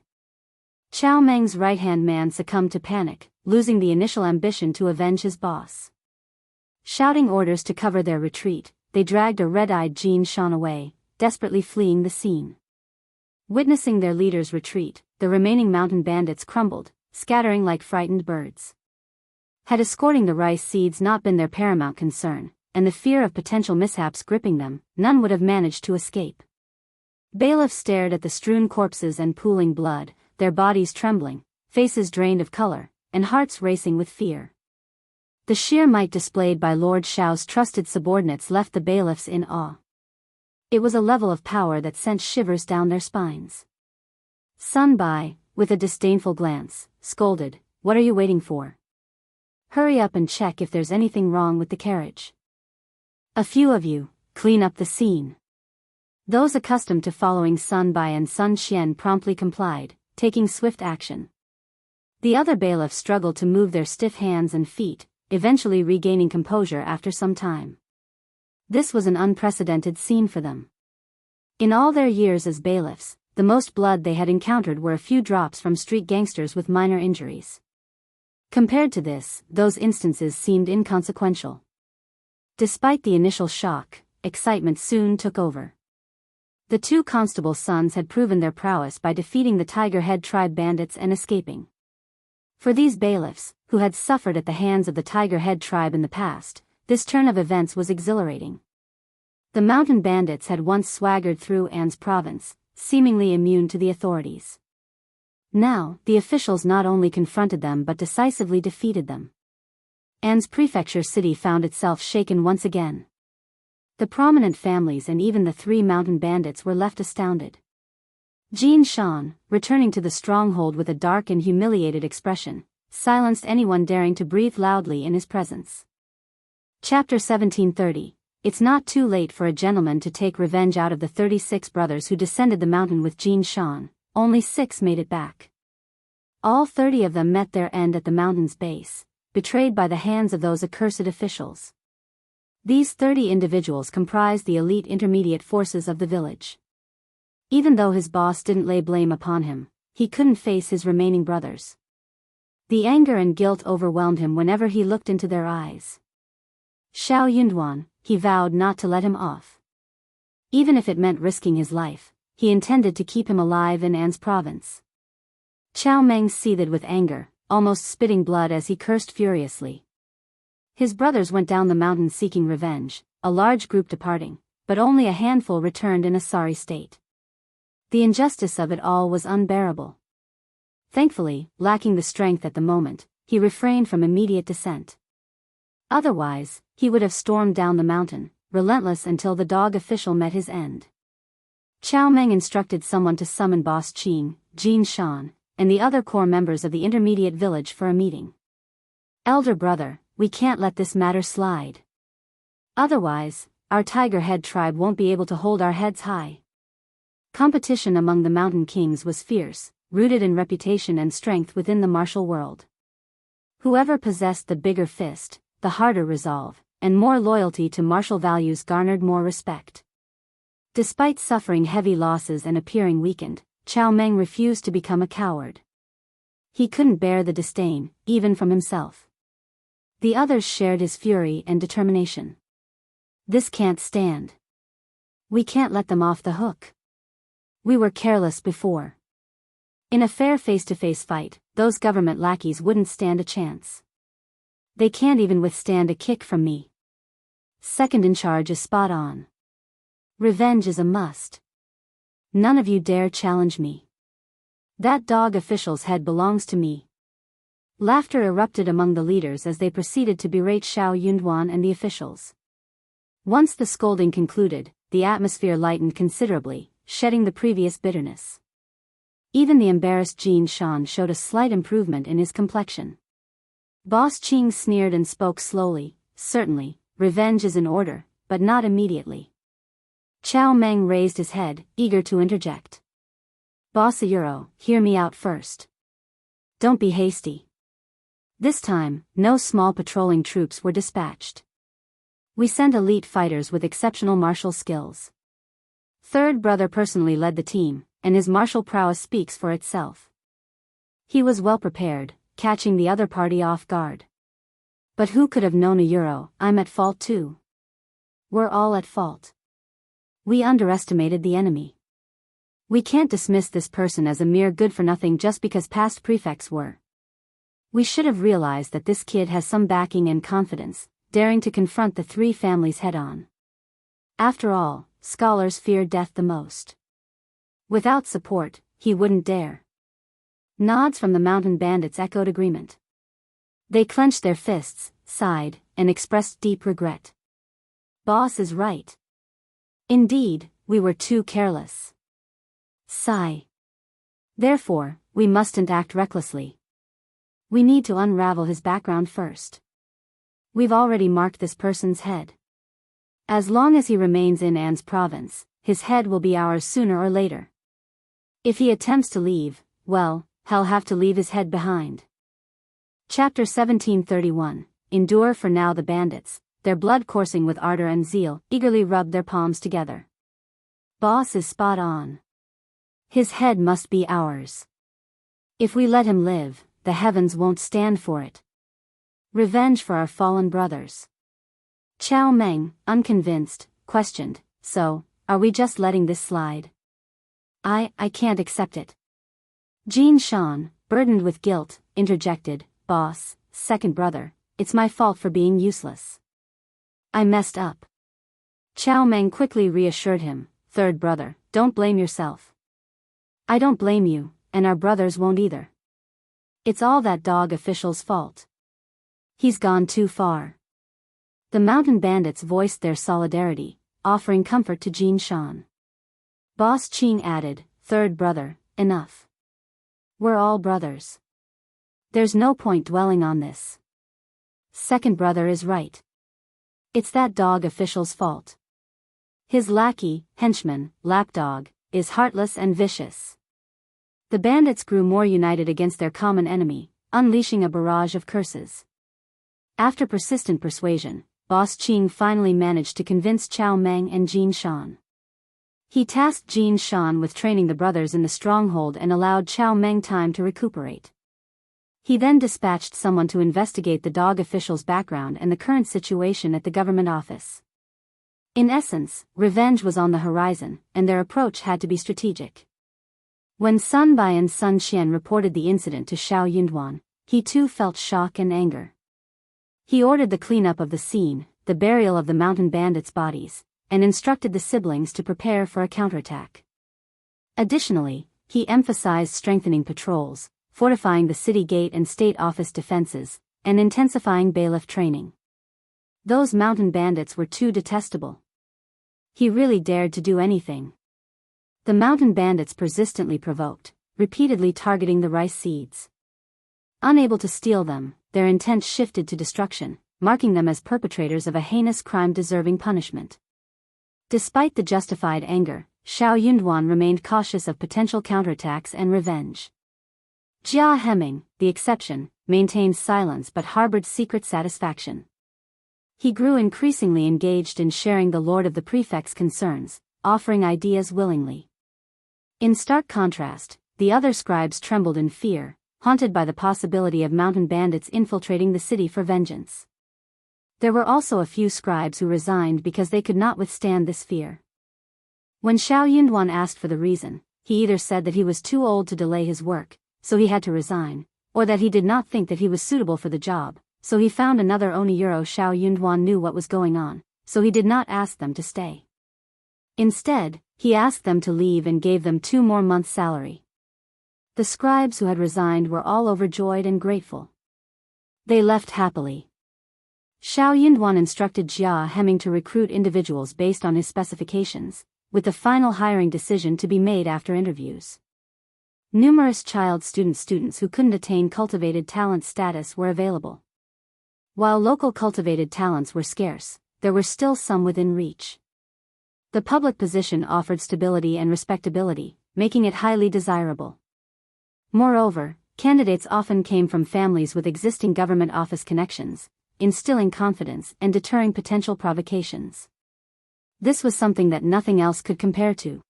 Chao Meng's right-hand man succumbed to panic, losing the initial ambition to avenge his boss. Shouting orders to cover their retreat, they dragged a red-eyed Jin Shan away, desperately fleeing the scene. Witnessing their leader's retreat, the remaining mountain bandits crumbled, scattering like frightened birds. Had escorting the rice seeds not been their paramount concern, and the fear of potential mishaps gripping them, none would have managed to escape. Bailiffs stared at the strewn corpses and pooling blood, their bodies trembling, faces drained of color, and hearts racing with fear. The sheer might displayed by Lord Shao's trusted subordinates left the bailiffs in awe. It was a level of power that sent shivers down their spines. Sun Bai, with a disdainful glance, scolded, "What are you waiting for? Hurry up and check if there's anything wrong with the carriage. A few of you, clean up the scene." Those accustomed to following Sun Bai and Sun Qian promptly complied, taking swift action. The other bailiffs struggled to move their stiff hands and feet, eventually regaining composure after some time. This was an unprecedented scene for them. In all their years as bailiffs, the most blood they had encountered were a few drops from street gangsters with minor injuries. Compared to this, those instances seemed inconsequential. Despite the initial shock, excitement soon took over. The two constables' sons had proven their prowess by defeating the Tiger Head tribe bandits and escaping. For these bailiffs, who had suffered at the hands of the Tiger Head tribe in the past, this turn of events was exhilarating. The mountain bandits had once swaggered through An's province, seemingly immune to the authorities. Now, the officials not only confronted them but decisively defeated them. An's prefecture city found itself shaken once again. The prominent families and even the three mountain bandits were left astounded. Jin Shan, returning to the stronghold with a dark and humiliated expression, silenced anyone daring to breathe loudly in his presence. Chapter 1730. It's not too late for a gentleman to take revenge. Out of the 36 brothers who descended the mountain with Jin Shan, only 6 made it back. All 30 of them met their end at the mountain's base, betrayed by the hands of those accursed officials. These 30 individuals comprised the elite intermediate forces of the village. Even though his boss didn't lay blame upon him, he couldn't face his remaining brothers. The anger and guilt overwhelmed him whenever he looked into their eyes. Xiao Yunduan, he vowed not to let him off. Even if it meant risking his life, he intended to keep him alive in An's province. Chao Meng seethed with anger, almost spitting blood as he cursed furiously. His brothers went down the mountain seeking revenge, a large group departing, but only a handful returned in a sorry state. The injustice of it all was unbearable. Thankfully, lacking the strength at the moment, he refrained from immediate descent. Otherwise, he would have stormed down the mountain, relentless until the dog official met his end. Chao Meng instructed someone to summon Boss Qing, Jin Shan, and the other core members of the intermediate village for a meeting. "Elder brother, we can't let this matter slide. Otherwise, our Tiger Head tribe won't be able to hold our heads high." Competition among the mountain kings was fierce, rooted in reputation and strength within the martial world. Whoever possessed the bigger fist, the harder resolve, and more loyalty to martial values garnered more respect. Despite suffering heavy losses and appearing weakened, Chao Meng refused to become a coward. He couldn't bear the disdain, even from himself. The others shared his fury and determination. This can't stand. We can't let them off the hook. We were careless before. In a fair face-to-face fight, those government lackeys wouldn't stand a chance. They can't even withstand a kick from me. Second in charge is spot on. Revenge is a must. None of you dare challenge me. That dog official's head belongs to me. Laughter erupted among the leaders as they proceeded to berate Xiao Yunduan and the officials. Once the scolding concluded, the atmosphere lightened considerably, shedding the previous bitterness. Even the embarrassed Jin Shan showed a slight improvement in his complexion. Boss Qing sneered and spoke slowly, "Certainly, revenge is in order, but not immediately." Chao Meng raised his head, eager to interject. "Boss Euro, hear me out first. Don't be hasty." This time, no small patrolling troops were dispatched. We sent elite fighters with exceptional martial skills. Third brother personally led the team, and his martial prowess speaks for itself. He was well prepared, catching the other party off guard. But who could have known a Euro? I'm at fault too. We're all at fault. We underestimated the enemy. We can't dismiss this person as a mere good-for-nothing just because past prefects were. We should have realized that this kid has some backing and confidence, daring to confront the three families head-on. After all, scholars fear death the most. Without support, he wouldn't dare. Nods from the mountain bandits echoed agreement. They clenched their fists, sighed, and expressed deep regret. Boss is right. Indeed, we were too careless. Sigh. Therefore, we mustn't act recklessly. We need to unravel his background first. We've already marked this person's head. As long as he remains in An's province, his head will be ours sooner or later. If he attempts to leave, well, he'll have to leave his head behind. Chapter 1731. Endure. For now the bandits, their blood coursing with ardor and zeal, eagerly rubbed their palms together. Boss is spot on. His head must be ours. If we let him live, the heavens won't stand for it. Revenge for our fallen brothers. Chao Meng, unconvinced, questioned, "So, are we just letting this slide?" I can't accept it." Jin Shan, burdened with guilt, interjected, "Boss, second brother, it's my fault for being useless. I messed up." Chao Meng quickly reassured him, "Third brother, don't blame yourself. I don't blame you, and our brothers won't either. It's all that dog official's fault. He's gone too far." The mountain bandits voiced their solidarity, offering comfort to Jin Shan. Boss Qing added, "Third brother, enough. We're all brothers. There's no point dwelling on this. Second brother is right. It's that dog official's fault. His lackey, henchman, lapdog, is heartless and vicious." The bandits grew more united against their common enemy, unleashing a barrage of curses. After persistent persuasion, Boss Qing finally managed to convince Chao Meng and Jin Shan. He tasked Jin Shan with training the brothers in the stronghold and allowed Chao Meng time to recuperate. He then dispatched someone to investigate the dog official's background and the current situation at the government office. In essence, revenge was on the horizon, and their approach had to be strategic. When Sun Bai and Sun Qian reported the incident to Xiao Yunduan, he too felt shock and anger. He ordered the cleanup of the scene, the burial of the mountain bandits' bodies, and instructed the siblings to prepare for a counterattack. Additionally, he emphasized strengthening patrols, fortifying the city gate and state office defenses, and intensifying bailiff training. Those mountain bandits were too detestable. He really dared to do anything. The mountain bandits persistently provoked, repeatedly targeting the rice seeds. Unable to steal them, their intent shifted to destruction, marking them as perpetrators of a heinous crime deserving punishment. Despite the justified anger, Xiao Yunduan remained cautious of potential counterattacks and revenge. Jia Heming, the exception, maintained silence but harbored secret satisfaction. He grew increasingly engaged in sharing the Lord of the Prefect's concerns, offering ideas willingly. In stark contrast, the other scribes trembled in fear, haunted by the possibility of mountain bandits infiltrating the city for vengeance. There were also a few scribes who resigned because they could not withstand this fear. When Xiao Yunduan asked for the reason, he either said that he was too old to delay his work, so he had to resign, or that he did not think that he was suitable for the job, so he found another Oniyuro. Xiao Yunduan knew what was going on, so he did not ask them to stay. Instead, he asked them to leave and gave them 2 more months' salary. The scribes who had resigned were all overjoyed and grateful. They left happily. Xiao Yunduan instructed Jia Heming to recruit individuals based on his specifications, with the final hiring decision to be made after interviews. Numerous child students who couldn't attain cultivated talent status were available. While local cultivated talents were scarce, there were still some within reach. The public position offered stability and respectability, making it highly desirable. Moreover, candidates often came from families with existing government office connections, instilling confidence and deterring potential provocations. This was something that nothing else could compare to.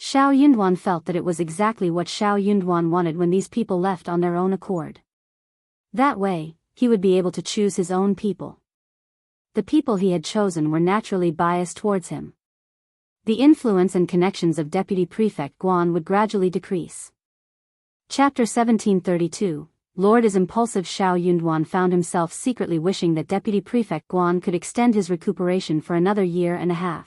Xiao Yunduan felt that it was exactly what Xiao Yunduan wanted when these people left on their own accord. That way, he would be able to choose his own people. The people he had chosen were naturally biased towards him. The influence and connections of Deputy Prefect Guan would gradually decrease. Chapter 1732, Lord is impulsive. Xiao Yunduan found himself secretly wishing that Deputy Prefect Guan could extend his recuperation for another 1.5 years.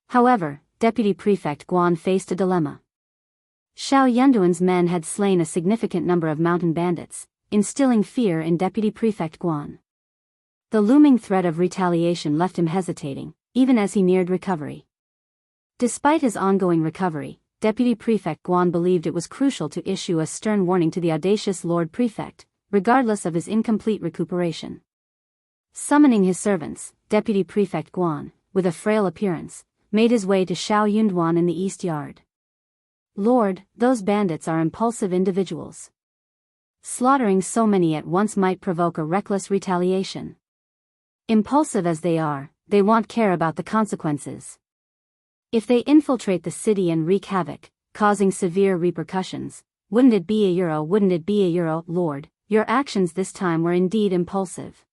However, Deputy Prefect Guan faced a dilemma. Xiao Yunduan's men had slain a significant number of mountain bandits, instilling fear in Deputy Prefect Guan. The looming threat of retaliation left him hesitating, even as he neared recovery. Despite his ongoing recovery, Deputy Prefect Guan believed it was crucial to issue a stern warning to the audacious Lord Prefect, regardless of his incomplete recuperation. Summoning his servants, Deputy Prefect Guan, with a frail appearance, made his way to Xiao Yunduan in the East Yard. Lord, those bandits are impulsive individuals. Slaughtering so many at once might provoke a reckless retaliation. Impulsive as they are, they won't care about the consequences. If they infiltrate the city and wreak havoc, causing severe repercussions, wouldn't it be a euro, Lord, your actions this time were indeed impulsive.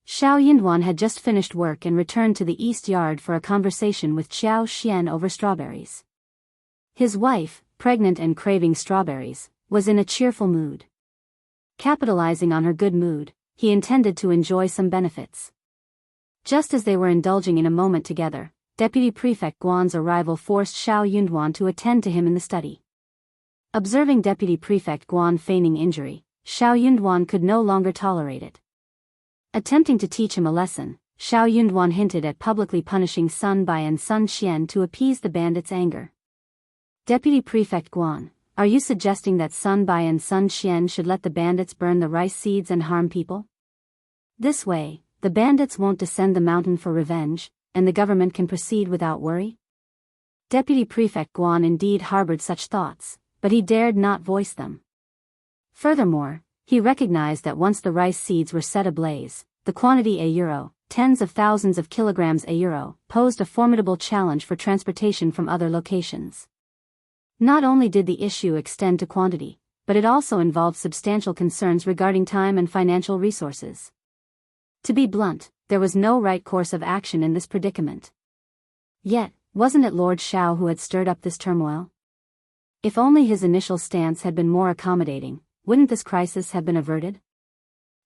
Xiao Yunduan had just finished work and returned to the East Yard for a conversation with Xiao Xian over strawberries. His wife, pregnant and craving strawberries, was in a cheerful mood. Capitalizing on her good mood, he intended to enjoy some benefits. Just as they were indulging in a moment together, Deputy Prefect Guan's arrival forced Xiao Yunduan to attend to him in the study. Observing Deputy Prefect Guan feigning injury, Xiao Yunduan could no longer tolerate it. Attempting to teach him a lesson, Xiao Yunduan hinted at publicly punishing Sun Bai and Sun Xian to appease the bandits' anger. Deputy Prefect Guan, are you suggesting that Sun Bai and Sun Xian should let the bandits burn the rice seeds and harm people? This way, the bandits won't descend the mountain for revenge, and the government can proceed without worry? Deputy Prefect Guan indeed harbored such thoughts, but he dared not voice them. Furthermore, he recognized that once the rice seeds were set ablaze, the quantity euro, tens of thousands of kilograms euro, posed a formidable challenge for transportation from other locations. Not only did the issue extend to quantity, but it also involved substantial concerns regarding time and financial resources. To be blunt, there was no right course of action in this predicament. Yet, wasn't it Lord Xiao who had stirred up this turmoil? If only his initial stance had been more accommodating, wouldn't this crisis have been averted?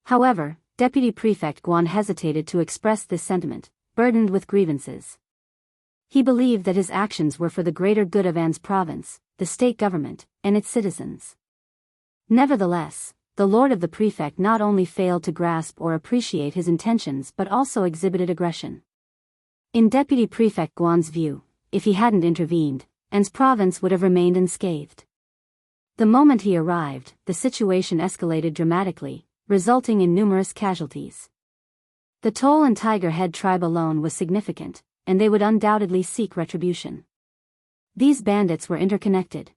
However, Deputy Prefect Guan hesitated to express this sentiment, burdened with grievances. He believed that his actions were for the greater good of An's province, the state government, and its citizens. Nevertheless, the Lord of the Prefect not only failed to grasp or appreciate his intentions but also exhibited aggression. In Deputy Prefect Guan's view, if he hadn't intervened, An's province would have remained unscathed. The moment he arrived, the situation escalated dramatically, resulting in numerous casualties. The Toll and Tiger Head tribe alone was significant, and they would undoubtedly seek retribution. These bandits were interconnected.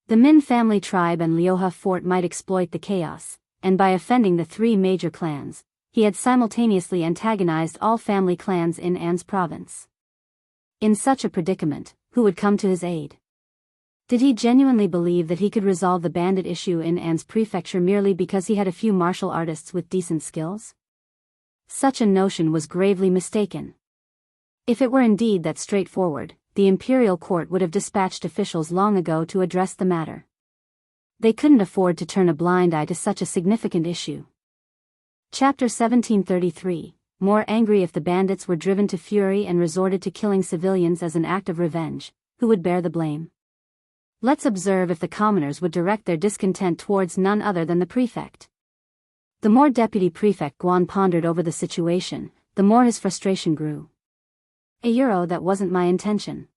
The Min family tribe and Liuha fort might exploit the chaos, and by offending the three major clans, he had simultaneously antagonized all family clans in An's province. In such a predicament, who would come to his aid? Did he genuinely believe that he could resolve the bandit issue in An's prefecture merely because he had a few martial artists with decent skills? Such a notion was gravely mistaken. If it were indeed that straightforward, the imperial court would have dispatched officials long ago to address the matter. They couldn't afford to turn a blind eye to such a significant issue. Chapter 1733, more angry if the bandits were driven to fury and resorted to killing civilians as an act of revenge, who would bear the blame? Let's observe if the commoners would direct their discontent towards none other than the prefect. The more Deputy Prefect Guan pondered over the situation, the more his frustration grew. That wasn't my intention.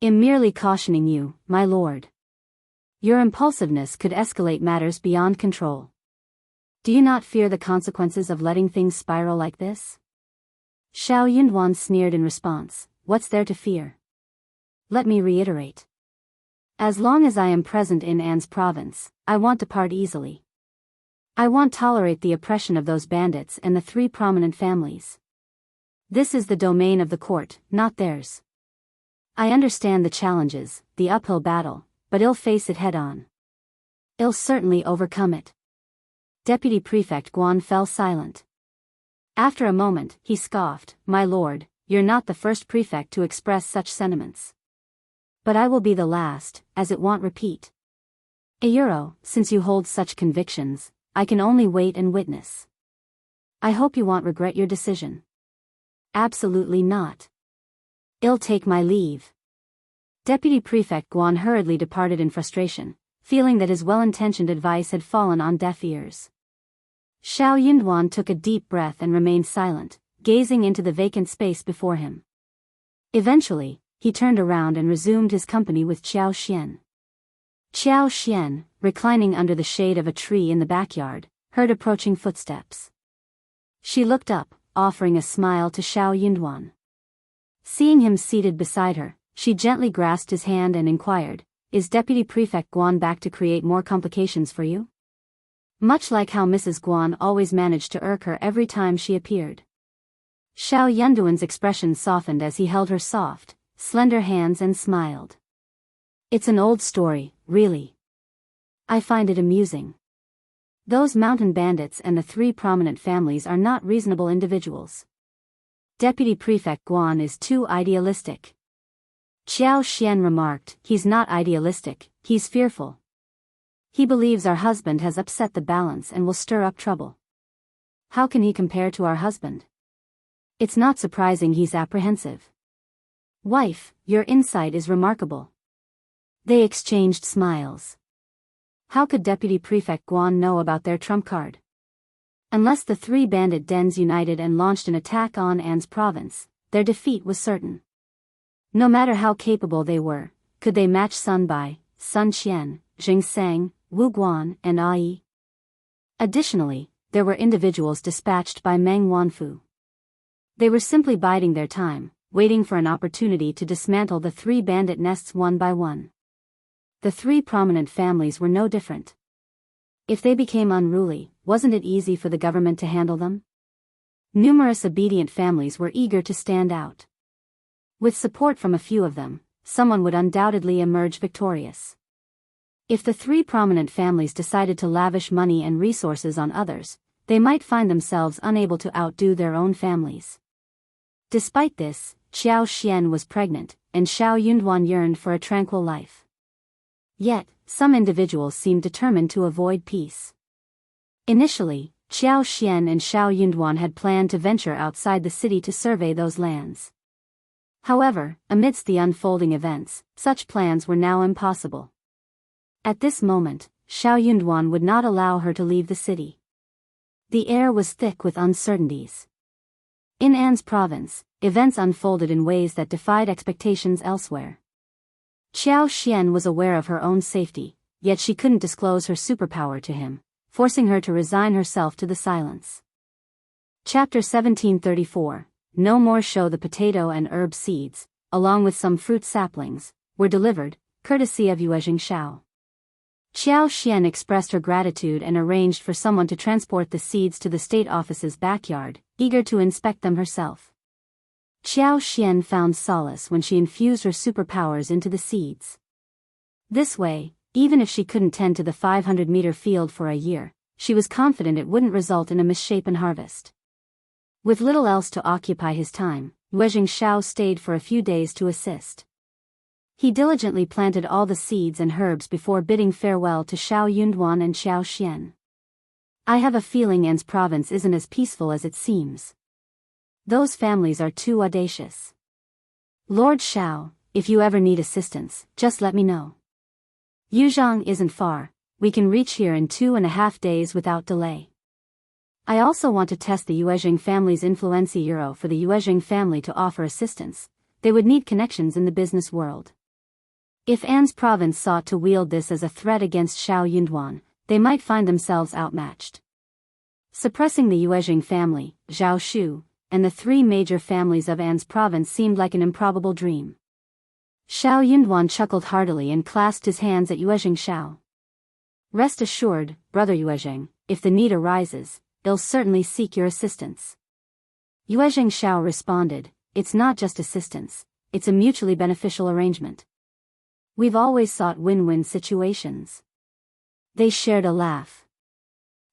I'm merely cautioning you, my lord. Your impulsiveness could escalate matters beyond control. Do you not fear the consequences of letting things spiral like this? Xiao Yunduan sneered in response. What's there to fear? Let me reiterate. As long as I am present in An's province, I won't depart easily. I won't tolerate the oppression of those bandits and the three prominent families. This is the domain of the court, not theirs. I understand the challenges, the uphill battle, but I'll face it head-on. I'll certainly overcome it. Deputy Prefect Guan fell silent. After a moment, he scoffed, My lord, you're not the first prefect to express such sentiments. But I will be the last, as it won't repeat. Since you hold such convictions, I can only wait and witness. I hope you won't regret your decision. Absolutely not. I'll take my leave. Deputy Prefect Guan hurriedly departed in frustration, feeling that his well-intentioned advice had fallen on deaf ears. Xiao Yunduan took a deep breath and remained silent, gazing into the vacant space before him. Eventually, he turned around and resumed his company with Qiao Xian. Qiao Xian, reclining under the shade of a tree in the backyard, heard approaching footsteps. She looked up, offering a smile to Xiao Yunduan. Seeing him seated beside her, she gently grasped his hand and inquired, Is Deputy Prefect Guan back to create more complications for you? Much like how Mrs. Guan always managed to irk her every time she appeared. Xiao Yunduan's expression softened as he held her soft, slender hands and smiled. It's an old story, really. I find it amusing. Those mountain bandits and the three prominent families are not reasonable individuals. Deputy Prefect Guan is too idealistic. Qiao Xian remarked, He's not idealistic, he's fearful. He believes our husband has upset the balance and will stir up trouble. How can he compare to our husband? It's not surprising he's apprehensive. Wife, your insight is remarkable. They exchanged smiles. How could Deputy Prefect Guan know about their trump card? Unless the three bandit dens united and launched an attack on An's province, their defeat was certain. No matter how capable they were, could they match Sun Bai, Sun Qian, Jing Sang, Wu Guan, and Ai? Additionally, there were individuals dispatched by Meng Wanfu. They were simply biding their time, waiting for an opportunity to dismantle the three bandit nests one by one. The three prominent families were no different. If they became unruly, wasn't it easy for the government to handle them? Numerous obedient families were eager to stand out. With support from a few of them, someone would undoubtedly emerge victorious. If the three prominent families decided to lavish money and resources on others, they might find themselves unable to outdo their own families. Despite this, Qiao Xian was pregnant, and Xiao Yunduan yearned for a tranquil life. Yet, some individuals seemed determined to avoid peace. Initially, Qiao Xian and Xiao Yunduan had planned to venture outside the city to survey those lands. However, amidst the unfolding events, such plans were now impossible. At this moment, Xiao Yunduan would not allow her to leave the city. The air was thick with uncertainties. In An's province, events unfolded in ways that defied expectations elsewhere. Qiao Xian was aware of her own safety, yet she couldn't disclose her superpower to him, forcing her to resign herself to the silence. Chapter 1734, No more show the potato and herb seeds, along with some fruit saplings, were delivered, courtesy of Yue Jingshao. Qiao Xian expressed her gratitude and arranged for someone to transport the seeds to the state office's backyard, eager to inspect them herself. Qiao Xian found solace when she infused her superpowers into the seeds. This way, even if she couldn't tend to the 500-meter field for a year, she was confident it wouldn't result in a misshapen harvest. With little else to occupy his time, Yuezheng stayed for a few days to assist. He diligently planted all the seeds and herbs before bidding farewell to Xiao Yunduan and Xiao Xian. I have a feeling An's province isn't as peaceful as it seems. Those families are too audacious. Lord Xiao, if you ever need assistance, just let me know. Yuzhang isn't far, we can reach here in 2.5 days without delay. I also want to test the Yuezheng family's influenza euro for the Yuezheng family to offer assistance. They would need connections in the business world. If An's province sought to wield this as a threat against Xiao Yunduan, they might find themselves outmatched. Suppressing the Yuezheng family, Zhao Shu, and the 3 major families of An's province seemed like an improbable dream. Xiao Yunduan chuckled heartily and clasped his hands at Yuezheng Xiao. Rest assured, brother Yuezheng, if the need arises, they'll certainly seek your assistance. Yuezheng Xiao responded, it's not just assistance, it's a mutually beneficial arrangement. We've always sought win-win situations. They shared a laugh.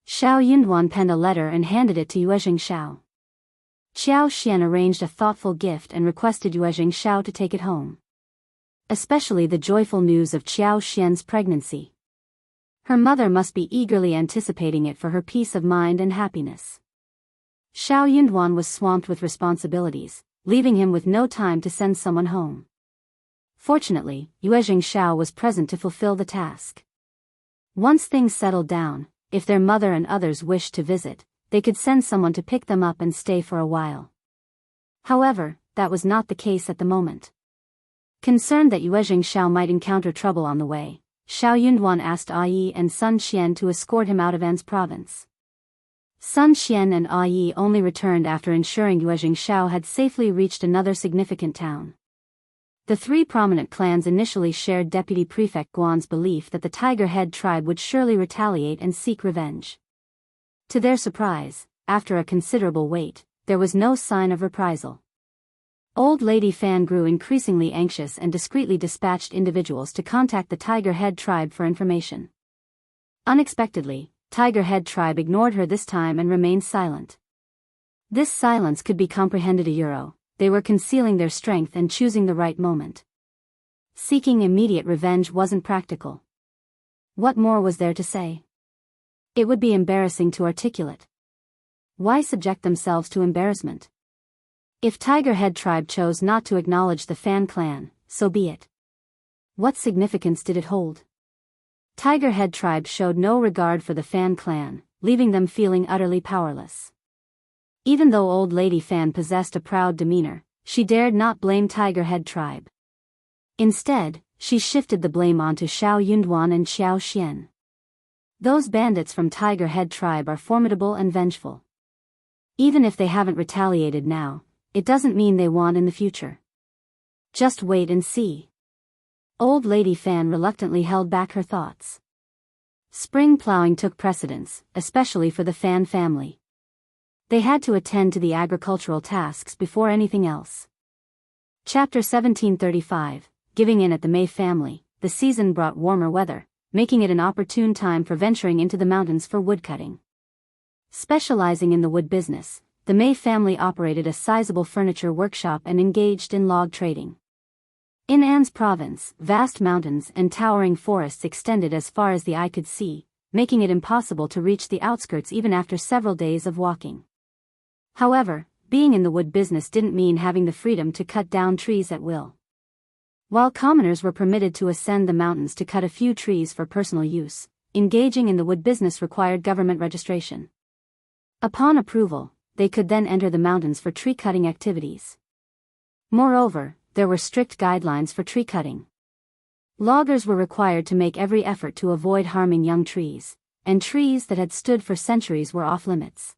Xiao Yunduan penned a letter and handed it to Yuezheng Xiao. Qiao Xian arranged a thoughtful gift and requested Yuezheng Xiao to take it home. Especially the joyful news of Qiao Xian's pregnancy. Her mother must be eagerly anticipating it for her peace of mind and happiness. Xiao Yunduan was swamped with responsibilities, leaving him with no time to send someone home. Fortunately, Yuezheng Xiao was present to fulfill the task. Once things settled down, if their mother and others wished to visit, they could send someone to pick them up and stay for a while. However, that was not the case at the moment. Concerned that Yuezheng Xiao might encounter trouble on the way, Xiao Yunduan asked Yi and Sun Qian to escort him out of An's province. Sun Qian and Yi only returned after ensuring Yuezheng Xiao had safely reached another significant town. The 3 prominent clans initially shared Deputy Prefect Guan's belief that the Tiger Head tribe would surely retaliate and seek revenge. To their surprise, after a considerable wait, there was no sign of reprisal. Old Lady Fan grew increasingly anxious and discreetly dispatched individuals to contact the Tiger Head tribe for information. Unexpectedly, Tiger Head tribe ignored her this time and remained silent. This silence could be comprehended a euro. They were concealing their strength and choosing the right moment. Seeking immediate revenge wasn't practical. What more was there to say? It would be embarrassing to articulate. Why subject themselves to embarrassment? If Tiger Head tribe chose not to acknowledge the Fan clan, so be it. What significance did it hold? Tiger Head tribe showed no regard for the Fan clan, leaving them feeling utterly powerless. Even though Old Lady Fan possessed a proud demeanor, she dared not blame Tiger Head tribe. Instead, she shifted the blame onto Xiao Yunduan and Xiao Xian. Those bandits from Tiger Head tribe are formidable and vengeful. Even if they haven't retaliated now, it doesn't mean they won't in the future. Just wait and see. Old Lady Fan reluctantly held back her thoughts. Spring plowing took precedence, especially for the Fan family. They had to attend to the agricultural tasks before anything else. Chapter 1735, Giving in at the Mei family. The season brought warmer weather, making it an opportune time for venturing into the mountains for woodcutting. Specializing in the wood business, the Mei family operated a sizable furniture workshop and engaged in log trading. In An's province, vast mountains and towering forests extended as far as the eye could see, making it impossible to reach the outskirts even after several days of walking. However, being in the wood business didn't mean having the freedom to cut down trees at will. While commoners were permitted to ascend the mountains to cut a few trees for personal use, engaging in the wood business required government registration. Upon approval, they could then enter the mountains for tree cutting activities. Moreover, there were strict guidelines for tree cutting. Loggers were required to make every effort to avoid harming young trees, and trees that had stood for centuries were off limits.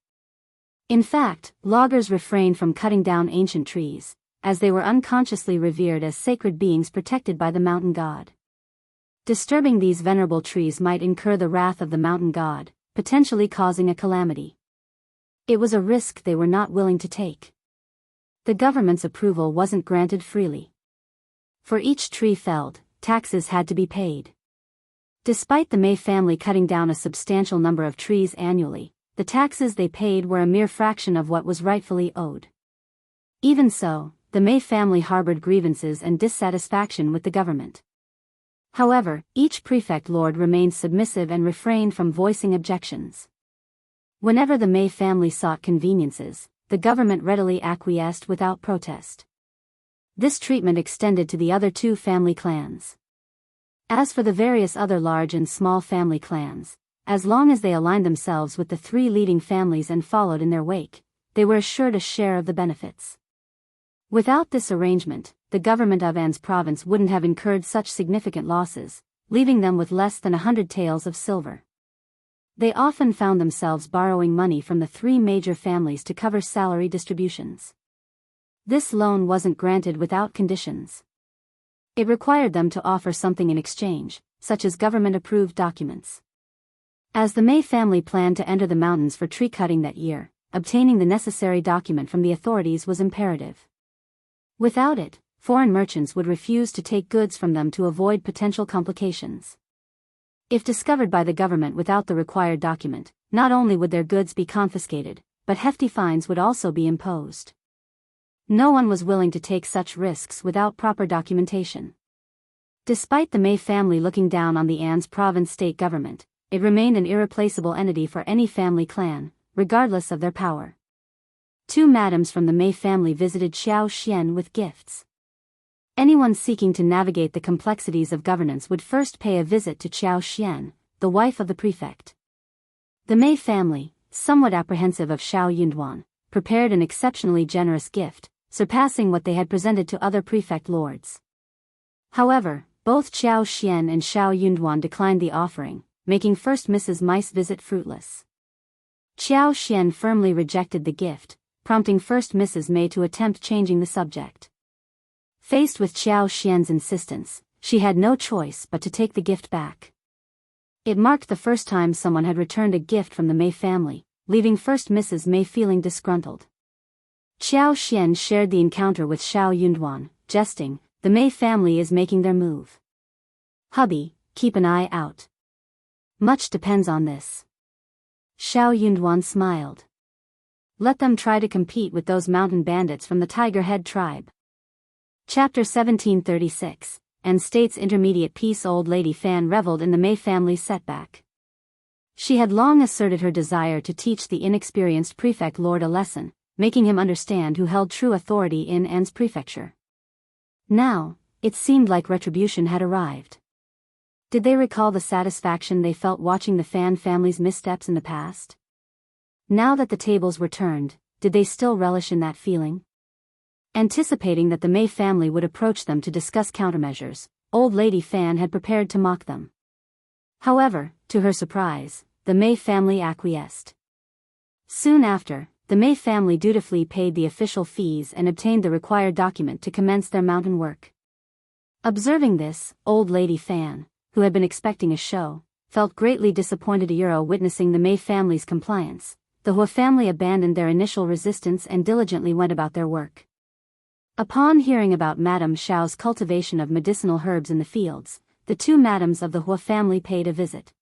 In fact, loggers refrained from cutting down ancient trees, as they were unconsciously revered as sacred beings protected by the mountain god. Disturbing these venerable trees might incur the wrath of the mountain god, potentially causing a calamity. It was a risk they were not willing to take. The government's approval wasn't granted freely. For each tree felled, taxes had to be paid. Despite the May family cutting down a substantial number of trees annually, the taxes they paid were a mere fraction of what was rightfully owed. Even so, the May family harbored grievances and dissatisfaction with the government. However, each prefect lord remained submissive and refrained from voicing objections. Whenever the May family sought conveniences, the government readily acquiesced without protest. This treatment extended to the other two family clans. As for the various other large and small family clans, as long as they aligned themselves with the three leading families and followed in their wake, they were assured a share of the benefits. Without this arrangement, the government of An's province wouldn't have incurred such significant losses, leaving them with less than 100 taels of silver. They often found themselves borrowing money from the three major families to cover salary distributions. This loan wasn't granted without conditions. It required them to offer something in exchange, such as government-approved documents. As the May family planned to enter the mountains for tree cutting that year, obtaining the necessary document from the authorities was imperative. Without it, foreign merchants would refuse to take goods from them to avoid potential complications. If discovered by the government without the required document, not only would their goods be confiscated, but hefty fines would also be imposed. No one was willing to take such risks without proper documentation. Despite the May family looking down on the An's province state government, it remained an irreplaceable entity for any family clan, regardless of their power. Two madams from the May family visited Xiao Xian with gifts. Anyone seeking to navigate the complexities of governance would first pay a visit to Xiao Xian, the wife of the prefect. The May family, somewhat apprehensive of Xiao Yunduan, prepared an exceptionally generous gift, surpassing what they had presented to other prefect lords. However, both Xiao Xian and Xiao Yunduan declined the offering, making first Mrs. Mice visit fruitless. Xiao Xian firmly rejected the gift, prompting first Mrs. May to attempt changing the subject. Faced with Xiao Xian's insistence, she had no choice but to take the gift back. It marked the first time someone had returned a gift from the May family, leaving first Mrs. May feeling disgruntled. Xiao Xian shared the encounter with Xiao Yunduan, jesting, "The May family is making their move. Hubby, keep an eye out. Much depends on this." Xiao Yunduan smiled. Let them try to compete with those mountain bandits from the Tiger Head tribe. Chapter 1736, and State's Intermediate Peace. Old Lady Fan reveled in the May family's setback. She had long asserted her desire to teach the inexperienced prefect lord a lesson, making him understand who held true authority in An's prefecture. Now, it seemed like retribution had arrived. Did they recall the satisfaction they felt watching the Fan family's missteps in the past? Now that the tables were turned, did they still relish in that feeling? Anticipating that the May family would approach them to discuss countermeasures, Old Lady Fan had prepared to mock them. However, to her surprise, the May family acquiesced. Soon after, the May family dutifully paid the official fees and obtained the required document to commence their mountain work. Observing this, Old Lady Fan, who had been expecting a show, felt greatly disappointed. Witnessing the May family's compliance, the Hua family abandoned their initial resistance and diligently went about their work. Upon hearing about Madame Xiao's cultivation of medicinal herbs in the fields, the two madams of the Hua family paid a visit.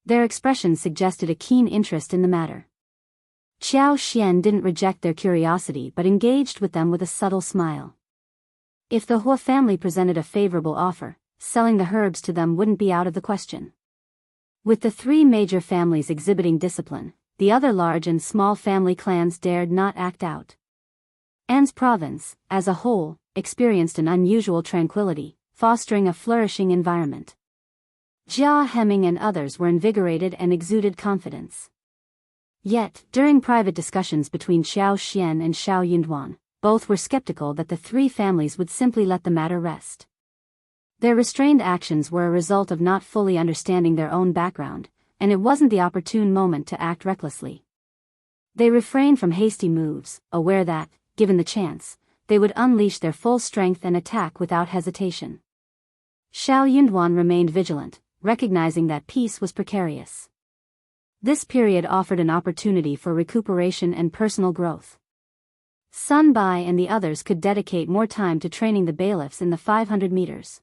Their expressions suggested a keen interest in the matter. Xiao Xian didn't reject their curiosity but engaged with them with a subtle smile. If the Hua family presented a favorable offer, selling the herbs to them wouldn't be out of the question. With the three major families exhibiting discipline, the other large and small family clans dared not act out. An's province, as a whole, experienced an unusual tranquility, fostering a flourishing environment. Jia Hemming and others were invigorated and exuded confidence. Yet, during private discussions between Xiao Xian and Xiao Yunduan, both were skeptical that the three families would simply let the matter rest. Their restrained actions were a result of not fully understanding their own background, and it wasn't the opportune moment to act recklessly. They refrained from hasty moves, aware that, given the chance, they would unleash their full strength and attack without hesitation. Xiao Yunduan remained vigilant, recognizing that peace was precarious. This period offered an opportunity for recuperation and personal growth. Sun Bai and the others could dedicate more time to training the bailiffs in the 500 meters.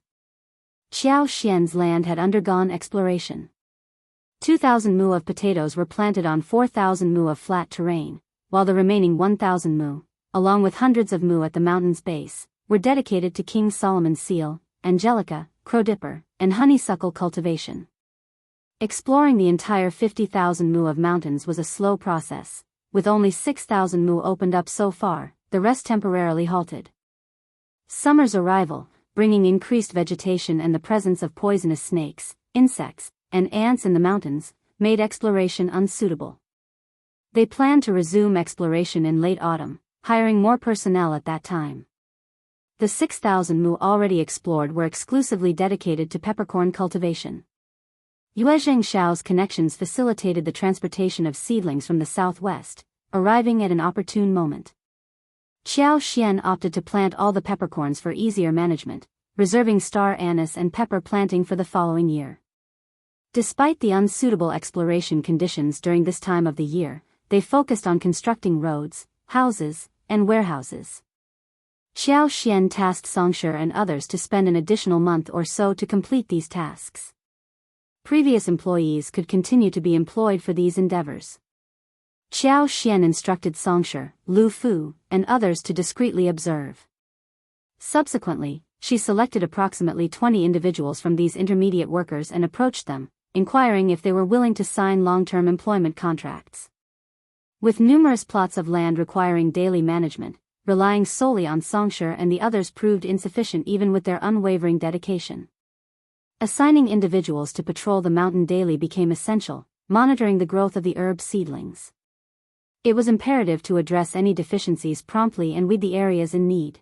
Qiao Xian's land had undergone exploration. 2,000 mu of potatoes were planted on 4,000 mu of flat terrain, while the remaining 1,000 mu, along with hundreds of mu at the mountain's base, were dedicated to King Solomon's seal, angelica, crowdipper, and honeysuckle cultivation. Exploring the entire 50,000 mu of mountains was a slow process. With only 6,000 mu opened up so far, the rest temporarily halted. Summer's arrival, bringing increased vegetation and the presence of poisonous snakes, insects, and ants in the mountains, made exploration unsuitable. They planned to resume exploration in late autumn, hiring more personnel at that time. The 6,000 mu already explored were exclusively dedicated to peppercorn cultivation. Yue Zhengshao's connections facilitated the transportation of seedlings from the southwest, arriving at an opportune moment. Qiao Xian opted to plant all the peppercorns for easier management, reserving star anise and pepper planting for the following year. Despite the unsuitable exploration conditions during this time of the year, they focused on constructing roads, houses, and warehouses. Qiao Xian tasked Songshe and others to spend an additional month or so to complete these tasks. Previous employees could continue to be employed for these endeavors. Qiao Xian instructed Songshe, Lu Fu, and others to discreetly observe. Subsequently, she selected approximately 20 individuals from these intermediate workers and approached them, inquiring if they were willing to sign long-term employment contracts. With numerous plots of land requiring daily management, relying solely on Songshe and the others proved insufficient even with their unwavering dedication. Assigning individuals to patrol the mountain daily became essential, monitoring the growth of the herb seedlings. It was imperative to address any deficiencies promptly and weed the areas in need.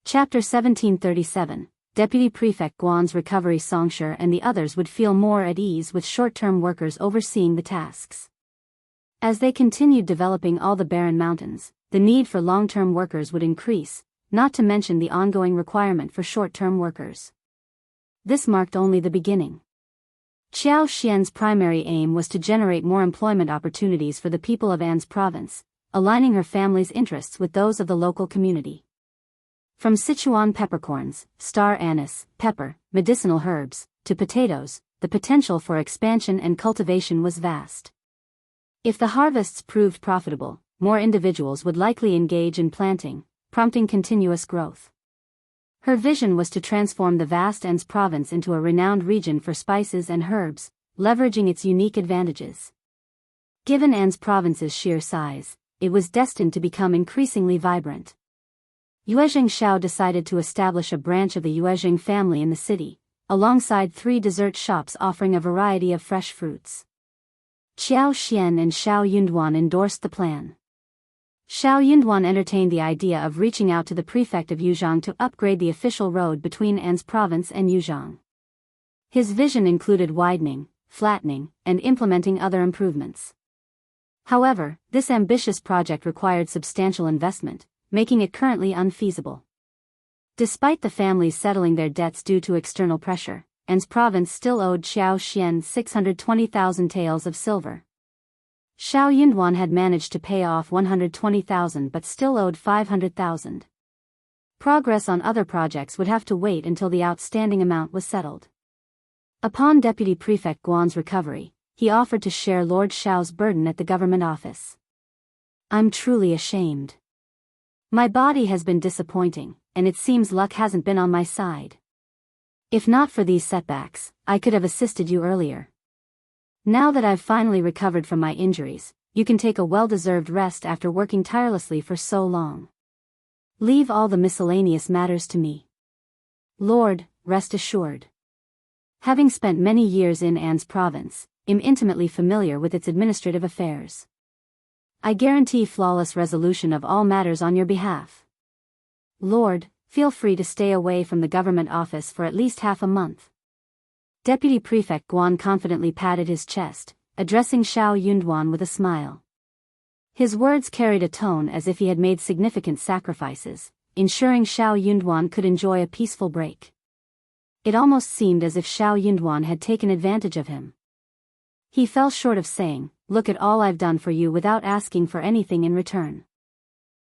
Chapter 1737, Deputy Prefect Guan's recovery. Songshe and the others would feel more at ease with short-term workers overseeing the tasks. As they continued developing all the barren mountains, the need for long-term workers would increase, not to mention the ongoing requirement for short-term workers. This marked only the beginning. Qiao Xian's primary aim was to generate more employment opportunities for the people of An's province, aligning her family's interests with those of the local community. From Sichuan peppercorns, star anise, pepper, medicinal herbs, to potatoes, the potential for expansion and cultivation was vast. If the harvests proved profitable, more individuals would likely engage in planting, prompting continuous growth. Her vision was to transform the vast An's province into a renowned region for spices and herbs, leveraging its unique advantages. Given An's province's sheer size, it was destined to become increasingly vibrant. Yue Zhengshao decided to establish a branch of the Yue Zheng family in the city, alongside 3 dessert shops offering a variety of fresh fruits. Qiao Xian and Xiao Yunduan endorsed the plan. Xiao Yunduan entertained the idea of reaching out to the prefect of Yuzhang to upgrade the official road between An's province and Yuzhang. His vision included widening, flattening, and implementing other improvements. However, this ambitious project required substantial investment, making it currently unfeasible. Despite the families settling their debts due to external pressure, An's province still owed Xiao Xian 620,000 taels of silver. Xiao Yunduan had managed to pay off 120,000 but still owed 500,000. Progress on other projects would have to wait until the outstanding amount was settled. Upon Deputy Prefect Guan's recovery, he offered to share Lord Xiao's burden at the government office. "I'm truly ashamed. My body has been disappointing, and it seems luck hasn't been on my side. If not for these setbacks, I could have assisted you earlier. Now that I've finally recovered from my injuries, you can take a well-deserved rest after working tirelessly for so long. Leave all the miscellaneous matters to me. Lord, rest assured. Having spent many years in An's province, I'm intimately familiar with its administrative affairs. I guarantee flawless resolution of all matters on your behalf. Lord, feel free to stay away from the government office for at least half a month." Deputy Prefect Guan confidently patted his chest, addressing Xiao Yunduan with a smile. His words carried a tone as if he had made significant sacrifices, ensuring Xiao Yunduan could enjoy a peaceful break. It almost seemed as if Xiao Yunduan had taken advantage of him. He fell short of saying, "Look at all I've done for you," without asking for anything in return.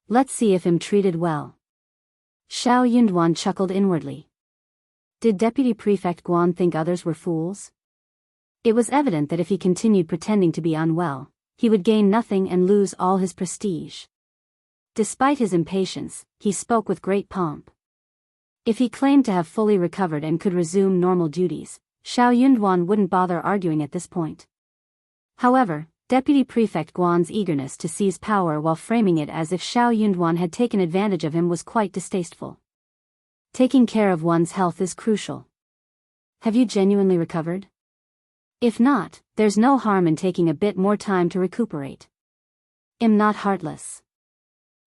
Let's see if I'm treated well. Xiao Yunduan chuckled inwardly. Did Deputy Prefect Guan think others were fools? It was evident that if he continued pretending to be unwell, he would gain nothing and lose all his prestige. Despite his impatience, he spoke with great pomp. If he claimed to have fully recovered and could resume normal duties, Xiao Yunduan wouldn't bother arguing at this point. However, Deputy Prefect Guan's eagerness to seize power while framing it as if Xiao Yunduan had taken advantage of him was quite distasteful. Taking care of one's health is crucial. Have you genuinely recovered? If not, there's no harm in taking a bit more time to recuperate. I'm not heartless.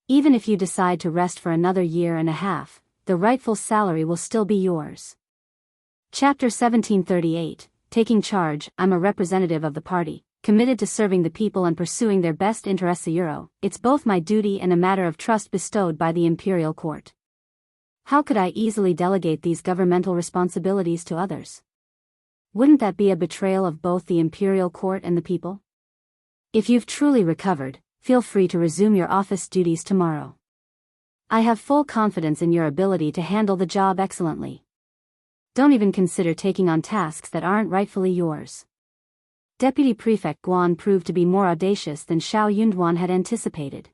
Even if you decide to rest for another year and a half, the rightful salary will still be yours. Chapter 1738, Taking Charge. I'm a representative of the party, committed to serving the people and pursuing their best interests. It's both my duty and a matter of trust bestowed by the imperial court. How could I easily delegate these governmental responsibilities to others? Wouldn't that be a betrayal of both the imperial court and the people? If you've truly recovered, feel free to resume your office duties tomorrow. I have full confidence in your ability to handle the job excellently. Don't even consider taking on tasks that aren't rightfully yours. Deputy Prefect Guan proved to be more audacious than Xiao Yunduan had anticipated.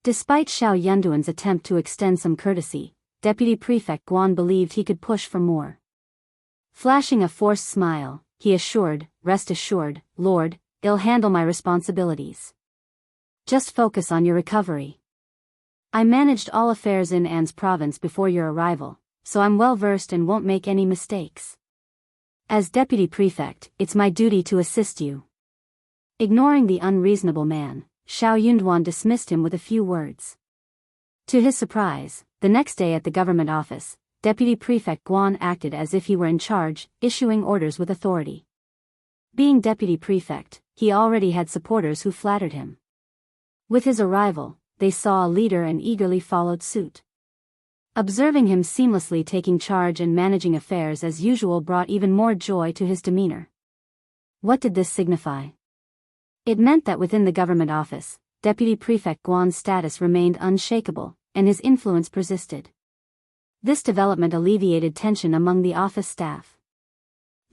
Despite Xiao Yunduan's attempt to extend some courtesy, Deputy Prefect Guan believed he could push for more. Flashing a forced smile, he assured, "Rest assured, Lord, I'll handle my responsibilities. Just focus on your recovery. I managed all affairs in An's province before your arrival, so I'm well versed and won't make any mistakes. As Deputy Prefect, it's my duty to assist you." Ignoring the unreasonable man, Xiao Yunduan dismissed him with a few words. To his surprise, the next day at the government office, Deputy Prefect Guan acted as if he were in charge, issuing orders with authority. Being Deputy Prefect, he already had supporters who flattered him. With his arrival, they saw a leader and eagerly followed suit. Observing him seamlessly taking charge and managing affairs as usual brought even more joy to his demeanor. What did this signify? It meant that within the government office, Deputy Prefect Guan's status remained unshakable, and his influence persisted. This development alleviated tension among the office staff.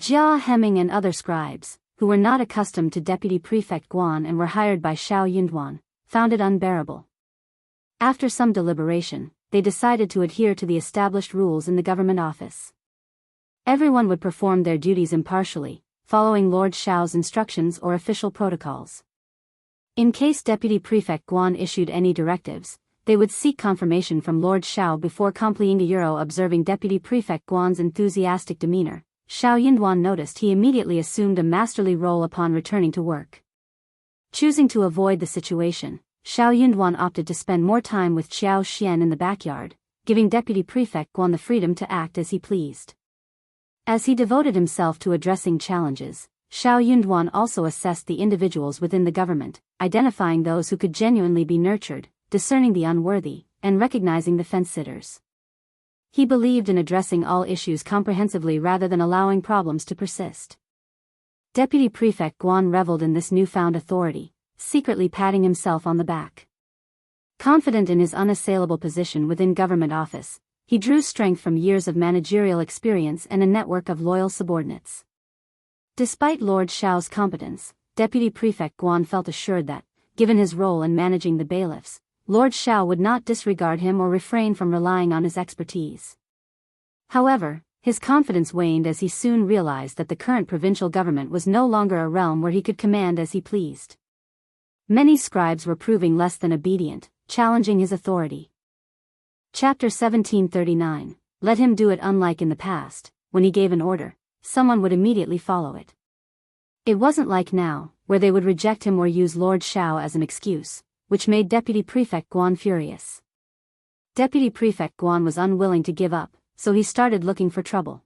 Jia Hemming and other scribes, who were not accustomed to Deputy Prefect Guan and were hired by Xiao Yunduan, found it unbearable. After some deliberation, they decided to adhere to the established rules in the government office. Everyone would perform their duties impartially, following Lord Xiao's instructions or official protocols. In case Deputy Prefect Guan issued any directives, they would seek confirmation from Lord Xiao before complying. Observing Deputy Prefect Guan's enthusiastic demeanor, Xiao Yunduan noticed he immediately assumed a masterly role upon returning to work. Choosing to avoid the situation, Xiao Yunduan opted to spend more time with Xiao Xian in the backyard, giving Deputy Prefect Guan the freedom to act as he pleased. As he devoted himself to addressing challenges, Xiao Yunduan also assessed the individuals within the government, identifying those who could genuinely be nurtured, discerning the unworthy, and recognizing the fence-sitters. He believed in addressing all issues comprehensively rather than allowing problems to persist. Deputy Prefect Guan reveled in this newfound authority, secretly patting himself on the back. Confident in his unassailable position within government office, he drew strength from years of managerial experience and a network of loyal subordinates. Despite Lord Xiao's competence, Deputy Prefect Guan felt assured that, given his role in managing the bailiffs, Lord Xiao would not disregard him or refrain from relying on his expertise. However, his confidence waned as he soon realized that the current provincial government was no longer a realm where he could command as he pleased. Many scribes were proving less than obedient, challenging his authority. Chapter 1739, Let him do it. Unlike in the past, when he gave an order, someone would immediately follow it. It wasn't like now, where they would reject him or use Lord Xiao as an excuse, which made Deputy Prefect Guan furious. Deputy Prefect Guan was unwilling to give up, so he started looking for trouble.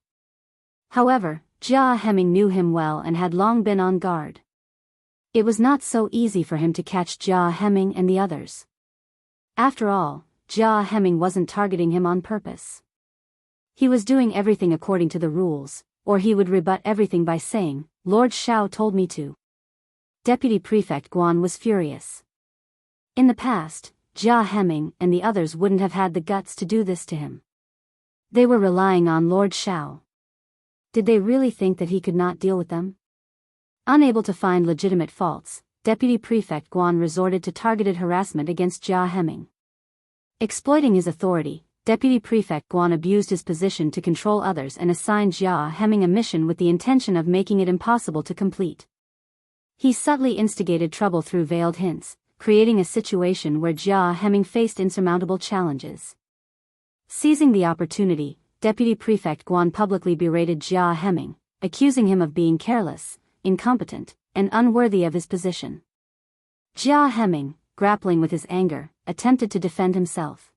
However, Jia Hemming knew him well and had long been on guard. It was not so easy for him to catch Jia Hemming and the others. After all, Jia Hemming wasn't targeting him on purpose. He was doing everything according to the rules, or he would rebut everything by saying, "Lord Xiao told me to." Deputy Prefect Guan was furious. In the past, Jia Heming and the others wouldn't have had the guts to do this to him. They were relying on Lord Xiao. Did they really think that he could not deal with them? Unable to find legitimate faults, Deputy Prefect Guan resorted to targeted harassment against Jia Heming. Exploiting his authority, Deputy Prefect Guan abused his position to control others and assigned Jia Heming a mission with the intention of making it impossible to complete. He subtly instigated trouble through veiled hints, creating a situation where Jia Heming faced insurmountable challenges. Seizing the opportunity, Deputy Prefect Guan publicly berated Jia Heming, accusing him of being careless, incompetent, and unworthy of his position. Jia Heming, grappling with his anger, attempted to defend himself.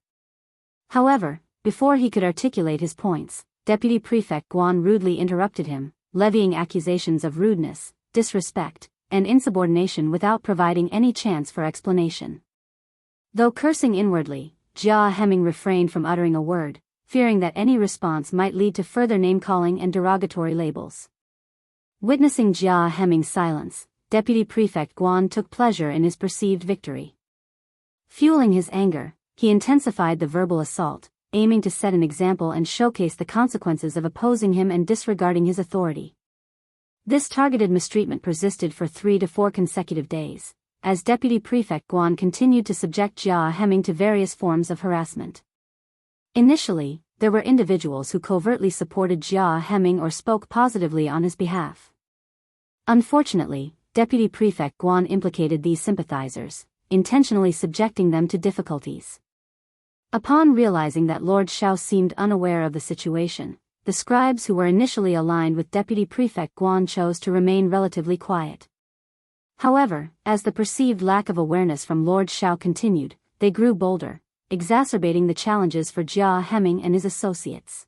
However, before he could articulate his points, Deputy Prefect Guan rudely interrupted him, levying accusations of rudeness, disrespect, and insubordination without providing any chance for explanation. Though cursing inwardly, Jia Heming refrained from uttering a word, fearing that any response might lead to further name-calling and derogatory labels. Witnessing Jia Heming's silence, Deputy Prefect Guan took pleasure in his perceived victory. Fueling his anger, he intensified the verbal assault, aiming to set an example and showcase the consequences of opposing him and disregarding his authority. This targeted mistreatment persisted for 3 to 4 consecutive days, as Deputy Prefect Guan continued to subject Jia Heming to various forms of harassment. Initially, there were individuals who covertly supported Jia Heming or spoke positively on his behalf. Unfortunately, Deputy Prefect Guan implicated these sympathizers, intentionally subjecting them to difficulties. Upon realizing that Lord Xiao seemed unaware of the situation, the scribes who were initially aligned with Deputy Prefect Guan chose to remain relatively quiet. However, as the perceived lack of awareness from Lord Xiao continued, they grew bolder, exacerbating the challenges for Jia Heming and his associates.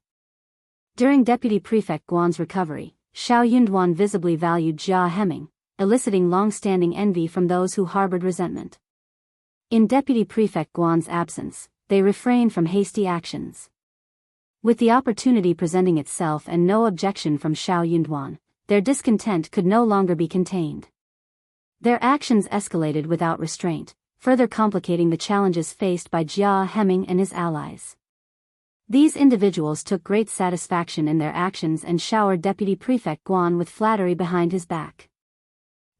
During Deputy Prefect Guan's recovery, Xiao Yunduan visibly valued Jia Heming, eliciting long-standing envy from those who harbored resentment. In Deputy Prefect Guan's absence, they refrained from hasty actions. With the opportunity presenting itself and no objection from Xiao Yunduan, their discontent could no longer be contained. Their actions escalated without restraint, further complicating the challenges faced by Jia Heming and his allies. These individuals took great satisfaction in their actions and showered Deputy Prefect Guan with flattery behind his back.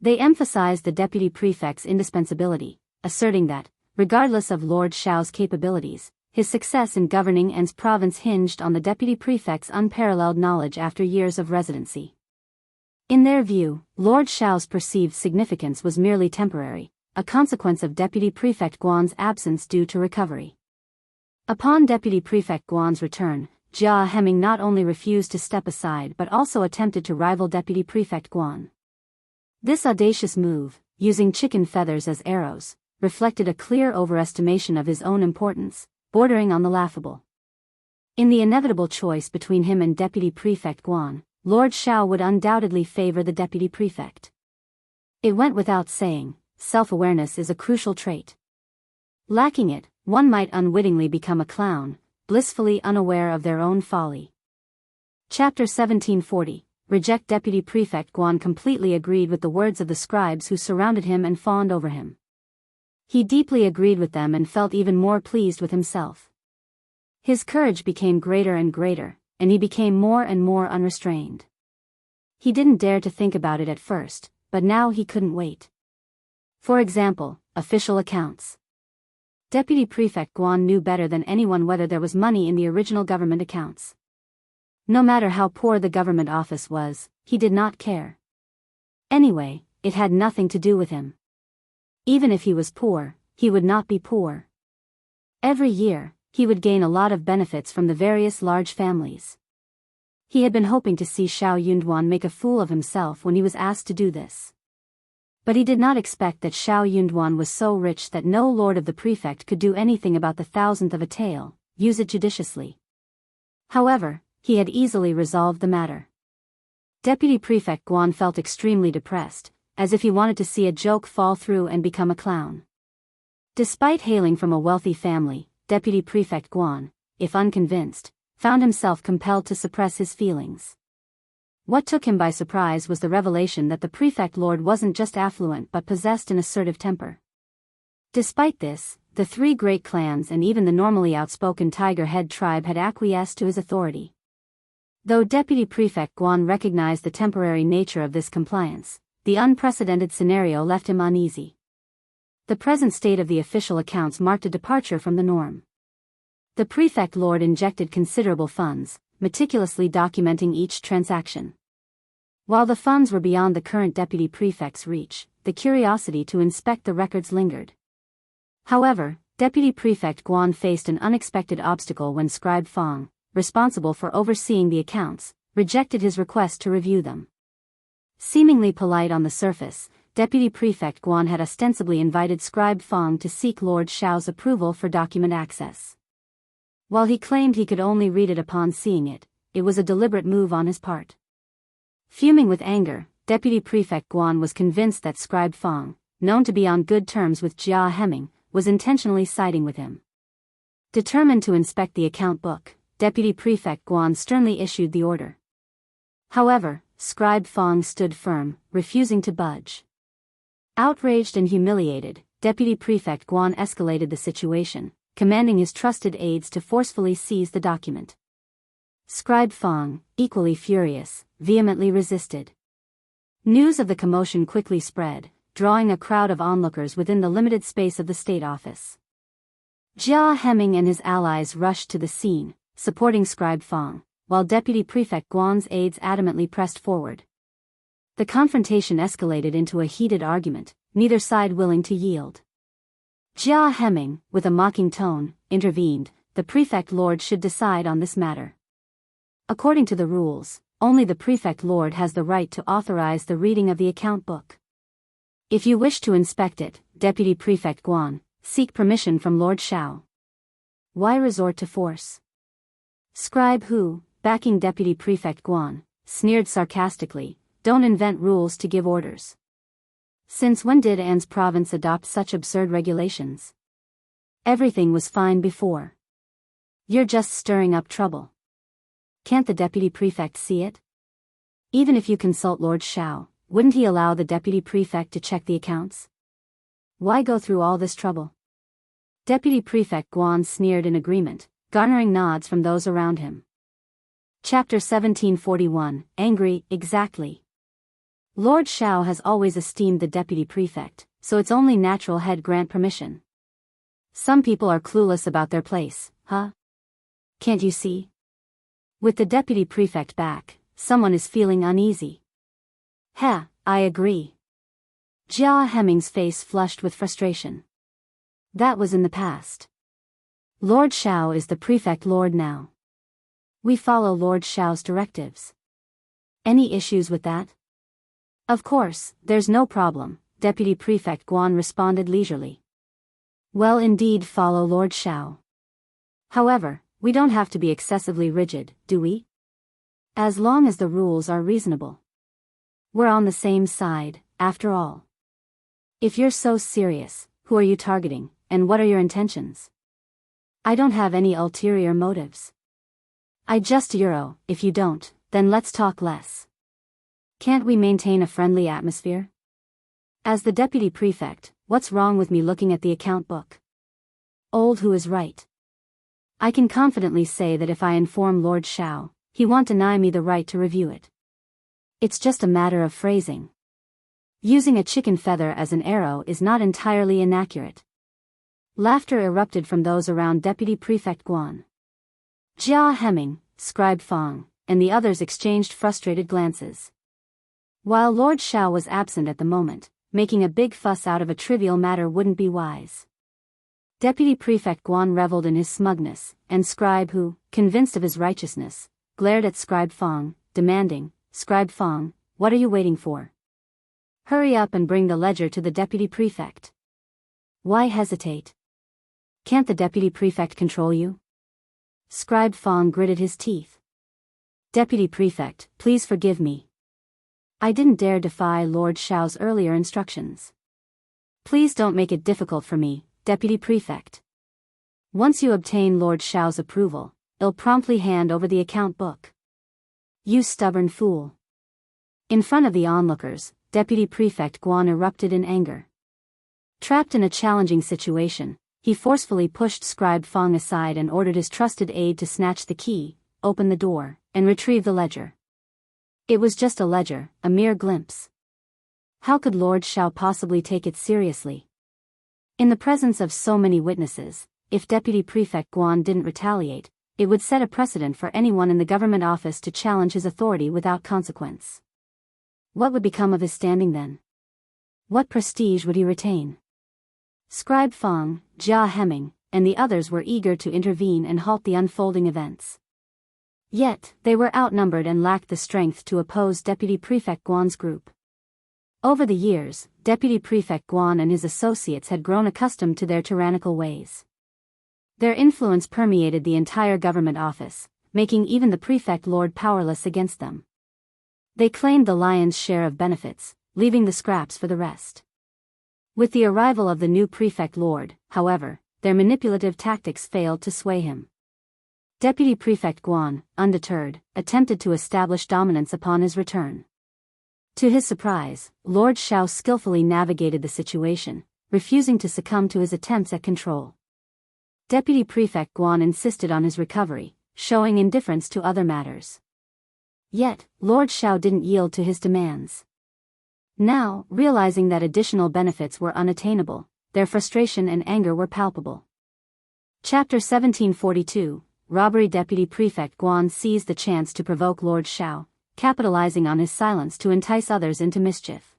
They emphasized the Deputy Prefect's indispensability, asserting that, regardless of Lord Xiao's capabilities, his success in governing An's province hinged on the Deputy Prefect's unparalleled knowledge after years of residency. In their view, Lord Xiao's perceived significance was merely temporary, a consequence of Deputy Prefect Guan's absence due to recovery. Upon Deputy Prefect Guan's return, Jia Heming not only refused to step aside but also attempted to rival Deputy Prefect Guan. This audacious move, using chicken feathers as arrows, reflected a clear overestimation of his own importance, bordering on the laughable. In the inevitable choice between him and Deputy Prefect Guan, Lord Xiao would undoubtedly favor the Deputy Prefect. It went without saying, self-awareness is a crucial trait. Lacking it, one might unwittingly become a clown, blissfully unaware of their own folly. Chapter 1740, Reject Deputy Prefect Guan completely agreed with the words of the scribes who surrounded him and fawned over him. He deeply agreed with them and felt even more pleased with himself. His courage became greater and greater, and he became more and more unrestrained. He didn't dare to think about it at first, but now he couldn't wait. For example, official accounts. Deputy Prefect Guan knew better than anyone whether there was money in the original government accounts. No matter how poor the government office was, he did not care. Anyway, it had nothing to do with him. Even if he was poor, he would not be poor. Every year, he would gain a lot of benefits from the various large families. He had been hoping to see Xiao Yunduan make a fool of himself when he was asked to do this. But he did not expect that Xiao Yunduan was so rich that no lord of the prefect could do anything about the thousandth of a tael, use it judiciously. However, he had easily resolved the matter. Deputy Prefect Guan felt extremely depressed, as if he wanted to see a joke fall through and become a clown. Despite hailing from a wealthy family, Deputy Prefect Guan, if unconvinced, found himself compelled to suppress his feelings. What took him by surprise was the revelation that the prefect lord wasn't just affluent but possessed an assertive temper. Despite this, the three great clans and even the normally outspoken Tiger Head tribe had acquiesced to his authority. Though Deputy Prefect Guan recognized the temporary nature of this compliance, the unprecedented scenario left him uneasy. The present state of the official accounts marked a departure from the norm. The Prefect Lord injected considerable funds, meticulously documenting each transaction. While the funds were beyond the current Deputy Prefect's reach, the curiosity to inspect the records lingered. However, Deputy Prefect Guan faced an unexpected obstacle when Scribe Fong, responsible for overseeing the accounts, rejected his request to review them. Seemingly polite on the surface, Deputy Prefect Guan had ostensibly invited Scribe Fong to seek Lord Xiao's approval for document access. While he claimed he could only read it upon seeing it, it was a deliberate move on his part. Fuming with anger, Deputy Prefect Guan was convinced that Scribe Fong, known to be on good terms with Jia Hemming, was intentionally siding with him. Determined to inspect the account book, Deputy Prefect Guan sternly issued the order. However, Scribe Fong stood firm, refusing to budge. Outraged and humiliated, Deputy Prefect Guan escalated the situation, commanding his trusted aides to forcefully seize the document. Scribe Fong, equally furious, vehemently resisted. News of the commotion quickly spread, drawing a crowd of onlookers within the limited space of the state office. Jia Hemming and his allies rushed to the scene, supporting Scribe Fong, while Deputy Prefect Guan's aides adamantly pressed forward. The confrontation escalated into a heated argument, neither side willing to yield. Jia Hemming, with a mocking tone, intervened. The Prefect Lord should decide on this matter. According to the rules, only the Prefect Lord has the right to authorize the reading of the account book. If you wish to inspect it, Deputy Prefect Guan, seek permission from Lord Xiao. Why resort to force? Scribe Hu, backing Deputy Prefect Guan, sneered sarcastically, don't invent rules to give orders. Since when did An's province adopt such absurd regulations? Everything was fine before. You're just stirring up trouble. Can't the Deputy Prefect see it? Even if you consult Lord Xiao, wouldn't he allow the Deputy Prefect to check the accounts? Why go through all this trouble? Deputy Prefect Guan sneered in agreement, garnering nods from those around him. Chapter 1741, Angry, exactly. Lord Xiao has always esteemed the Deputy Prefect, so it's only natural he'd grant permission. Some people are clueless about their place, huh? Can't you see? With the Deputy Prefect back, someone is feeling uneasy. Heh, I agree. Jia Hemming's face flushed with frustration. That was in the past. Lord Xiao is the Prefect Lord now. We follow Lord Xiao's directives. Any issues with that? Of course, there's no problem, Deputy Prefect Guan responded leisurely. Well, indeed, follow Lord Xiao. However, we don't have to be excessively rigid, do we? As long as the rules are reasonable. We're on the same side, after all. If you're so serious, who are you targeting, and what are your intentions? I don't have any ulterior motives. I just if you don't, then let's talk less. Can't we maintain a friendly atmosphere? As the Deputy Prefect, what's wrong with me looking at the account book? Old Who is right. I can confidently say that if I inform Lord Xiao, he won't deny me the right to review it. It's just a matter of phrasing. Using a chicken feather as an arrow is not entirely inaccurate. Laughter erupted from those around Deputy Prefect Guan. Jia Hemming, Scribe Fong, and the others exchanged frustrated glances. While Lord Xiao was absent at the moment, making a big fuss out of a trivial matter wouldn't be wise. Deputy Prefect Guan reveled in his smugness, and Scribe Hu, convinced of his righteousness, glared at Scribe Fong, demanding, Scribe Fong, what are you waiting for? Hurry up and bring the ledger to the Deputy Prefect. Why hesitate? Can't the Deputy Prefect control you? Scribe Fong gritted his teeth. Deputy Prefect, please forgive me. I didn't dare defy Lord Xiao's earlier instructions. Please don't make it difficult for me, Deputy Prefect. Once you obtain Lord Xiao's approval, Il promptly hand over the account book. You stubborn fool. In front of the onlookers, Deputy Prefect Guan erupted in anger. Trapped in a challenging situation, he forcefully pushed Scribe Fang aside and ordered his trusted aide to snatch the key, open the door, and retrieve the ledger. It was just a ledger, a mere glimpse. How could Lord Xiao possibly take it seriously? In the presence of so many witnesses, if Deputy Prefect Guan didn't retaliate, it would set a precedent for anyone in the government office to challenge his authority without consequence. What would become of his standing then? What prestige would he retain? Scribe Fang, Jia Hemming, and the others were eager to intervene and halt the unfolding events. Yet, they were outnumbered and lacked the strength to oppose Deputy Prefect Guan's group. Over the years, Deputy Prefect Guan and his associates had grown accustomed to their tyrannical ways. Their influence permeated the entire government office, making even the prefect lord powerless against them. They claimed the lion's share of benefits, leaving the scraps for the rest. With the arrival of the new prefect lord, however, their manipulative tactics failed to sway him. Deputy Prefect Guan, undeterred, attempted to establish dominance upon his return. To his surprise, Lord Xiao skillfully navigated the situation, refusing to succumb to his attempts at control. Deputy Prefect Guan insisted on his recovery, showing indifference to other matters. Yet, Lord Xiao didn't yield to his demands. Now, realizing that additional benefits were unattainable, their frustration and anger were palpable. Chapter 1742, Robbery. Deputy Prefect Guan seized the chance to provoke Lord Xiao, capitalizing on his silence to entice others into mischief.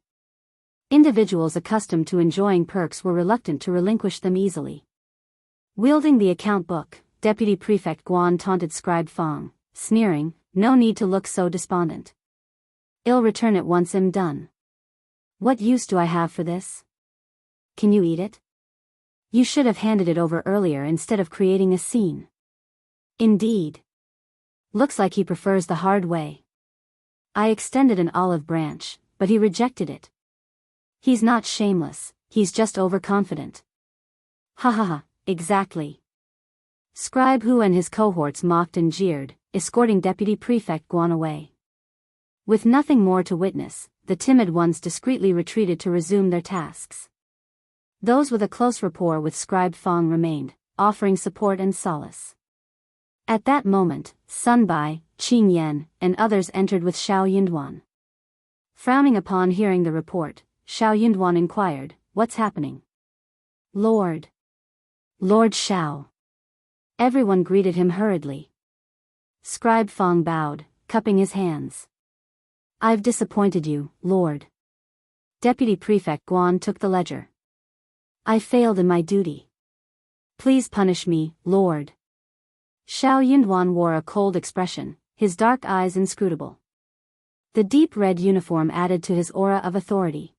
Individuals accustomed to enjoying perks were reluctant to relinquish them easily. Wielding the account book, Deputy Prefect Guan taunted Scribe Fang, sneering, "No need to look so despondent. I'll return it once I'm done. What use do I have for this? Can you eat it? You should have handed it over earlier instead of creating a scene." Indeed. Looks like he prefers the hard way. I extended an olive branch, but he rejected it. He's not shameless, he's just overconfident. Ha ha ha, exactly. Scribe Hu and his cohorts mocked and jeered, escorting Deputy Prefect Guan away. With nothing more to witness, the timid ones discreetly retreated to resume their tasks. Those with a close rapport with Scribe Fang remained, offering support and solace. At that moment, Sun Bai, Qing Yan, and others entered with Xiao Yunduan. Frowning upon hearing the report, Xiao Yunduan inquired, "What's happening?" Lord Xiao." Everyone greeted him hurriedly. Scribe Fang bowed, cupping his hands. "I've disappointed you, Lord." Deputy Prefect Guan took the ledger. "I failed in my duty. Please punish me, Lord." Xiao Yunduan wore a cold expression, his dark eyes inscrutable. The deep red uniform added to his aura of authority.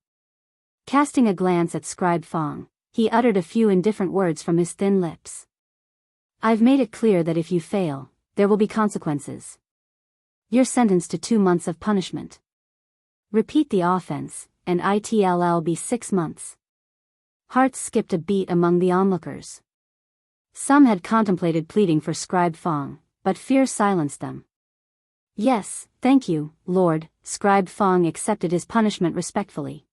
Casting a glance at Scribe Fang, he uttered a few indifferent words from his thin lips. "I've made it clear that if you fail, there will be consequences. You're sentenced to 2 months of punishment. Repeat the offense, and it'll be 6 months. Hearts skipped a beat among the onlookers. Some had contemplated pleading for Scribe Fang, but fear silenced them. "Yes, thank you, Lord." Scribe Fang accepted his punishment respectfully.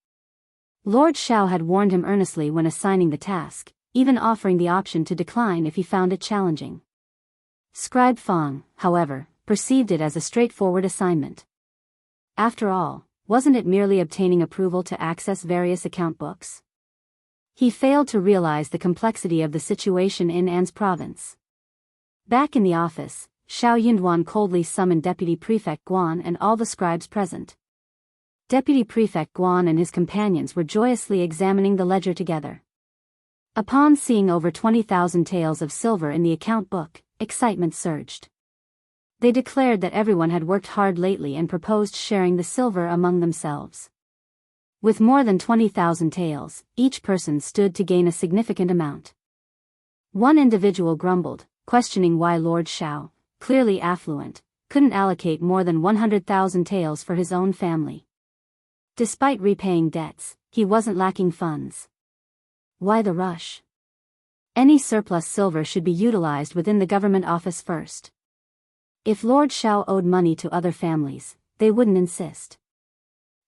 Lord Xiao had warned him earnestly when assigning the task, even offering the option to decline if he found it challenging. Scribe Fang, however, perceived it as a straightforward assignment. After all, wasn't it merely obtaining approval to access various account books? He failed to realize the complexity of the situation in An's province. Back in the office, Xiao Yunduan coldly summoned Deputy Prefect Guan and all the scribes present. Deputy Prefect Guan and his companions were joyously examining the ledger together. Upon seeing over 20,000 taels of silver in the account book, excitement surged. They declared that everyone had worked hard lately and proposed sharing the silver among themselves. With more than 20,000 taels, each person stood to gain a significant amount. One individual grumbled, questioning why Lord Xiao, clearly affluent, couldn't allocate more than 100,000 taels for his own family. Despite repaying debts, he wasn't lacking funds. Why the rush? Any surplus silver should be utilized within the government office first. If Lord Xiao owed money to other families, they wouldn't insist.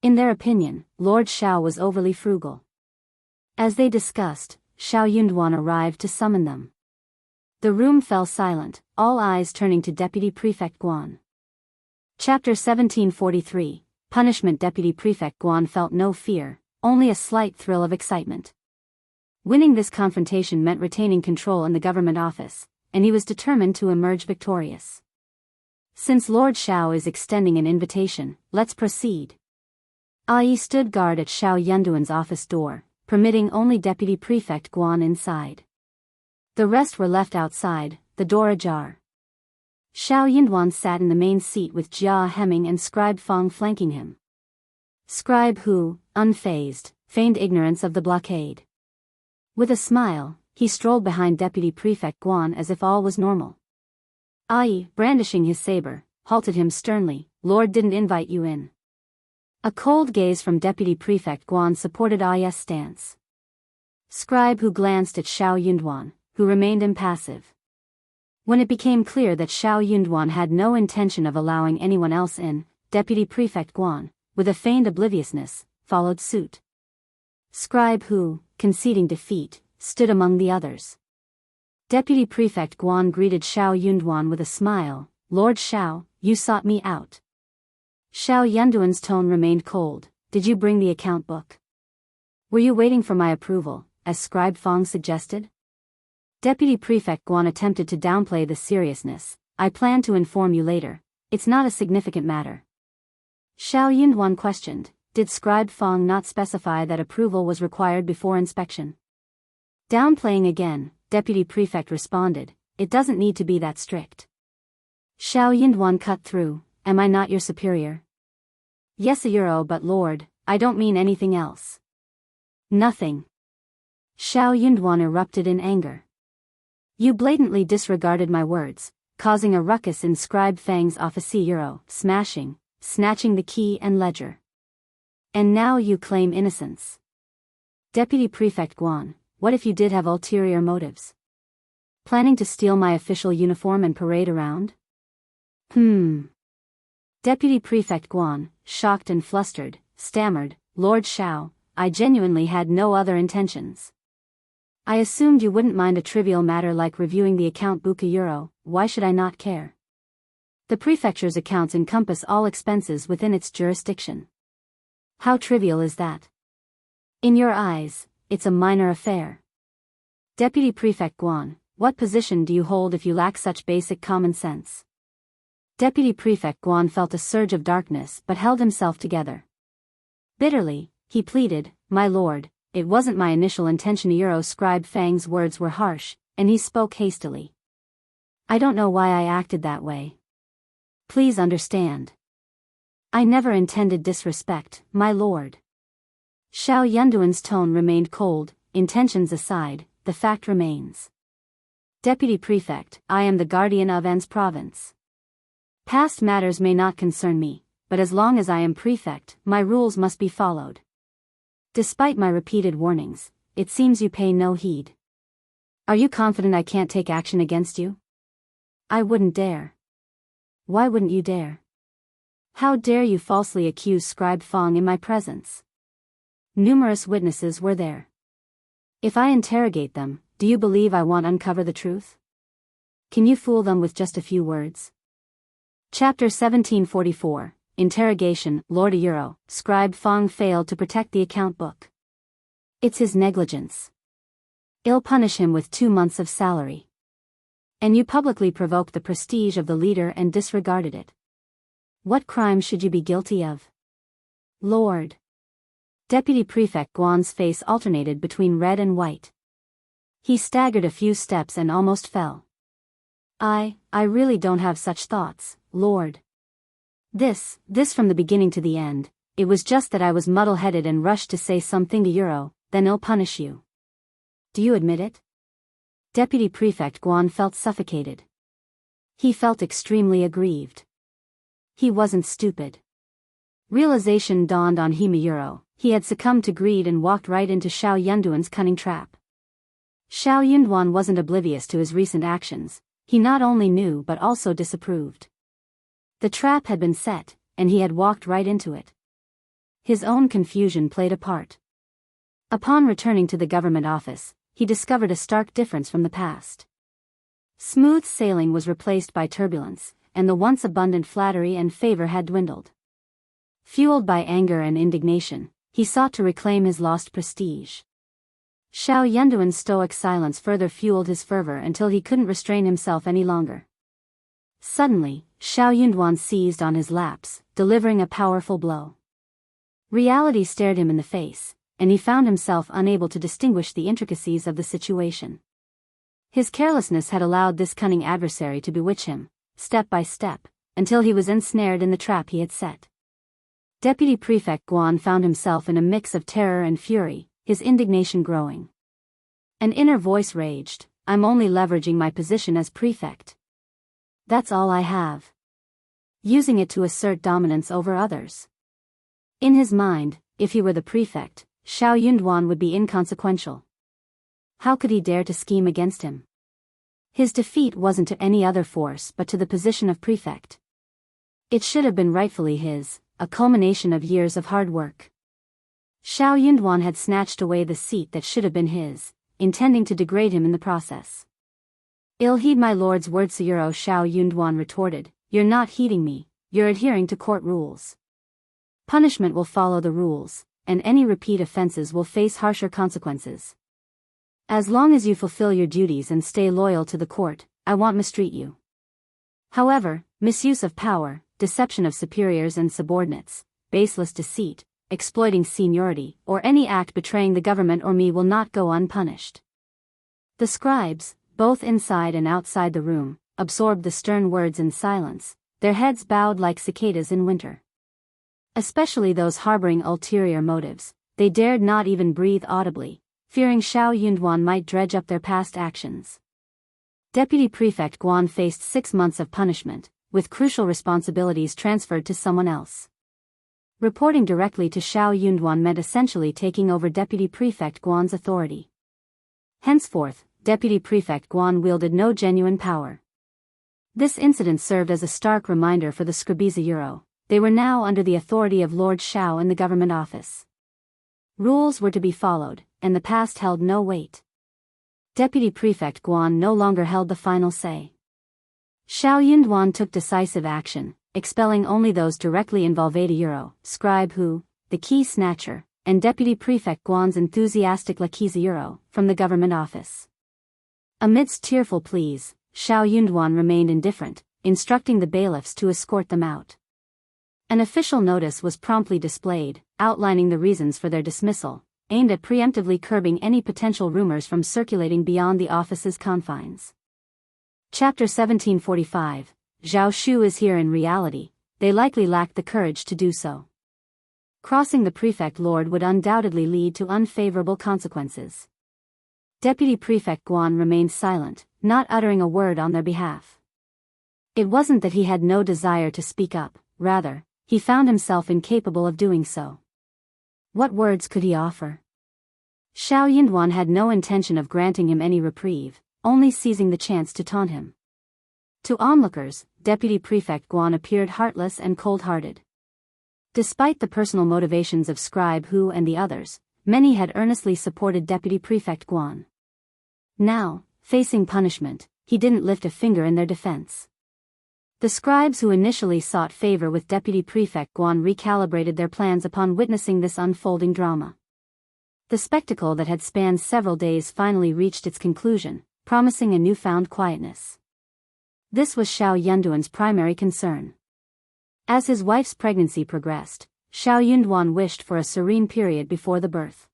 In their opinion, Lord Xiao was overly frugal. As they discussed, Xiao Yunduan arrived to summon them. The room fell silent, all eyes turning to Deputy Prefect Guan. Chapter 1743, Punishment. Deputy Prefect Guan felt no fear, only a slight thrill of excitement. Winning this confrontation meant retaining control in the government office, and he was determined to emerge victorious. Since Lord Xiao is extending an invitation, let's proceed. Ai stood guard at Xiao Yunduan's office door, permitting only Deputy Prefect Guan inside. The rest were left outside, the door ajar. Xiao Yunduan sat in the main seat with Jia Hemming and Scribe Fang flanking him. Scribe Hu, unfazed, feigned ignorance of the blockade. With a smile, he strolled behind Deputy Prefect Guan as if all was normal. Ai, brandishing his saber, halted him sternly. Lord didn't invite you in. A cold gaze from Deputy Prefect Guan supported Ai's stance. Scribe Hu glanced at Xiao Yunduan, who remained impassive. When it became clear that Xiao Yunduan had no intention of allowing anyone else in, Deputy Prefect Guan, with a feigned obliviousness, followed suit. Scribe Hu, conceding defeat, stood among the others. Deputy Prefect Guan greeted Xiao Yunduan with a smile. Lord Xiao, you sought me out. Xiao Yunduan's tone remained cold. Did you bring the account book? Were you waiting for my approval, as Scribe Fang suggested? Deputy Prefect Guan attempted to downplay the seriousness. I plan to inform you later. It's not a significant matter. Xiao Yunduan questioned. Did Scribe Fang not specify that approval was required before inspection? Downplaying again, Deputy Prefect responded. It doesn't need to be that strict. Xiao Yunduan cut through. Am I not your superior? Yes, but Lord, I don't mean anything else. Nothing. Xiao Yunduan erupted in anger. You blatantly disregarded my words, causing a ruckus in Scribe Fang's office, smashing, snatching the key and ledger. And now you claim innocence. Deputy Prefect Guan, what if you did have ulterior motives? Planning to steal my official uniform and parade around? Deputy Prefect Guan, shocked and flustered, stammered, Lord Xiao, I genuinely had no other intentions. I assumed you wouldn't mind a trivial matter like reviewing the account book. Why should I not care? The prefecture's accounts encompass all expenses within its jurisdiction. How trivial is that? In your eyes, it's a minor affair. Deputy Prefect Guan, what position do you hold if you lack such basic common sense? Deputy Prefect Guan felt a surge of darkness but held himself together. Bitterly, he pleaded, My lord, it wasn't my initial intention. Scribe Fang's words were harsh, and he spoke hastily. I don't know why I acted that way. Please understand. I never intended disrespect, my lord. Xiao Yunduan's tone remained cold. Intentions aside, the fact remains. Deputy Prefect, I am the guardian of An's province. Past matters may not concern me, but as long as I am prefect, my rules must be followed. Despite my repeated warnings, it seems you pay no heed. Are you confident I can't take action against you? I wouldn't dare. Why wouldn't you dare? How dare you falsely accuse Scribe Fang in my presence? Numerous witnesses were there. If I interrogate them, do you believe I won't uncover the truth? Can you fool them with just a few words? Chapter 1744, Interrogation. Lord Scribe Fang failed to protect the account book. It's his negligence. I'll punish him with 2 months of salary. And you publicly provoked the prestige of the leader and disregarded it. What crime should you be guilty of? Lord. Deputy Prefect Guan's face alternated between red and white. He staggered a few steps and almost fell. I really don't have such thoughts, Lord. This from the beginning to the end, it was just that I was muddle-headed and rushed to say something to then I'll punish you. Do you admit it? Deputy Prefect Guan felt suffocated. He felt extremely aggrieved. He wasn't stupid. Realization dawned on him. He had succumbed to greed and walked right into Xiao Yunduan's cunning trap. Xiao Yunduan wasn't oblivious to his recent actions. He not only knew but also disapproved. The trap had been set, and he had walked right into it. His own confusion played a part. Upon returning to the government office, he discovered a stark difference from the past. Smooth sailing was replaced by turbulence, and the once abundant flattery and favor had dwindled. Fueled by anger and indignation, he sought to reclaim his lost prestige. Xiao Yunduan's stoic silence further fueled his fervor until he couldn't restrain himself any longer. Suddenly, Xiao Yunduan seized on his lapse, delivering a powerful blow. Reality stared him in the face, and he found himself unable to distinguish the intricacies of the situation. His carelessness had allowed this cunning adversary to bewitch him, step by step, until he was ensnared in the trap he had set. Deputy Prefect Guan found himself in a mix of terror and fury, his indignation growing. An inner voice raged, "I'm only leveraging my position as prefect. That's all I have. Using it to assert dominance over others." In his mind, if he were the prefect, Xiao Yunduan would be inconsequential. How could he dare to scheme against him? His defeat wasn't to any other force but to the position of prefect. It should have been rightfully his, a culmination of years of hard work. Xiao Yunduan had snatched away the seat that should have been his, intending to degrade him in the process. "Ill heed my lord's words, Sayuro," Xiao Yunduan retorted. "You're not heeding me, you're adhering to court rules. Punishment will follow the rules, and any repeat offenses will face harsher consequences. As long as you fulfill your duties and stay loyal to the court, I won't mistreat you. However, misuse of power, deception of superiors and subordinates, baseless deceit, exploiting seniority, or any act betraying the government or me will not go unpunished." The scribes, both inside and outside the room, absorbed the stern words in silence, their heads bowed like cicadas in winter. Especially those harboring ulterior motives, they dared not even breathe audibly, fearing Xiao Yunduan might dredge up their past actions. Deputy Prefect Guan faced 6 months of punishment, with crucial responsibilities transferred to someone else. Reporting directly to Xiao Yunduan meant essentially taking over Deputy Prefect Guan's authority. Henceforth, Deputy Prefect Guan wielded no genuine power. This incident served as a stark reminder for the Scribizayuro. They were now under the authority of Lord Xiao in the government office. Rules were to be followed, and the past held no weight. Deputy Prefect Guan no longer held the final say. Xiao Yunduan took decisive action, expelling only those directly involved: Euro, Scribe Hu, the Key Snatcher, and Deputy Prefect Guan's enthusiastic Lakizayuro, from the government office. Amidst tearful pleas, Xiao Yunduan remained indifferent, instructing the bailiffs to escort them out. An official notice was promptly displayed, outlining the reasons for their dismissal, aimed at preemptively curbing any potential rumors from circulating beyond the office's confines. Chapter 1745, Zhao Shu is here. In reality, they likely lacked the courage to do so. Crossing the prefect lord would undoubtedly lead to unfavorable consequences. Deputy Prefect Guan remained silent, not uttering a word on their behalf. It wasn't that he had no desire to speak up, rather, he found himself incapable of doing so. What words could he offer? Xiao Yunduan had no intention of granting him any reprieve, only seizing the chance to taunt him. To onlookers, Deputy Prefect Guan appeared heartless and cold-hearted. Despite the personal motivations of Scribe Hu and the others, many had earnestly supported Deputy Prefect Guan. Now, facing punishment, he didn't lift a finger in their defense. The scribes who initially sought favor with Deputy Prefect Guan recalibrated their plans upon witnessing this unfolding drama. The spectacle that had spanned several days finally reached its conclusion, promising a newfound quietness. This was Xiao Yunduan's primary concern. As his wife's pregnancy progressed, Xiao Yunduan wished for a serene period before the birth.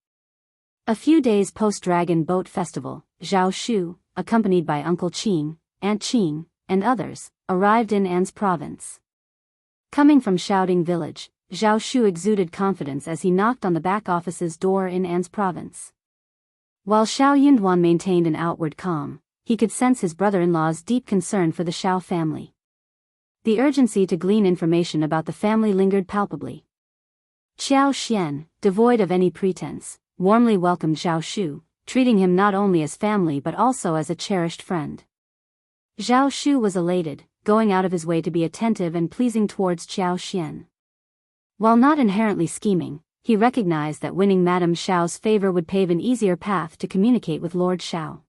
A few days post-Dragon Boat Festival, Zhao Shu, accompanied by Uncle Qing, Aunt Qing, and others, arrived in An's province. Coming from Shouting Village, Zhao Shu exuded confidence as he knocked on the back office's door in An's province. While Xiao Yunduan maintained an outward calm, he could sense his brother-in-law's deep concern for the Xiao family. The urgency to glean information about the family lingered palpably. Qiao Xian, devoid of any pretense, warmly welcomed Zhao Shu, treating him not only as family but also as a cherished friend. Zhao Shu was elated, going out of his way to be attentive and pleasing towards Xiao Xian. While not inherently scheming, he recognized that winning Madame Xiao's favor would pave an easier path to communicate with Lord Xiao.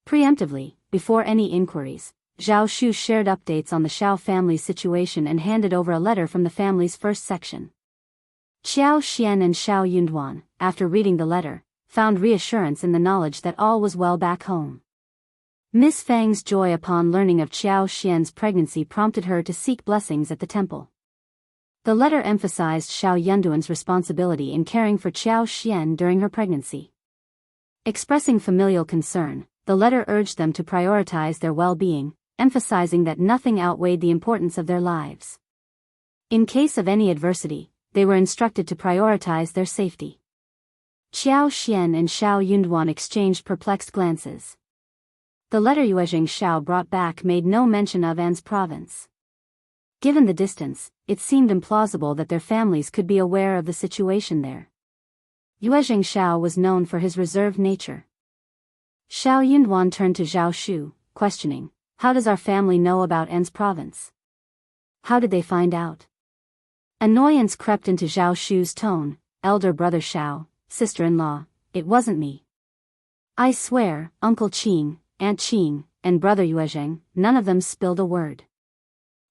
Preemptively, before any inquiries, Zhao Shu shared updates on the Xiao family's situation and handed over a letter from the family's first section. Xiao Xian and Xiao Yunduan, after reading the letter, found reassurance in the knowledge that all was well back home. Miss Fang's joy upon learning of Xiao Xian's pregnancy prompted her to seek blessings at the temple. The letter emphasized Xiao Yunduan's responsibility in caring for Xiao Xian during her pregnancy. Expressing familial concern, the letter urged them to prioritize their well-being, emphasizing that nothing outweighed the importance of their lives. In case of any adversity, they were instructed to prioritize their safety. Xiao Xian and Xiao Yunduan exchanged perplexed glances. The letter Yuezheng Xiao brought back made no mention of An's province. Given the distance, it seemed implausible that their families could be aware of the situation there. Yuezheng Xiao was known for his reserved nature. Xiao Yunduan turned to Zhao Shu, questioning, "How does our family know about An's province? How did they find out?" Annoyance crept into Zhao Shu's tone. "Elder brother Xiao, sister-in-law, it wasn't me. I swear, Uncle Qing, Aunt Qing, and brother Yuezheng, none of them spilled a word.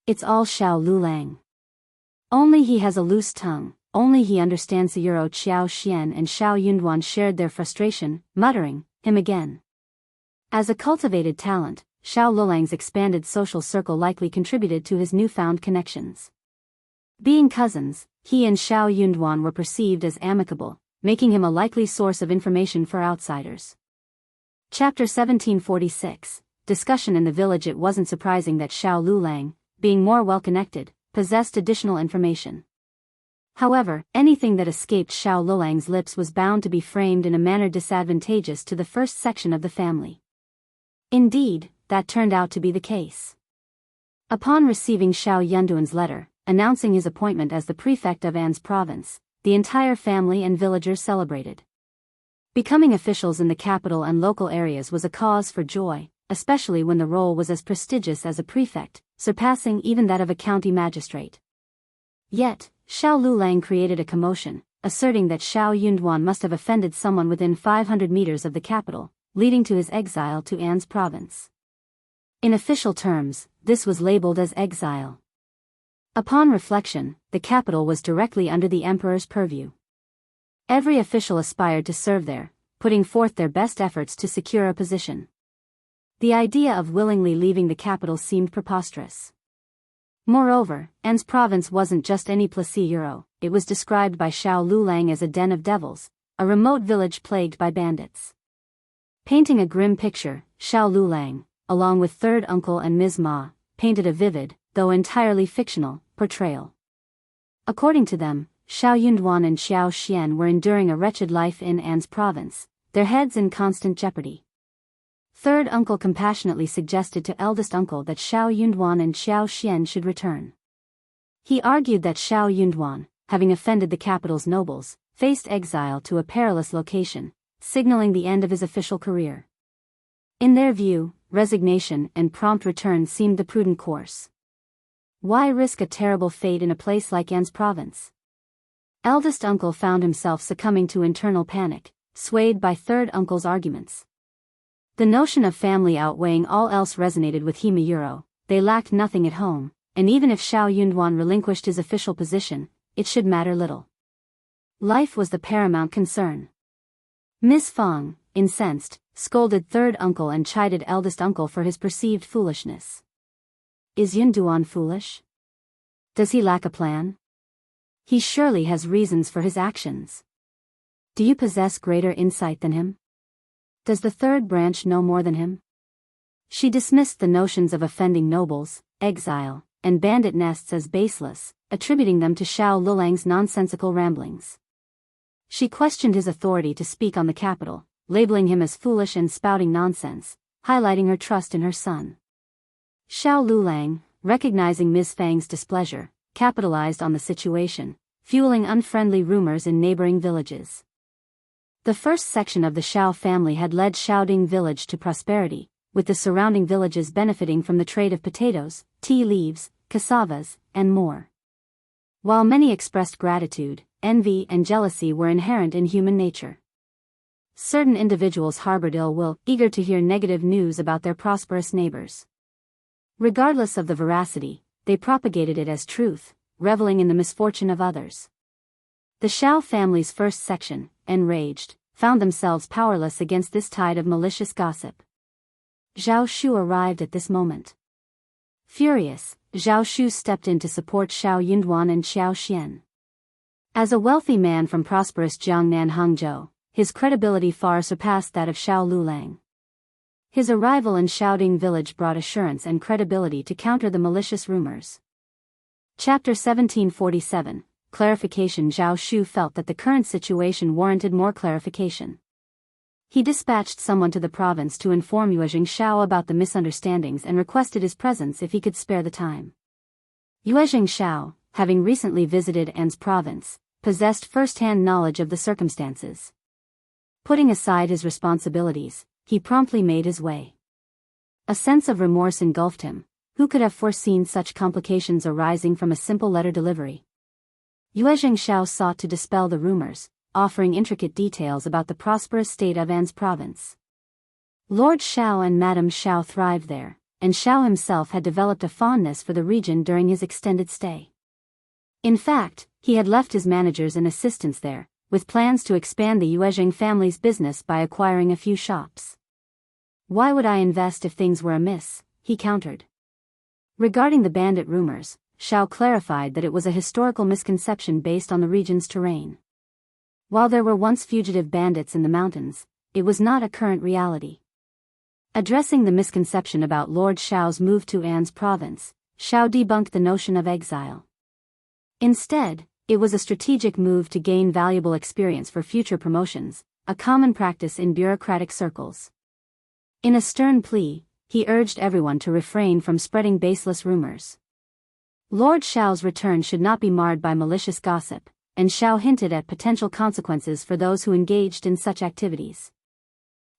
It's all Xiao Lulang. Only he has a loose tongue, only he understands the Euro." Xiao Xian and Xiao Yunduan shared their frustration, muttering, "Him again." As a cultivated talent, Xiao Lulang's expanded social circle likely contributed to his newfound connections. Being cousins, he and Xiao Yunduan were perceived as amicable, making him a likely source of information for outsiders. Chapter 1746, Discussion in the Village. It wasn't surprising that Xiao Lulang, being more well-connected, possessed additional information. However, anything that escaped Xiao Lulang's lips was bound to be framed in a manner disadvantageous to the first section of the family. Indeed, that turned out to be the case. Upon receiving Xiao Yunduan's letter, announcing his appointment as the prefect of An's province, the entire family and villagers celebrated. Becoming officials in the capital and local areas was a cause for joy, especially when the role was as prestigious as a prefect, surpassing even that of a county magistrate. Yet, Xiao Lulang created a commotion, asserting that Xiao Yunduan must have offended someone within 500 meters of the capital, leading to his exile to An's province. In official terms, this was labeled as exile. Upon reflection, the capital was directly under the emperor's purview. Every official aspired to serve there, putting forth their best efforts to secure a position. The idea of willingly leaving the capital seemed preposterous. Moreover, An's province wasn't just any Plessis Euro, it was described by Xiao Lulang as a den of devils, a remote village plagued by bandits. Painting a grim picture, Xiao Lulang, along with third uncle and Ms. Ma, painted a vivid, though entirely fictional, portrayal. According to them, Xiao Yunduan and Xiao Xian were enduring a wretched life in An's province, their heads in constant jeopardy. Third uncle compassionately suggested to eldest uncle that Xiao Yunduan and Xiao Xian should return. He argued that Xiao Yunduan, having offended the capital's nobles, faced exile to a perilous location, signaling the end of his official career. In their view, resignation and prompt return seemed the prudent course. Why risk a terrible fate in a place like An's province? Eldest uncle found himself succumbing to internal panic, swayed by third uncle's arguments. The notion of family outweighing all else resonated with Hima Euro. They lacked nothing at home, and even if Xiao Yunduan relinquished his official position, it should matter little. Life was the paramount concern. Miss Fang, incensed, scolded third uncle and chided eldest uncle for his perceived foolishness. Is Yunduan foolish? Does he lack a plan? He surely has reasons for his actions. Do you possess greater insight than him? Does the third branch know more than him? She dismissed the notions of offending nobles, exile, and bandit nests as baseless, attributing them to Xiao Lulang's nonsensical ramblings. She questioned his authority to speak on the capital, labeling him as foolish and spouting nonsense, highlighting her trust in her son. Xiao Lulang, recognizing Ms. Fang's displeasure, capitalized on the situation, fueling unfriendly rumors in neighboring villages. The first section of the Xiao family had led Xiaoding village to prosperity, with the surrounding villages benefiting from the trade of potatoes, tea leaves, cassavas, and more. While many expressed gratitude, envy and jealousy were inherent in human nature. Certain individuals harbored ill will, eager to hear negative news about their prosperous neighbors. Regardless of the veracity, they propagated it as truth, reveling in the misfortune of others. The Shao family's first section, enraged, found themselves powerless against this tide of malicious gossip. Zhao Shu arrived at this moment. Furious, Zhao Shu stepped in to support Xiao Yunduan and Xiao Xian. As a wealthy man from prosperous Jiangnan Hangzhou, his credibility far surpassed that of Xiao Lulang. His arrival in Xiaoding village brought assurance and credibility to counter the malicious rumors. Chapter 1747, Clarification. Zhao Shu felt that the current situation warranted more clarification. He dispatched someone to the province to inform Yuezhing Shao about the misunderstandings and requested his presence if he could spare the time. Yuezhing Shao, having recently visited An's province, possessed first-hand knowledge of the circumstances. Putting aside his responsibilities, he promptly made his way. A sense of remorse engulfed him. Who could have foreseen such complications arising from a simple letter delivery? Yuezhing Shao sought to dispel the rumors, offering intricate details about the prosperous state of An's province. Lord Shao and Madame Shao thrived there, and Shao himself had developed a fondness for the region during his extended stay. In fact, he had left his managers and assistants there, with plans to expand the Yuezhing family's business by acquiring a few shops. Why would I invest if things were amiss? He countered. Regarding the bandit rumors, Shao clarified that it was a historical misconception based on the region's terrain. While there were once fugitive bandits in the mountains, it was not a current reality. Addressing the misconception about Lord Shao's move to An's province, Shao debunked the notion of exile. Instead, it was a strategic move to gain valuable experience for future promotions, a common practice in bureaucratic circles. In a stern plea, he urged everyone to refrain from spreading baseless rumors. Lord Shao's return should not be marred by malicious gossip, and Shao hinted at potential consequences for those who engaged in such activities.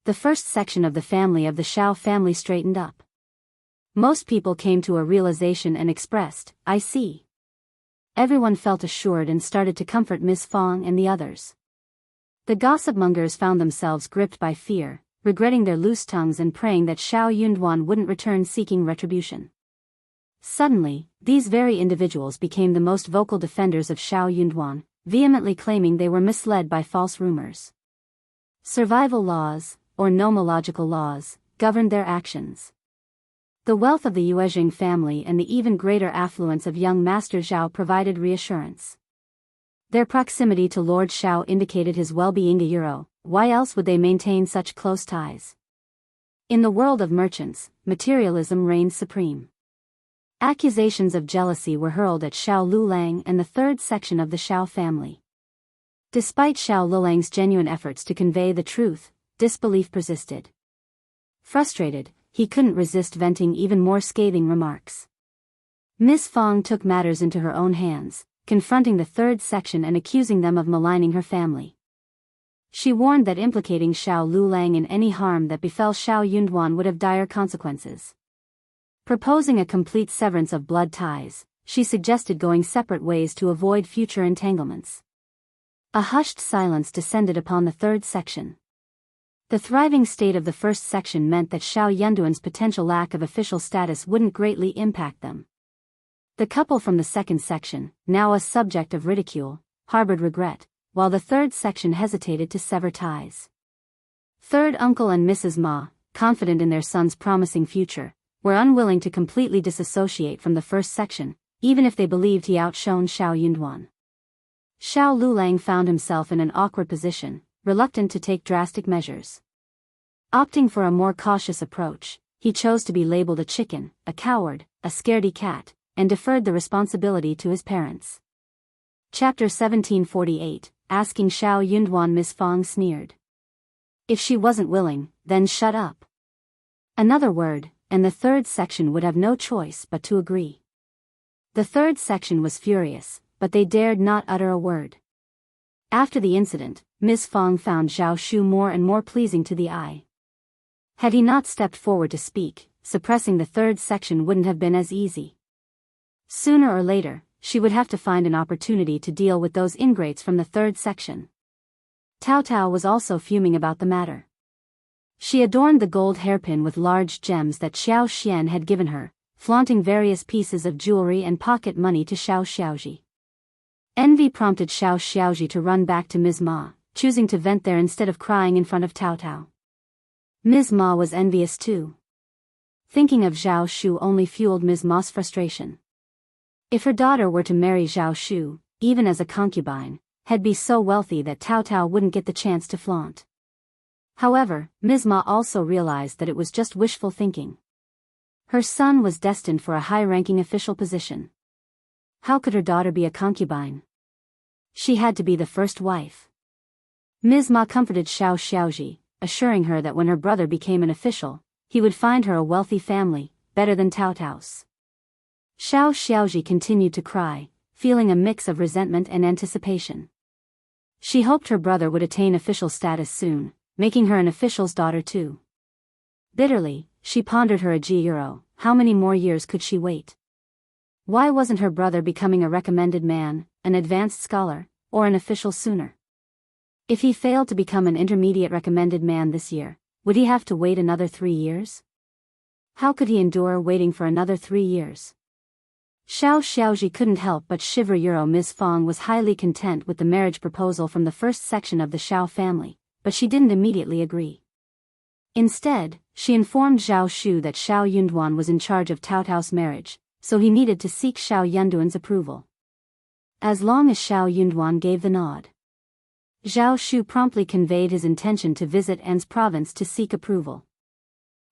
The first section of the family of the Shao family straightened up. Most people came to a realization and expressed, "I see." Everyone felt assured and started to comfort Miss Fong and the others. The gossip-mongers found themselves gripped by fear, regretting their loose tongues and praying that Xiao Yunduan wouldn't return seeking retribution. Suddenly, these very individuals became the most vocal defenders of Xiao Yunduan, vehemently claiming they were misled by false rumors. Survival laws, or nomological laws, governed their actions. The wealth of the Yuezhing family and the even greater affluence of young Master Zhao provided reassurance. Their proximity to Lord Shao indicated his well-being. Why else would they maintain such close ties? In the world of merchants, materialism reigned supreme. Accusations of jealousy were hurled at Xiao Lulang and the third section of the Shao family. Despite Xiao Lulang's genuine efforts to convey the truth, disbelief persisted. Frustrated, he couldn't resist venting even more scathing remarks. Miss Fong took matters into her own hands, confronting the third section and accusing them of maligning her family. She warned that implicating Xiao Lulang in any harm that befell Xiao Yunduan would have dire consequences. Proposing a complete severance of blood ties, she suggested going separate ways to avoid future entanglements. A hushed silence descended upon the third section. The thriving state of the first section meant that Xiao Yunduan's potential lack of official status wouldn't greatly impact them. The couple from the second section, now a subject of ridicule, harbored regret, while the third section hesitated to sever ties. Third Uncle and Mrs. Ma, confident in their son's promising future, were unwilling to completely disassociate from the first section, even if they believed he outshone Xiao Yunduan. Xiao Lulang found himself in an awkward position, reluctant to take drastic measures. Opting for a more cautious approach, he chose to be labeled a chicken, a coward, a scaredy cat, and deferred the responsibility to his parents. Chapter 1748, Asking Xiao Yunduan. Miss Fong sneered. If she wasn't willing, then shut up. Another word, and the third section would have no choice but to agree. The third section was furious, but they dared not utter a word. After the incident, Miss Fong found Zhao Shu more and more pleasing to the eye. Had he not stepped forward to speak, suppressing the third section wouldn't have been as easy. Sooner or later, she would have to find an opportunity to deal with those ingrates from the third section. Cao Cao was also fuming about the matter. She adorned the gold hairpin with large gems that Xiao Xian had given her, flaunting various pieces of jewelry and pocket money to Xiao Xiaoji. Envy prompted Xiao Xiaoji to run back to Ms. Ma, choosing to vent there instead of crying in front of Cao Cao. Ms. Ma was envious too. Thinking of Zhao Shu only fueled Ms. Ma's frustration. If her daughter were to marry Zhao Shu, even as a concubine, had be so wealthy that Cao Cao wouldn't get the chance to flaunt. However, Ms. Ma also realized that it was just wishful thinking. Her son was destined for a high-ranking official position. How could her daughter be a concubine? She had to be the first wife. Ms. Ma comforted Xiao Xiaoji, assuring her that when her brother became an official, he would find her a wealthy family, better than Cao Cao's. Xiao Xiaoji continued to cry, feeling a mix of resentment and anticipation. She hoped her brother would attain official status soon, making her an official's daughter too. Bitterly, she pondered her euro, how many more years could she wait? Why wasn't her brother becoming a recommended man, an advanced scholar, or an official sooner? If he failed to become an intermediate recommended man this year, would he have to wait another 3 years? How could he endure waiting for another 3 years? Xiao Xiaoji couldn't help but shiver. Ms. Fong was highly content with the marriage proposal from the first section of the Xiao family, but she didn't immediately agree. Instead, she informed Zhao Shu that Xiao Yunduan was in charge of Cao Cao's marriage, so he needed to seek Xiao Yunduan's approval. As long as Xiao Yunduan gave the nod, Zhao Shu promptly conveyed his intention to visit An's province to seek approval.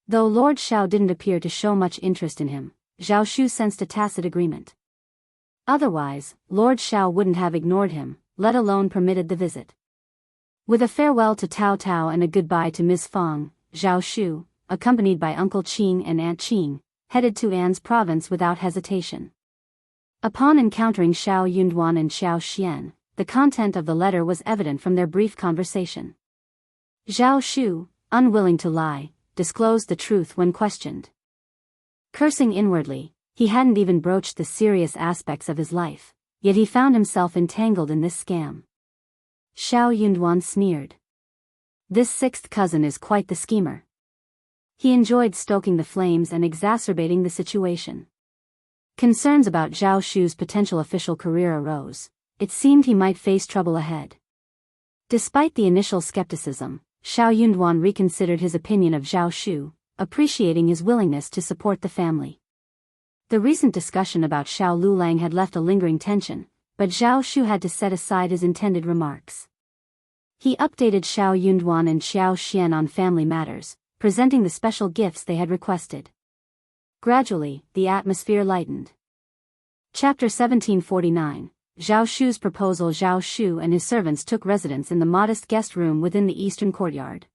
Though Lord Xiao didn't appear to show much interest in him, Zhao Shu sensed a tacit agreement. Otherwise, Lord Xiao wouldn't have ignored him, let alone permitted the visit. With a farewell to Cao Cao and a goodbye to Ms. Fong, Zhao Shu, accompanied by Uncle Qing and Aunt Qing, headed to An's province without hesitation. Upon encountering Xiao Yunduan and Xiao Xian, the content of the letter was evident from their brief conversation. Zhao Shu, unwilling to lie, disclosed the truth when questioned. Cursing inwardly, he hadn't even broached the serious aspects of his life, yet he found himself entangled in this scam. Xiao Yunduan sneered. This sixth cousin is quite the schemer. He enjoyed stoking the flames and exacerbating the situation. Concerns about Zhao Shu's potential official career arose. It seemed he might face trouble ahead. Despite the initial skepticism, Xiao Yunduan reconsidered his opinion of Zhao Shu, appreciating his willingness to support the family. The recent discussion about Xiao Lulang had left a lingering tension, but Zhao Shu had to set aside his intended remarks. He updated Xiao Yunduan and Xiao Xian on family matters, presenting the special gifts they had requested. Gradually, the atmosphere lightened. Chapter 1749, Zhao Shu's proposal. Zhao Shu and his servants took residence in the modest guest room within the eastern courtyard.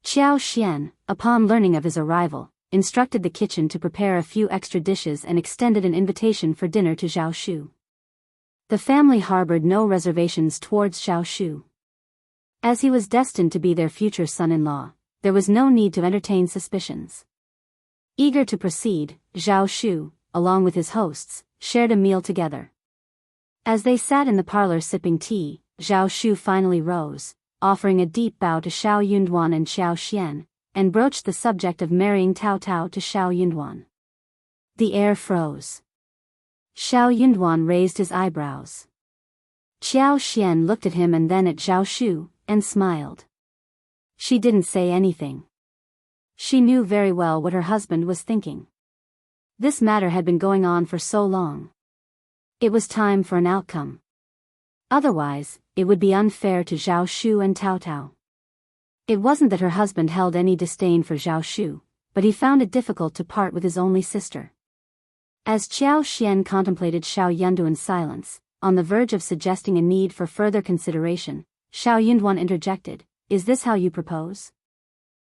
Xiao Xian, upon learning of his arrival, instructed the kitchen to prepare a few extra dishes and extended an invitation for dinner to Zhao Shu. The family harbored no reservations towards Zhao Shu. As he was destined to be their future son-in-law, there was no need to entertain suspicions. Eager to proceed, Zhao Shu, along with his hosts, shared a meal together. As they sat in the parlor sipping tea, Zhao Shu finally rose, offering a deep bow to Xiao Yunduan and Xiao Xian, and broached the subject of marrying Cao Cao to Xiao Yunduan. The air froze. Xiao Yunduan raised his eyebrows. Xiao Xian looked at him and then at Zhao Shu, and smiled. She didn't say anything. She knew very well what her husband was thinking. This matter had been going on for so long. It was time for an outcome. Otherwise, it would be unfair to Zhao Shu and Cao Cao. It wasn't that her husband held any disdain for Zhao Shu, but he found it difficult to part with his only sister. As Xiao Xian contemplated Xiao Yunduan's silence, on the verge of suggesting a need for further consideration, Xiao Yunduan interjected, "Is this how you propose?"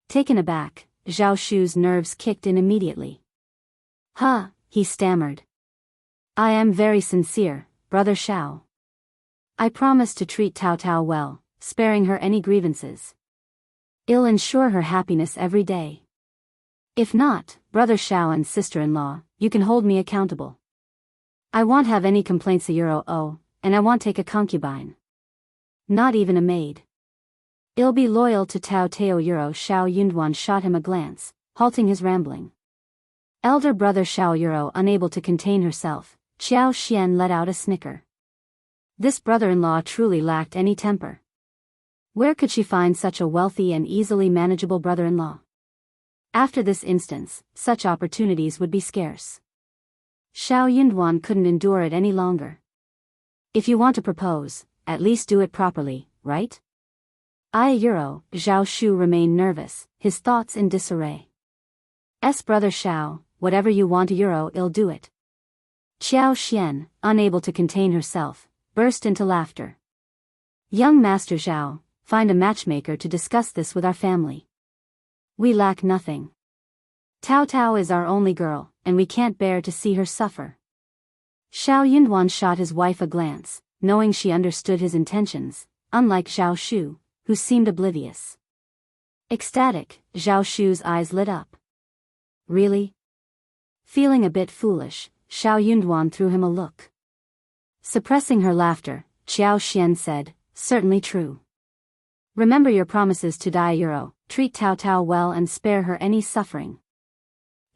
Taken aback, Zhao Shu's nerves kicked in immediately. "Huh," he stammered. "I am very sincere, Brother Xiao. I promise to treat Cao Cao well, sparing her any grievances. I'll ensure her happiness every day. If not, Brother Xiao and sister-in-law, you can hold me accountable. I won't have any complaints and I won't take a concubine. Not even a maid. I'll be loyal to Tao Tao. Xiao Yunduan shot him a glance, halting his rambling. Elder brother Xiao unable to contain herself, Xiao Xian let out a snicker. This brother-in-law truly lacked any temper. Where could she find such a wealthy and easily manageable brother-in-law? After this instance, such opportunities would be scarce. Xiao Yunduan couldn't endure it any longer. If you want to propose, at least do it properly, right? Zhao Shu remained nervous, his thoughts in disarray. Brother Xiao, whatever you want I'll do it. Xiao Xian, unable to contain herself, burst into laughter. Young Master Zhao, find a matchmaker to discuss this with our family. We lack nothing. Tao Tao is our only girl, and we can't bear to see her suffer. Xiao Yunduan shot his wife a glance, knowing she understood his intentions, unlike Zhao Shu, who seemed oblivious. Ecstatic, Zhao Shu's eyes lit up. Really? Feeling a bit foolish, Xiao Yunduan threw him a look. Suppressing her laughter, Xiao Xian said, certainly true. Remember your promises to Dai treat Tao Tao well and spare her any suffering.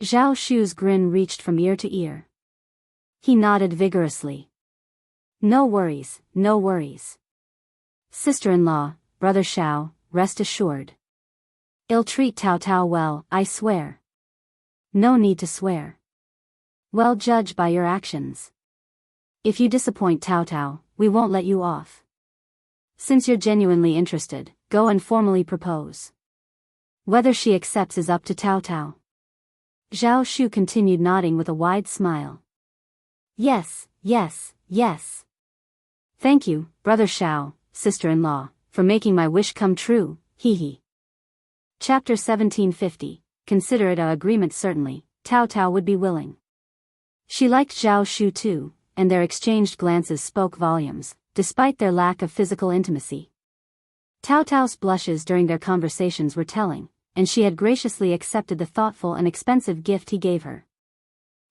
Zhao Shu's grin reached from ear to ear. He nodded vigorously. No worries, no worries. Sister-in-law, Brother Xiao, rest assured. I'll treat Tao Tao well, I swear. No need to swear. Well, judge by your actions. If you disappoint Tao Tao, we won't let you off. Since you're genuinely interested, go and formally propose. Whether she accepts is up to Tao Tao. Zhao Shu continued nodding with a wide smile. Yes, yes, yes. Thank you, Brother Xiao, sister-in-law, for making my wish come true, hee. Chapter 1750, consider it a agreement. Certainly, Tao Tao would be willing. She liked Zhao Shu too, and their exchanged glances spoke volumes, despite their lack of physical intimacy. Tao Tao's blushes during their conversations were telling, and she had graciously accepted the thoughtful and expensive gift he gave her.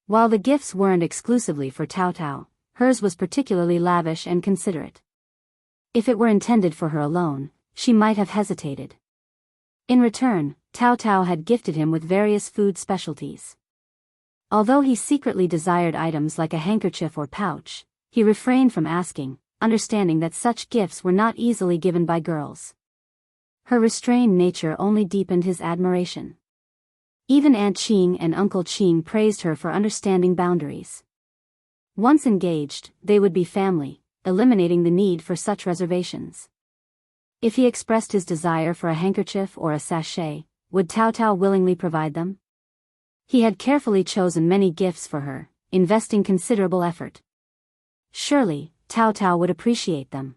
While the gifts weren't exclusively for Tao Tao, hers was particularly lavish and considerate. If it were intended for her alone, she might have hesitated. In return, Tao Tao had gifted him with various food specialties. Although he secretly desired items like a handkerchief or pouch, he refrained from asking, understanding that such gifts were not easily given by girls. Her restrained nature only deepened his admiration. Even Aunt Qing and Uncle Qing praised her for understanding boundaries. Once engaged, they would be family, eliminating the need for such reservations. If he expressed his desire for a handkerchief or a sachet, would Tao Tao willingly provide them? He had carefully chosen many gifts for her, investing considerable effort. Surely, Tao Tao would appreciate them.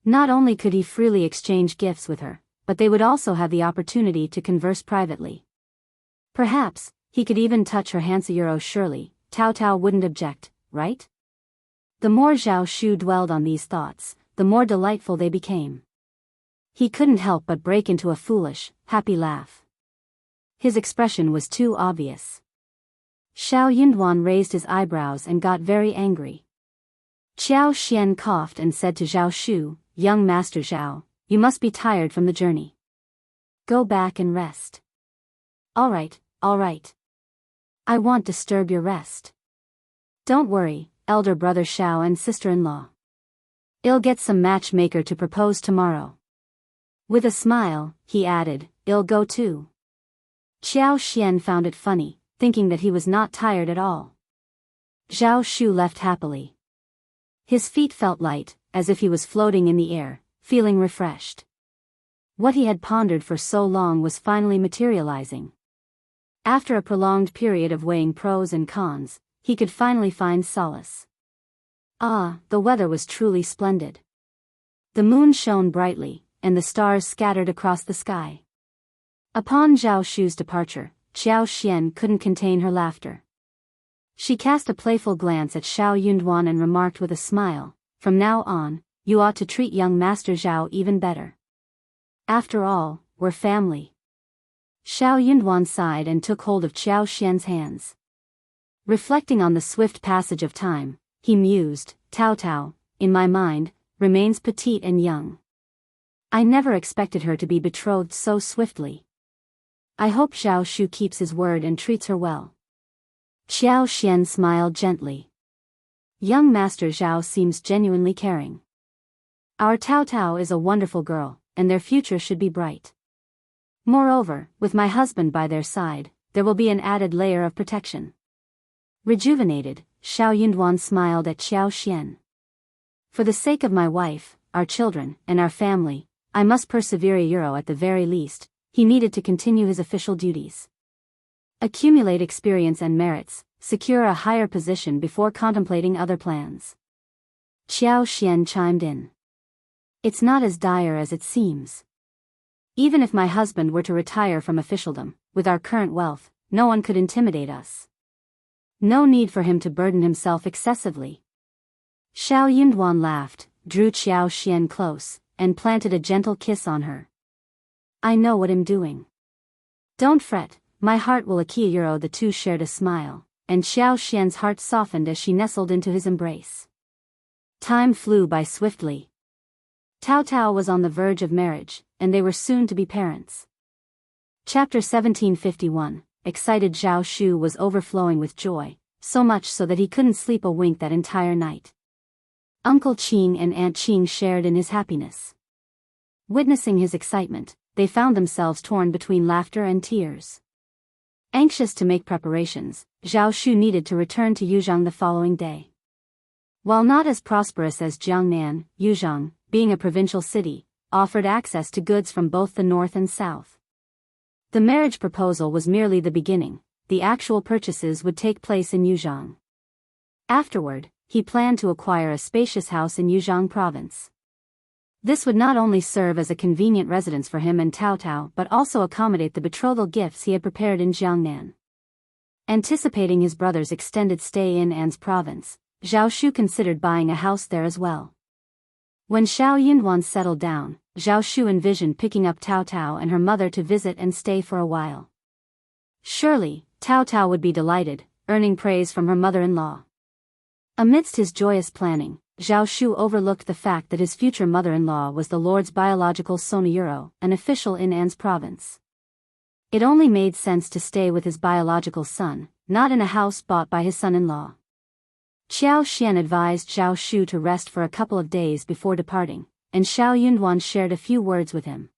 Not only could he freely exchange gifts with her, but they would also have the opportunity to converse privately. Perhaps, he could even touch her hands. Surely, Tao Tao wouldn't object, right? The more Zhao Shu dwelled on these thoughts, the more delightful they became. He couldn't help but break into a foolish, happy laugh. His expression was too obvious. Xiao Yunduan raised his eyebrows and got very angry. Xiao Xian coughed and said to Zhao Shu, young Master Zhao, you must be tired from the journey. Go back and rest. All right. I won't disturb your rest. Don't worry, elder brother Xiao and sister-in-law. I'll get some matchmaker to propose tomorrow. With a smile, he added, I'll go too. Xiao Xian found it funny, thinking that he was not tired at all. Zhao Shu left happily. His feet felt light, as if he was floating in the air, feeling refreshed. What he had pondered for so long was finally materializing. After a prolonged period of weighing pros and cons, he could finally find solace. Ah, the weather was truly splendid. The moon shone brightly, and the stars scattered across the sky. Upon Zhao Shu's departure, Xiao Xian couldn't contain her laughter. She cast a playful glance at Xiao Yunduan and remarked with a smile, from now on, you ought to treat young Master Zhao even better. After all, we're family. Xiao Yunduan sighed and took hold of Xiao Xian's hands. Reflecting on the swift passage of time, he mused, Tao Tao, in my mind, remains petite and young. I never expected her to be betrothed so swiftly. I hope Zhao Shu keeps his word and treats her well. Xiao Xian smiled gently. Young Master Zhao seems genuinely caring. Our Tao Tao is a wonderful girl, and their future should be bright. Moreover, with my husband by their side, there will be an added layer of protection. Rejuvenated, Xiao Yunduan smiled at Xiao Xian. For the sake of my wife, our children, and our family, I must persevere a euro at the very least. He needed to continue his official duties. Accumulate experience and merits, secure a higher position before contemplating other plans. Xiao Xian chimed in. It's not as dire as it seems. Even if my husband were to retire from officialdom, with our current wealth, no one could intimidate us. No need for him to burden himself excessively. Xiao Yunduan laughed, drew Xiao Xian close, and planted a gentle kiss on her. I know what I'm doing. Don't fret, my heart will acquire. The two shared a smile, and Xiao Xian's heart softened as she nestled into his embrace. Time flew by swiftly. Tao Tao was on the verge of marriage, and they were soon to be parents. Chapter 1751. Excited Zhao Shu was overflowing with joy, so much so that he couldn't sleep a wink that entire night. Uncle Qing and Aunt Qing shared in his happiness. Witnessing his excitement, they found themselves torn between laughter and tears. Anxious to make preparations, Zhao Shu needed to return to Yuzhang the following day. While not as prosperous as Jiangnan, Yuzhang, being a provincial city, offered access to goods from both the north and south. The marriage proposal was merely the beginning. The actual purchases would take place in Yuzhang. Afterward, he planned to acquire a spacious house in Yuzhang province. This would not only serve as a convenient residence for him and Tao Tao but also accommodate the betrothal gifts he had prepared in Jiangnan. Anticipating his brother's extended stay in An's province, Zhao Shu considered buying a house there as well. When Xiao Yunduan settled down, Zhao Shu envisioned picking up Tao Tao and her mother to visit and stay for a while. Surely, Tao Tao would be delighted, earning praise from her mother-in-law. Amidst his joyous planning, Zhao Shu overlooked the fact that his future mother-in-law was the Lord's biological Sonayuro, an official in An's province. It only made sense to stay with his biological son, not in a house bought by his son-in-law. Xiao Xian advised Zhao Shu to rest for a couple of days before departing, and Xiao Yunduan shared a few words with him.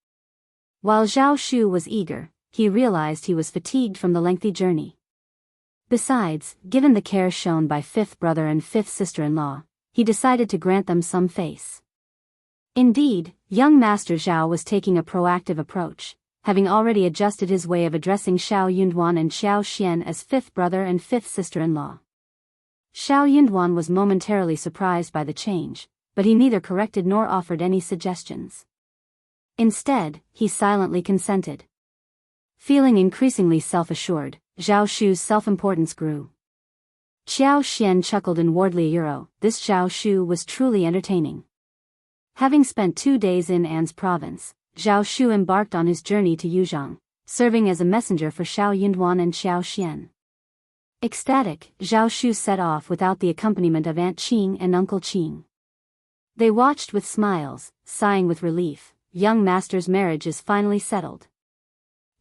While Zhao Shu was eager, he realized he was fatigued from the lengthy journey. Besides, given the care shown by fifth brother and fifth sister-in-law, he decided to grant them some face. Indeed, young Master Zhao was taking a proactive approach, having already adjusted his way of addressing Xiao Yunduan and Xiao Xian as fifth brother and fifth sister-in-law. Xiao Yunduan was momentarily surprised by the change, but he neither corrected nor offered any suggestions. Instead, he silently consented. Feeling increasingly self-assured, Zhao Shu's self-importance grew. Xiao Xian chuckled inwardly. This Zhao Shu was truly entertaining. Having spent 2 days in An's province, Zhao Shu embarked on his journey to Yuzhang, serving as a messenger for Xiao Yunduan and Xiao Xian. Ecstatic, Zhao Shu set off without the accompaniment of Aunt Qing and Uncle Qing. They watched with smiles, sighing with relief. Young Master's marriage is finally settled.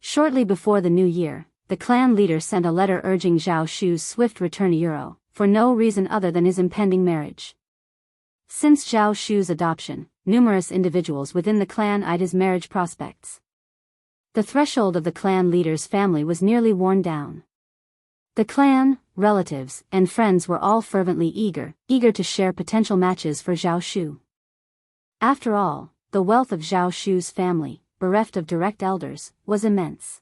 Shortly before the new year, the clan leader sent a letter urging Zhao Shu's swift return to Euro, for no reason other than his impending marriage. Since Zhao Shu's adoption, numerous individuals within the clan eyed his marriage prospects. The threshold of the clan leader's family was nearly worn down. The clan, relatives, and friends were all fervently eager to share potential matches for Zhao Shu. After all, the wealth of Zhao Shu's family, bereft of direct elders, was immense.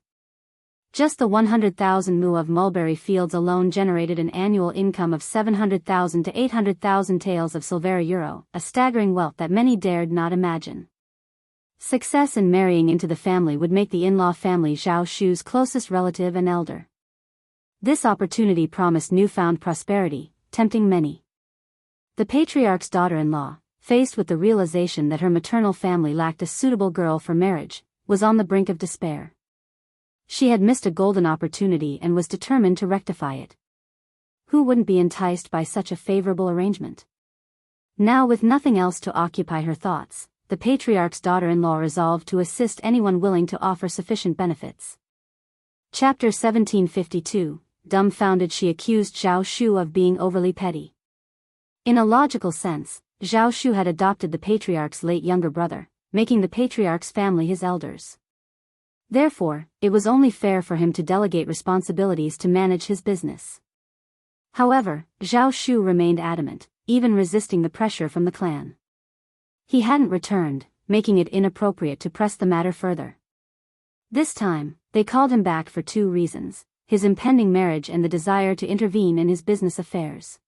Just the 100,000 mu of mulberry fields alone generated an annual income of 700,000 to 800,000 taels of silvera euro, a staggering wealth that many dared not imagine. Success in marrying into the family would make the in-law family Zhao Shu's closest relative and elder. This opportunity promised newfound prosperity, tempting many. The patriarch's daughter-in-law, faced with the realization that her maternal family lacked a suitable girl for marriage, was on the brink of despair. She had missed a golden opportunity and was determined to rectify it. Who wouldn't be enticed by such a favorable arrangement? Now, with nothing else to occupy her thoughts, the patriarch's daughter-in-law resolved to assist anyone willing to offer sufficient benefits. Chapter 1752. Dumbfounded, she accused Zhao Shu of being overly petty. In a logical sense, Zhao Shu had adopted the patriarch's late younger brother, making the patriarch's family his elders. Therefore, it was only fair for him to delegate responsibilities to manage his business. However, Zhao Shu remained adamant, even resisting the pressure from the clan. He hadn't returned, making it inappropriate to press the matter further. This time, they called him back for two reasons: his impending marriage and the desire to intervene in his business affairs.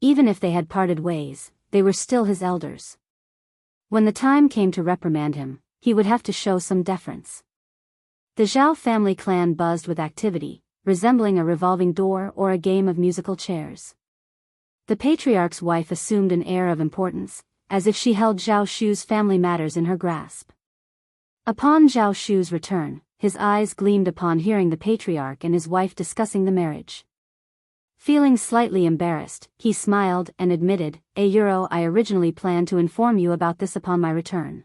Even if they had parted ways, they were still his elders. When the time came to reprimand him, he would have to show some deference. The Zhao family clan buzzed with activity, resembling a revolving door or a game of musical chairs. The patriarch's wife assumed an air of importance, as if she held Zhao Shu's family matters in her grasp. Upon Zhao Shu's return, his eyes gleamed upon hearing the patriarch and his wife discussing the marriage. Feeling slightly embarrassed, he smiled and admitted, I originally planned to inform you about this upon my return.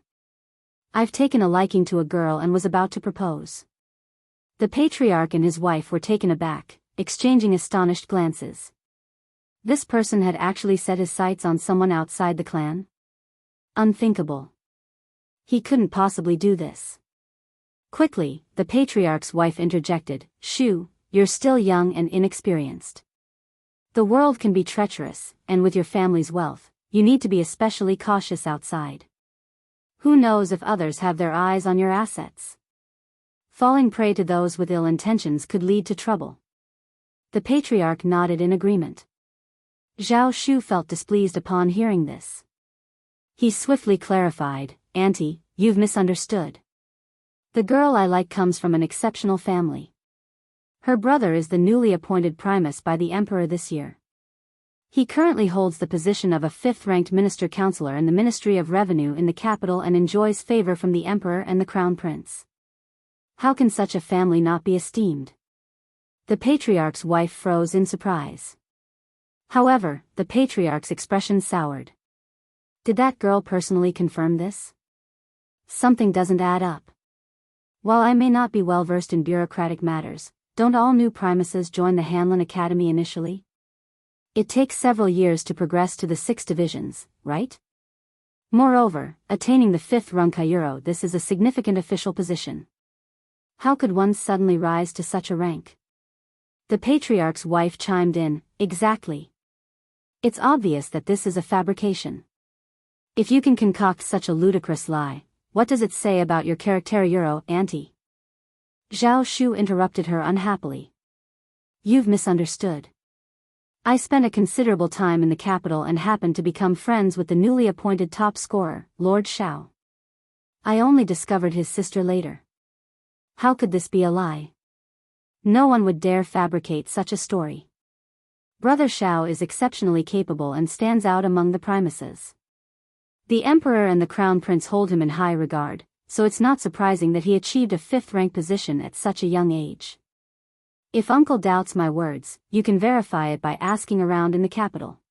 I've taken a liking to a girl and was about to propose. The patriarch and his wife were taken aback, exchanging astonished glances. This person had actually set his sights on someone outside the clan? Unthinkable. He couldn't possibly do this. Quickly, the patriarch's wife interjected, Shu, you're still young and inexperienced. The world can be treacherous, and with your family's wealth, you need to be especially cautious outside. Who knows if others have their eyes on your assets? Falling prey to those with ill intentions could lead to trouble. The patriarch nodded in agreement. Zhao Shu felt displeased upon hearing this. He swiftly clarified, Auntie, you've misunderstood. The girl I like comes from an exceptional family. Her brother is the newly appointed primus by the emperor this year. He currently holds the position of a fifth-ranked minister counselor in the Ministry of Revenue in the capital and enjoys favor from the emperor and the crown prince. How can such a family not be esteemed? The patriarch's wife froze in surprise. However, the patriarch's expression soured. Did that girl personally confirm this? Something doesn't add up. While I may not be well versed in bureaucratic matters, don't all new primuses join the Hanlon Academy initially? It takes several years to progress to the 6 divisions, right? Moreover, attaining the 5th rung Kairo, this is a significant official position. How could one suddenly rise to such a rank? The patriarch's wife chimed in, exactly. It's obvious that this is a fabrication. If you can concoct such a ludicrous lie, what does it say about your character, Auntie? Zhao Shu interrupted her unhappily. You've misunderstood. I spent a considerable time in the capital and happened to become friends with the newly appointed top scorer, Lord Shao. I only discovered his sister later. How could this be a lie? No one would dare fabricate such a story. Brother Shao is exceptionally capable and stands out among the primuses. The emperor and the crown prince hold him in high regard, so it's not surprising that he achieved a 5th-rank position at such a young age. If uncle doubts my words, you can verify it by asking around in the capital.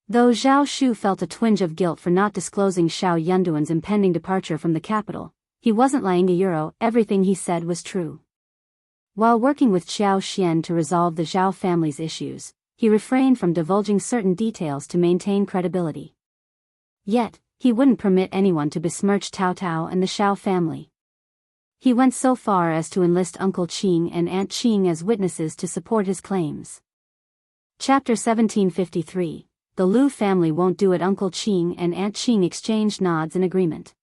Though Zhao Shu felt a twinge of guilt for not disclosing Xiao Yunduan's impending departure from the capital, he wasn't lying. Everything he said was true. While working with Xiao Xian to resolve the Zhao family's issues, he refrained from divulging certain details to maintain credibility. Yet, he wouldn't permit anyone to besmirch Tao Tao and the Xiao family. He went so far as to enlist Uncle Qing and Aunt Qing as witnesses to support his claims. Chapter 1753. The Lu family won't do it. Uncle Qing and Aunt Qing exchanged nods in agreement.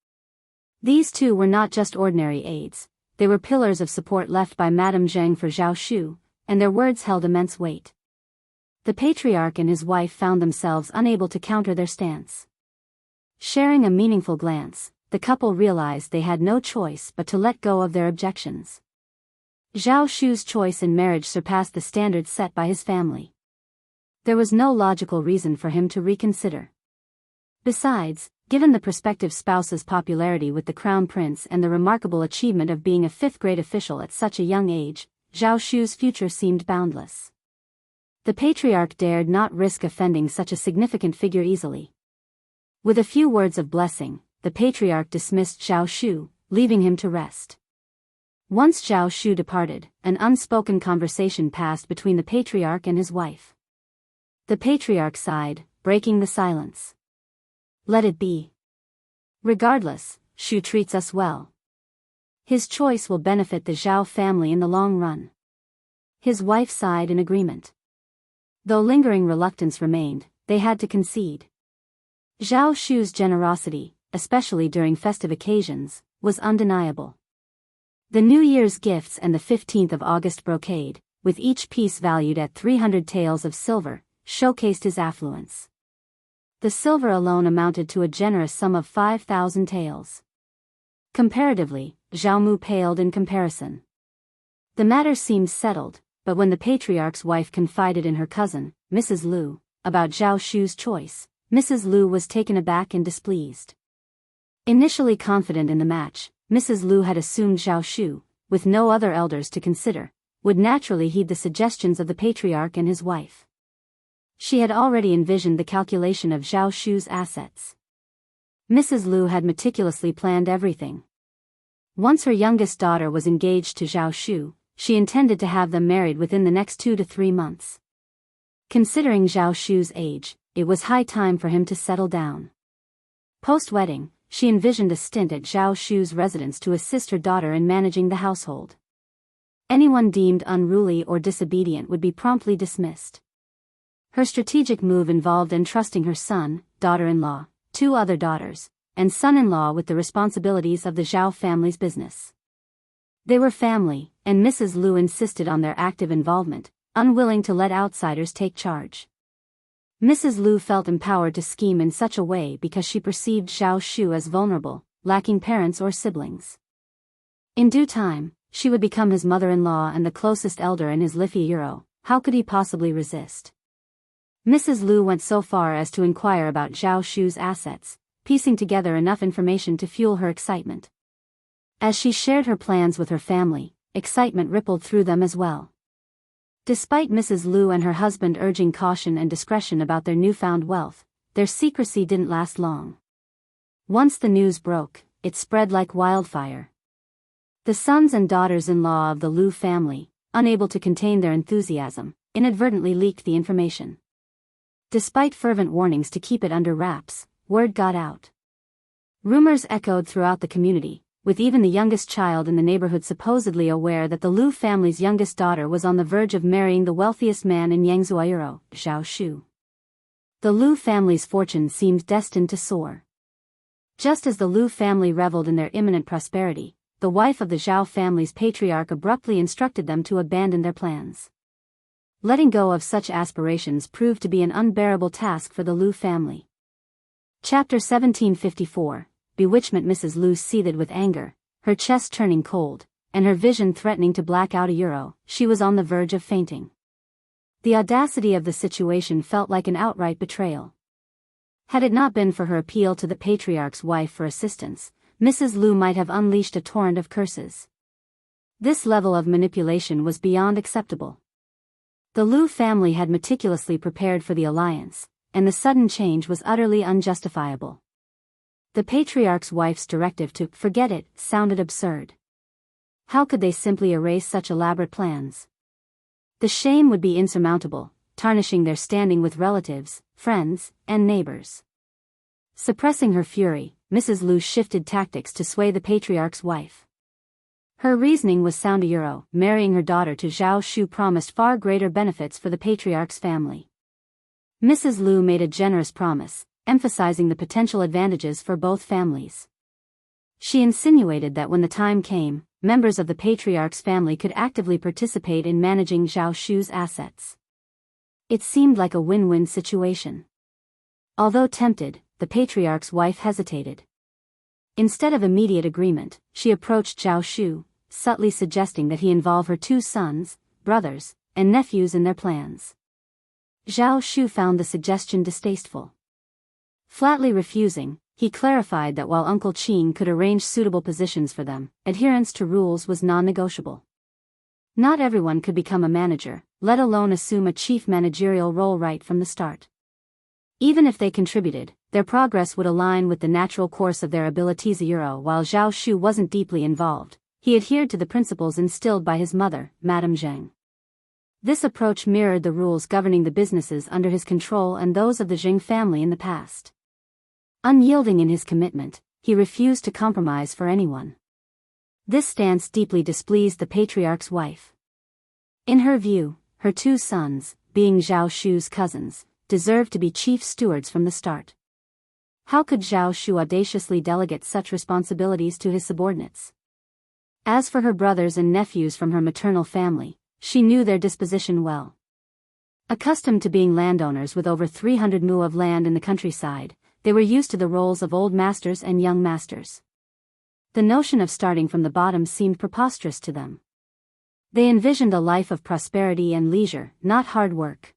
These two were not just ordinary aides, they were pillars of support left by Madame Zheng for Zhao Shu, and their words held immense weight. The patriarch and his wife found themselves unable to counter their stance. Sharing a meaningful glance, the couple realized they had no choice but to let go of their objections. Zhao Shu's choice in marriage surpassed the standards set by his family. There was no logical reason for him to reconsider. Besides, Given the prospective spouse's popularity with the crown prince and the remarkable achievement of being a fifth-grade official at such a young age, Zhao Shu's future seemed boundless. The patriarch dared not risk offending such a significant figure easily. With a few words of blessing, the patriarch dismissed Zhao Shu, leaving him to rest. Once Zhao Shu departed, an unspoken conversation passed between the patriarch and his wife. The patriarch sighed, breaking the silence. Let it be. Regardless, Shu treats us well. His choice will benefit the Zhao family in the long run. His wife sighed in agreement. Though lingering reluctance remained, they had to concede. Zhao Shu's generosity, especially during festive occasions, was undeniable. The New Year's gifts and the 15th of August brocade, with each piece valued at 300 taels of silver, showcased his affluence. The silver alone amounted to a generous sum of 5,000 taels. Comparatively, Zhao Mu paled in comparison. The matter seemed settled, but when the patriarch's wife confided in her cousin, Mrs. Liu, about Zhao Shu's choice, Mrs. Liu was taken aback and displeased. Initially confident in the match, Mrs. Liu had assumed Zhao Shu, with no other elders to consider, would naturally heed the suggestions of the patriarch and his wife. She had already envisioned the calculation of Zhao Shu's assets. Mrs. Liu had meticulously planned everything. Once her youngest daughter was engaged to Zhao Shu, she intended to have them married within the next 2 to 3 months. Considering Zhao Shu's age, it was high time for him to settle down. Post-wedding, she envisioned a stint at Zhao Shu's residence to assist her daughter in managing the household. Anyone deemed unruly or disobedient would be promptly dismissed. Her strategic move involved entrusting her son, daughter-in-law, 2 other daughters, and son-in-law with the responsibilities of the Zhao family's business. They were family, and Mrs. Liu insisted on their active involvement, unwilling to let outsiders take charge. Mrs. Liu felt empowered to scheme in such a way because she perceived Zhao Shu as vulnerable, lacking parents or siblings. In due time, she would become his mother-in-law and the closest elder in his Liffey Euro. How could he possibly resist? Mrs. Liu went so far as to inquire about Zhao Shu's assets, piecing together enough information to fuel her excitement. As she shared her plans with her family, excitement rippled through them as well. Despite Mrs. Liu and her husband urging caution and discretion about their newfound wealth, their secrecy didn't last long. Once the news broke, it spread like wildfire. The sons and daughters-in-law of the Liu family, unable to contain their enthusiasm, inadvertently leaked the information. Despite fervent warnings to keep it under wraps, word got out. Rumors echoed throughout the community, with even the youngest child in the neighborhood supposedly aware that the Liu family's youngest daughter was on the verge of marrying the wealthiest man in Yangzhou, Zhao Shu. The Liu family's fortune seemed destined to soar. Just as the Liu family reveled in their imminent prosperity, the wife of the Zhao family's patriarch abruptly instructed them to abandon their plans. Letting go of such aspirations proved to be an unbearable task for the Liu family. Chapter 1754, Bewitchment. Mrs. Liu seethed with anger, her chest turning cold, and her vision threatening to black out a euro. She was on the verge of fainting. The audacity of the situation felt like an outright betrayal. Had it not been for her appeal to the patriarch's wife for assistance, Mrs. Liu might have unleashed a torrent of curses. This level of manipulation was beyond acceptable. The Liu family had meticulously prepared for the alliance, and the sudden change was utterly unjustifiable. The patriarch's wife's directive to forget it sounded absurd. How could they simply erase such elaborate plans? The shame would be insurmountable, tarnishing their standing with relatives, friends, and neighbors. Suppressing her fury, Mrs. Liu shifted tactics to sway the patriarch's wife. Her reasoning was sound. Marrying her daughter to Zhao Shu promised far greater benefits for the patriarch's family. Mrs. Liu made a generous promise, emphasizing the potential advantages for both families. She insinuated that when the time came, members of the patriarch's family could actively participate in managing Zhao Shu's assets. It seemed like a win-win situation. Although tempted, the patriarch's wife hesitated. Instead of immediate agreement, she approached Zhao Shu, subtly suggesting that he involve her 2 sons, brothers, and nephews in their plans. Zhao Shu found the suggestion distasteful. Flatly refusing, he clarified that while Uncle Qing could arrange suitable positions for them, adherence to rules was non-negotiable. Not everyone could become a manager, let alone assume a chief managerial role right from the start. Even if they contributed, their progress would align with the natural course of their abilities. While Zhao Shu wasn't deeply involved, he adhered to the principles instilled by his mother, Madame Zheng. This approach mirrored the rules governing the businesses under his control and those of the Zheng family in the past. Unyielding in his commitment, he refused to compromise for anyone. This stance deeply displeased the patriarch's wife. In her view, her two sons, being Zhao Shu's cousins, deserved to be chief stewards from the start. How could Zhao Shu audaciously delegate such responsibilities to his subordinates? As for her brothers and nephews from her maternal family, she knew their disposition well. Accustomed to being landowners with over 300 mu of land in the countryside, they were used to the roles of old masters and young masters. The notion of starting from the bottom seemed preposterous to them. They envisioned a life of prosperity and leisure, not hard work.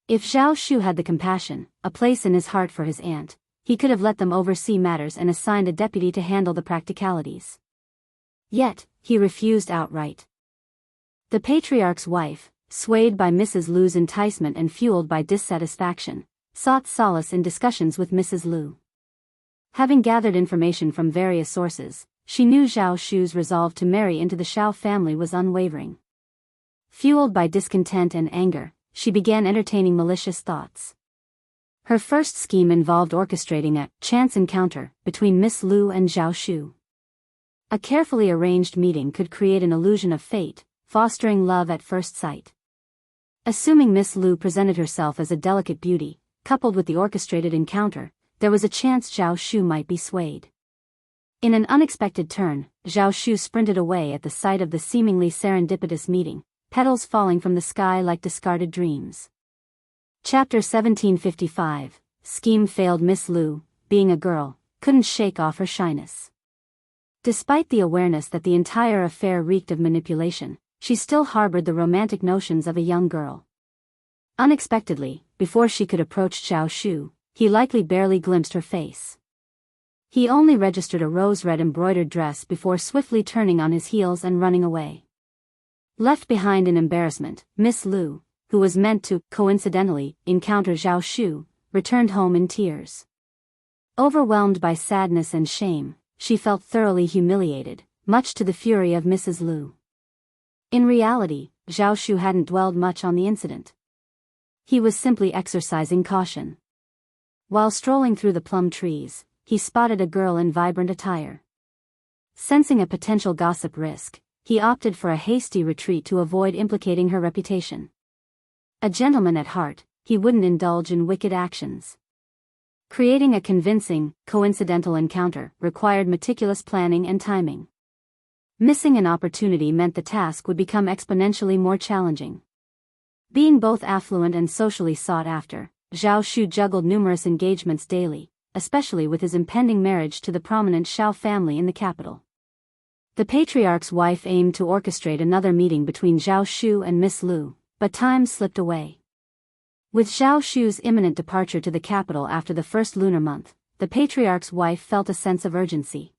If Zhao Shu had the compassion, a place in his heart for his aunt, he could have let them oversee matters and assigned a deputy to handle the practicalities. Yet, he refused outright. The patriarch's wife, swayed by Mrs. Lu's enticement and fueled by dissatisfaction, sought solace in discussions with Mrs. Lu. Having gathered information from various sources, she knew Zhao Shu's resolve to marry into the Shao family was unwavering. Fueled by discontent and anger, she began entertaining malicious thoughts. Her first scheme involved orchestrating a chance encounter between Miss Lu and Zhao Shu. A carefully arranged meeting could create an illusion of fate, fostering love at first sight. Assuming Miss Lu presented herself as a delicate beauty, coupled with the orchestrated encounter, there was a chance Zhao Shu might be swayed. In an unexpected turn, Zhao Shu sprinted away at the sight of the seemingly serendipitous meeting, petals falling from the sky like discarded dreams. Chapter 1755, Scheme failed. Miss Lu, being a girl, couldn't shake off her shyness. Despite the awareness that the entire affair reeked of manipulation, she still harbored the romantic notions of a young girl. Unexpectedly, before she could approach Zhao Shu, he likely barely glimpsed her face. He only registered a rose-red embroidered dress before swiftly turning on his heels and running away. Left behind in embarrassment, Miss Lu, who was meant to, coincidentally, encounter Zhao Shu, returned home in tears. Overwhelmed by sadness and shame, she felt thoroughly humiliated, much to the fury of Mrs. Lu. In reality, Zhao Shu hadn't dwelled much on the incident. He was simply exercising caution. While strolling through the plum trees, he spotted a girl in vibrant attire. Sensing a potential gossip risk, he opted for a hasty retreat to avoid implicating her reputation. A gentleman at heart, he wouldn't indulge in wicked actions. Creating a convincing, coincidental encounter required meticulous planning and timing. Missing an opportunity meant the task would become exponentially more challenging. Being both affluent and socially sought after, Zhao Shu juggled numerous engagements daily, especially with his impending marriage to the prominent Shao family in the capital. The patriarch's wife aimed to orchestrate another meeting between Zhao Shu and Miss Lu, but time slipped away. With Zhao Shu's imminent departure to the capital after the first lunar month, the patriarch's wife felt a sense of urgency.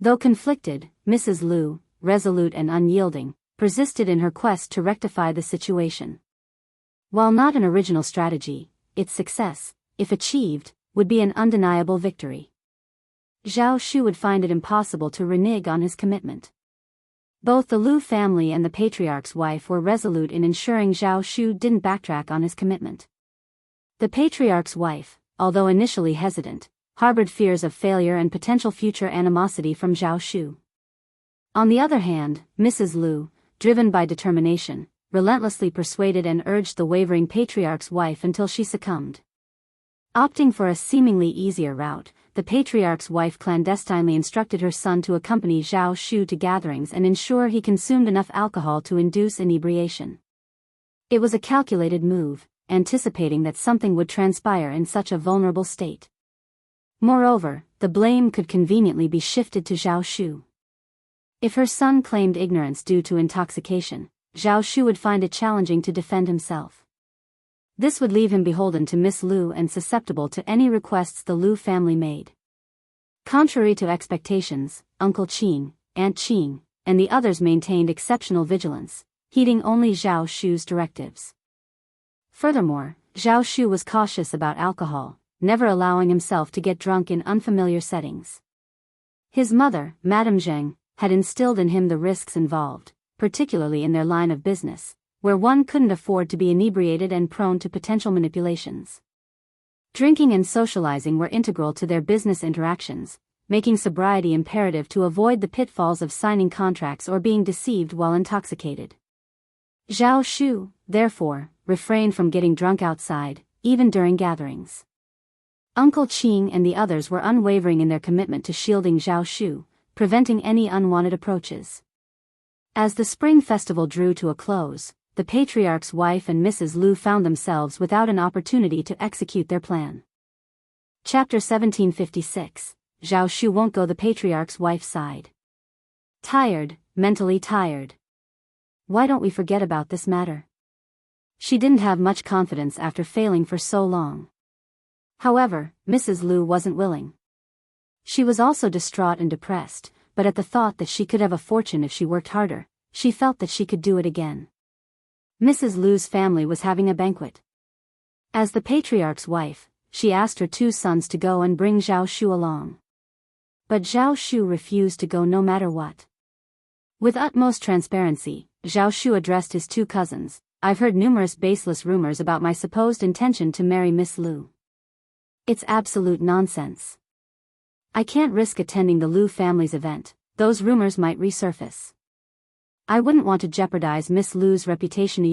Though conflicted, Mrs. Lu, resolute and unyielding, persisted in her quest to rectify the situation. While not an original strategy, its success, if achieved, would be an undeniable victory. Zhao Shu would find it impossible to renege on his commitment. Both the Lu family and the patriarch's wife were resolute in ensuring Zhao Shu didn't backtrack on his commitment. The patriarch's wife, although initially hesitant, harbored fears of failure and potential future animosity from Zhao Shu. On the other hand, Mrs. Lu, driven by determination, relentlessly persuaded and urged the wavering patriarch's wife until she succumbed. Opting for a seemingly easier route, the patriarch's wife clandestinely instructed her son to accompany Zhao Shu to gatherings and ensure he consumed enough alcohol to induce inebriation. It was a calculated move, anticipating that something would transpire in such a vulnerable state. Moreover, the blame could conveniently be shifted to Zhao Shu. If her son claimed ignorance due to intoxication, Zhao Shu would find it challenging to defend himself. This would leave him beholden to Miss Lu and susceptible to any requests the Lu family made. Contrary to expectations, Uncle Qing, Aunt Qing, and the others maintained exceptional vigilance, heeding only Zhao Shu's directives. Furthermore, Zhao Shu was cautious about alcohol, never allowing himself to get drunk in unfamiliar settings. His mother, Madame Zheng, had instilled in him the risks involved, particularly in their line of business, where one couldn't afford to be inebriated and prone to potential manipulations. Drinking and socializing were integral to their business interactions, making sobriety imperative to avoid the pitfalls of signing contracts or being deceived while intoxicated. Zhao Shu, therefore, refrained from getting drunk outside, even during gatherings. Uncle Qing and the others were unwavering in their commitment to shielding Zhao Shu, preventing any unwanted approaches. As the spring festival drew to a close, the patriarch's wife and Mrs. Lu found themselves without an opportunity to execute their plan. Chapter 1756. Zhao Shu won't go. The patriarch's wife sighed. Tired, mentally tired. Why don't we forget about this matter? She didn't have much confidence after failing for so long. However, Mrs. Lu wasn't willing. She was also distraught and depressed, but at the thought that she could have a fortune if she worked harder, she felt that she could do it again. Mrs. Lu's family was having a banquet. As the patriarch's wife, she asked her two sons to go and bring Zhao Shu along. But Zhao Shu refused to go no matter what. With utmost transparency, Zhao Shu addressed his two cousins. I've heard numerous baseless rumors about my supposed intention to marry Miss Lu. It's absolute nonsense. I can't risk attending the Lu family's event. Those rumors might resurface. I wouldn't want to jeopardize Miss Lu's reputation.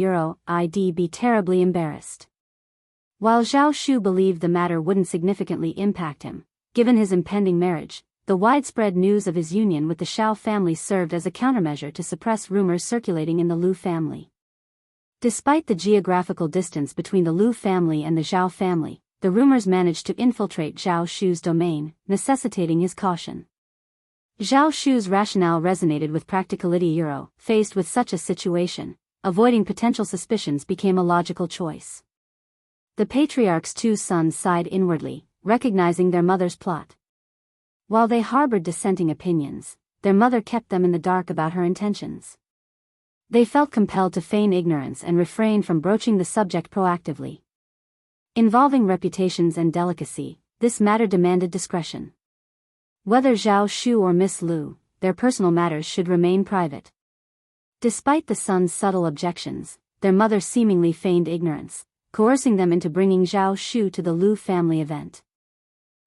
I'd be terribly embarrassed. While Zhao Shu believed the matter wouldn't significantly impact him, given his impending marriage, the widespread news of his union with the Shao family served as a countermeasure to suppress rumors circulating in the Lu family. Despite the geographical distance between the Lu family and the Zhao family, the rumors managed to infiltrate Zhao Shu's domain, necessitating his caution. Zhao Shu's rationale resonated with practicality. Faced with such a situation, avoiding potential suspicions became a logical choice. The patriarch's two sons sighed inwardly, recognizing their mother's plot. While they harbored dissenting opinions, their mother kept them in the dark about her intentions. They felt compelled to feign ignorance and refrain from broaching the subject proactively. Involving reputations and delicacy, this matter demanded discretion. Whether Zhao Shu or Miss Lu, their personal matters should remain private. Despite the sons' subtle objections, their mother seemingly feigned ignorance, coercing them into bringing Zhao Shu to the Lu family event.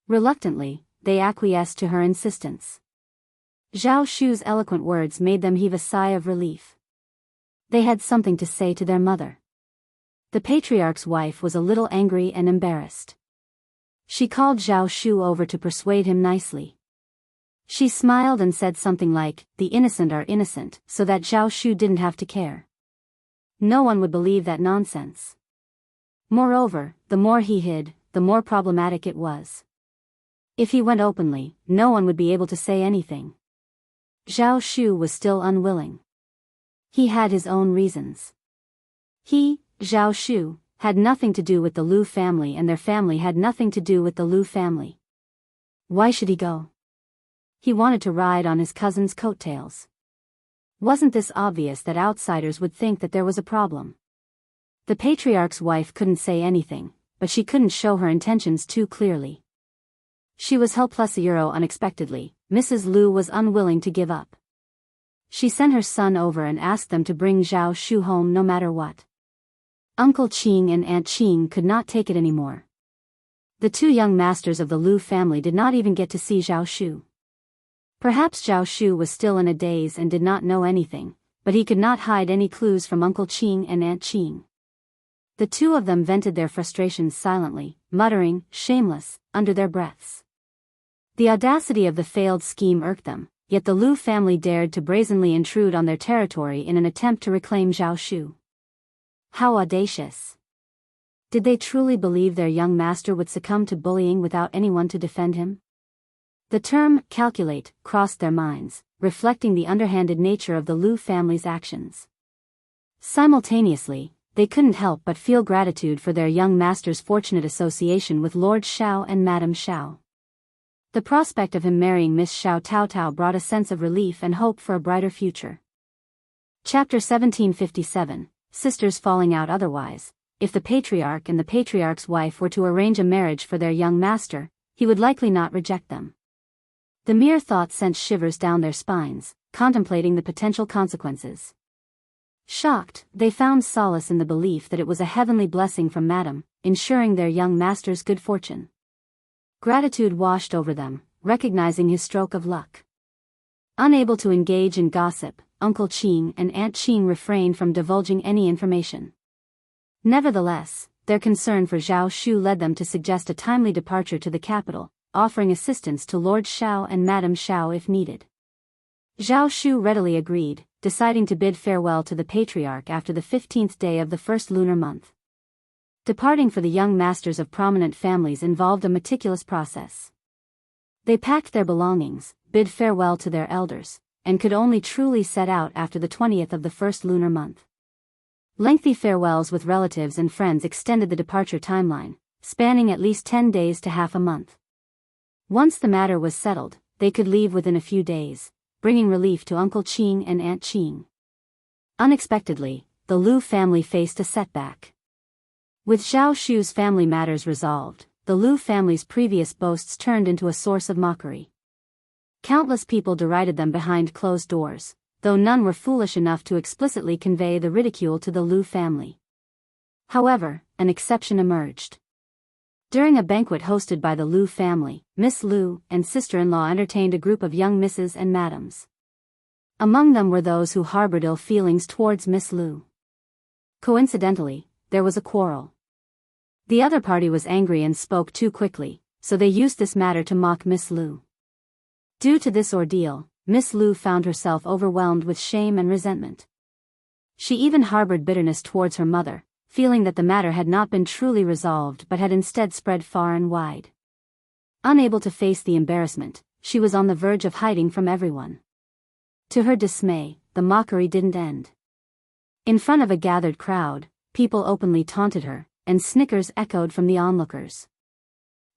Reluctantly, they acquiesced to her insistence. Zhao Shu's eloquent words made them heave a sigh of relief. They had something to say to their mother. The patriarch's wife was a little angry and embarrassed. She called Zhao Shu over to persuade him nicely. She smiled and said something like, "The innocent are innocent," so that Zhao Shu didn't have to care. No one would believe that nonsense. Moreover, the more he hid, the more problematic it was. If he went openly, no one would be able to say anything. Zhao Shu was still unwilling. He had his own reasons. He, Zhao Shu, had nothing to do with the Lu family and their family had nothing to do with the Lu family. Why should he go? He wanted to ride on his cousin's coattails. Wasn't this obvious that outsiders would think that there was a problem? The patriarch's wife couldn't say anything, but she couldn't show her intentions too clearly. She was helpless. Unexpectedly, Mrs. Lu was unwilling to give up. She sent her son over and asked them to bring Zhao Shu home no matter what. Uncle Qing and Aunt Qing could not take it anymore. The two young masters of the Lu family did not even get to see Zhao Shu. Perhaps Zhao Shu was still in a daze and did not know anything, but he could not hide any clues from Uncle Qing and Aunt Qing. The two of them vented their frustrations silently, muttering, "Shameless," under their breaths. The audacity of the failed scheme irked them, yet the Lu family dared to brazenly intrude on their territory in an attempt to reclaim Zhao Shu. How audacious! Did they truly believe their young master would succumb to bullying without anyone to defend him? The term "calculate" crossed their minds, reflecting the underhanded nature of the Lu family's actions. Simultaneously, they couldn't help but feel gratitude for their young master's fortunate association with Lord Xiao and Madame Xiao. The prospect of him marrying Miss Xiao Taotao brought a sense of relief and hope for a brighter future. Chapter 1757, Sisters Falling Out Otherwise. If the patriarch and the patriarch's wife were to arrange a marriage for their young master, he would likely not reject them. The mere thought sent shivers down their spines, contemplating the potential consequences. Shocked, they found solace in the belief that it was a heavenly blessing from Madame, ensuring their young master's good fortune. Gratitude washed over them, recognizing his stroke of luck. Unable to engage in gossip, Uncle Qing and Aunt Qing refrained from divulging any information. Nevertheless, their concern for Zhao Shu led them to suggest a timely departure to the capital, offering assistance to Lord Xiao and Madame Xiao if needed. Zhao Shu readily agreed, deciding to bid farewell to the patriarch after the 15th day of the first lunar month. Departing for the young masters of prominent families involved a meticulous process. They packed their belongings, bid farewell to their elders, and could only truly set out after the 20th of the first lunar month. Lengthy farewells with relatives and friends extended the departure timeline, spanning at least 10 days to half a month. Once the matter was settled, they could leave within a few days, bringing relief to Uncle Qing and Aunt Qing. Unexpectedly, the Lu family faced a setback. With Zhao Shu's family matters resolved, the Lu family's previous boasts turned into a source of mockery. Countless people derided them behind closed doors, though none were foolish enough to explicitly convey the ridicule to the Lu family. However, an exception emerged. During a banquet hosted by the Lu family, Miss Lu and sister-in-law entertained a group of young misses and madams. Among them were those who harbored ill feelings towards Miss Lu. Coincidentally, there was a quarrel. The other party was angry and spoke too quickly, so they used this matter to mock Miss Lu. Due to this ordeal, Miss Lu found herself overwhelmed with shame and resentment. She even harbored bitterness towards her mother, feeling that the matter had not been truly resolved but had instead spread far and wide. Unable to face the embarrassment, she was on the verge of hiding from everyone. To her dismay, the mockery didn't end. In front of a gathered crowd, people openly taunted her, and snickers echoed from the onlookers.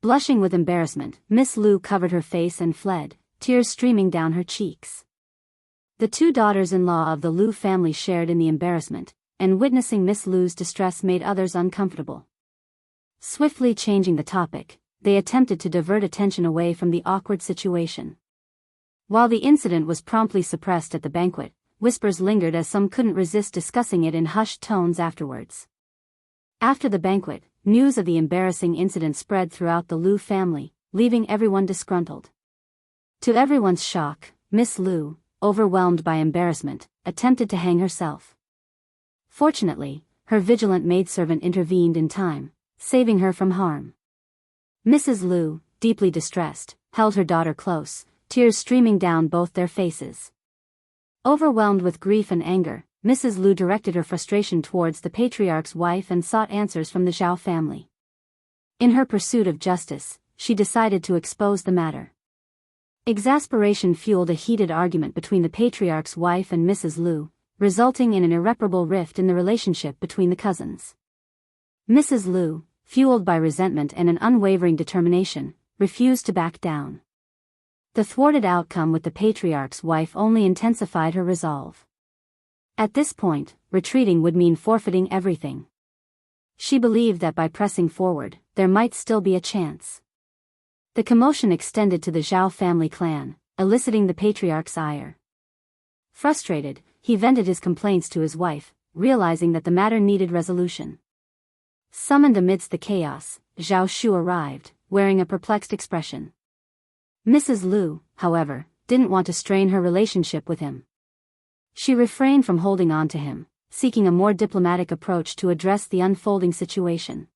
Blushing with embarrassment, Miss Lu covered her face and fled, tears streaming down her cheeks. The two daughters-in-law of the Lu family shared in the embarrassment, and witnessing Miss Lu's distress made others uncomfortable. Swiftly changing the topic, they attempted to divert attention away from the awkward situation. While the incident was promptly suppressed at the banquet, whispers lingered as some couldn't resist discussing it in hushed tones afterwards. After the banquet, news of the embarrassing incident spread throughout the Lu family, leaving everyone disgruntled. To everyone's shock, Miss Lu, overwhelmed by embarrassment, attempted to hang herself. Fortunately, her vigilant maidservant intervened in time, saving her from harm. Mrs. Lu, deeply distressed, held her daughter close, tears streaming down both their faces. Overwhelmed with grief and anger, Mrs. Lu directed her frustration towards the patriarch's wife and sought answers from the Zhao family. In her pursuit of justice, she decided to expose the matter. Exasperation fueled a heated argument between the patriarch's wife and Mrs. Lu, resulting in an irreparable rift in the relationship between the cousins. Mrs. Lu, fueled by resentment and an unwavering determination, refused to back down. The thwarted outcome with the patriarch's wife only intensified her resolve. At this point, retreating would mean forfeiting everything. She believed that by pressing forward, there might still be a chance. The commotion extended to the Zhao family clan, eliciting the patriarch's ire. Frustrated, he vented his complaints to his wife, realizing that the matter needed resolution. Summoned amidst the chaos, Zhao Shu arrived, wearing a perplexed expression. Mrs. Lu, however, didn't want to strain her relationship with him. She refrained from holding on to him, seeking a more diplomatic approach to address the unfolding situation.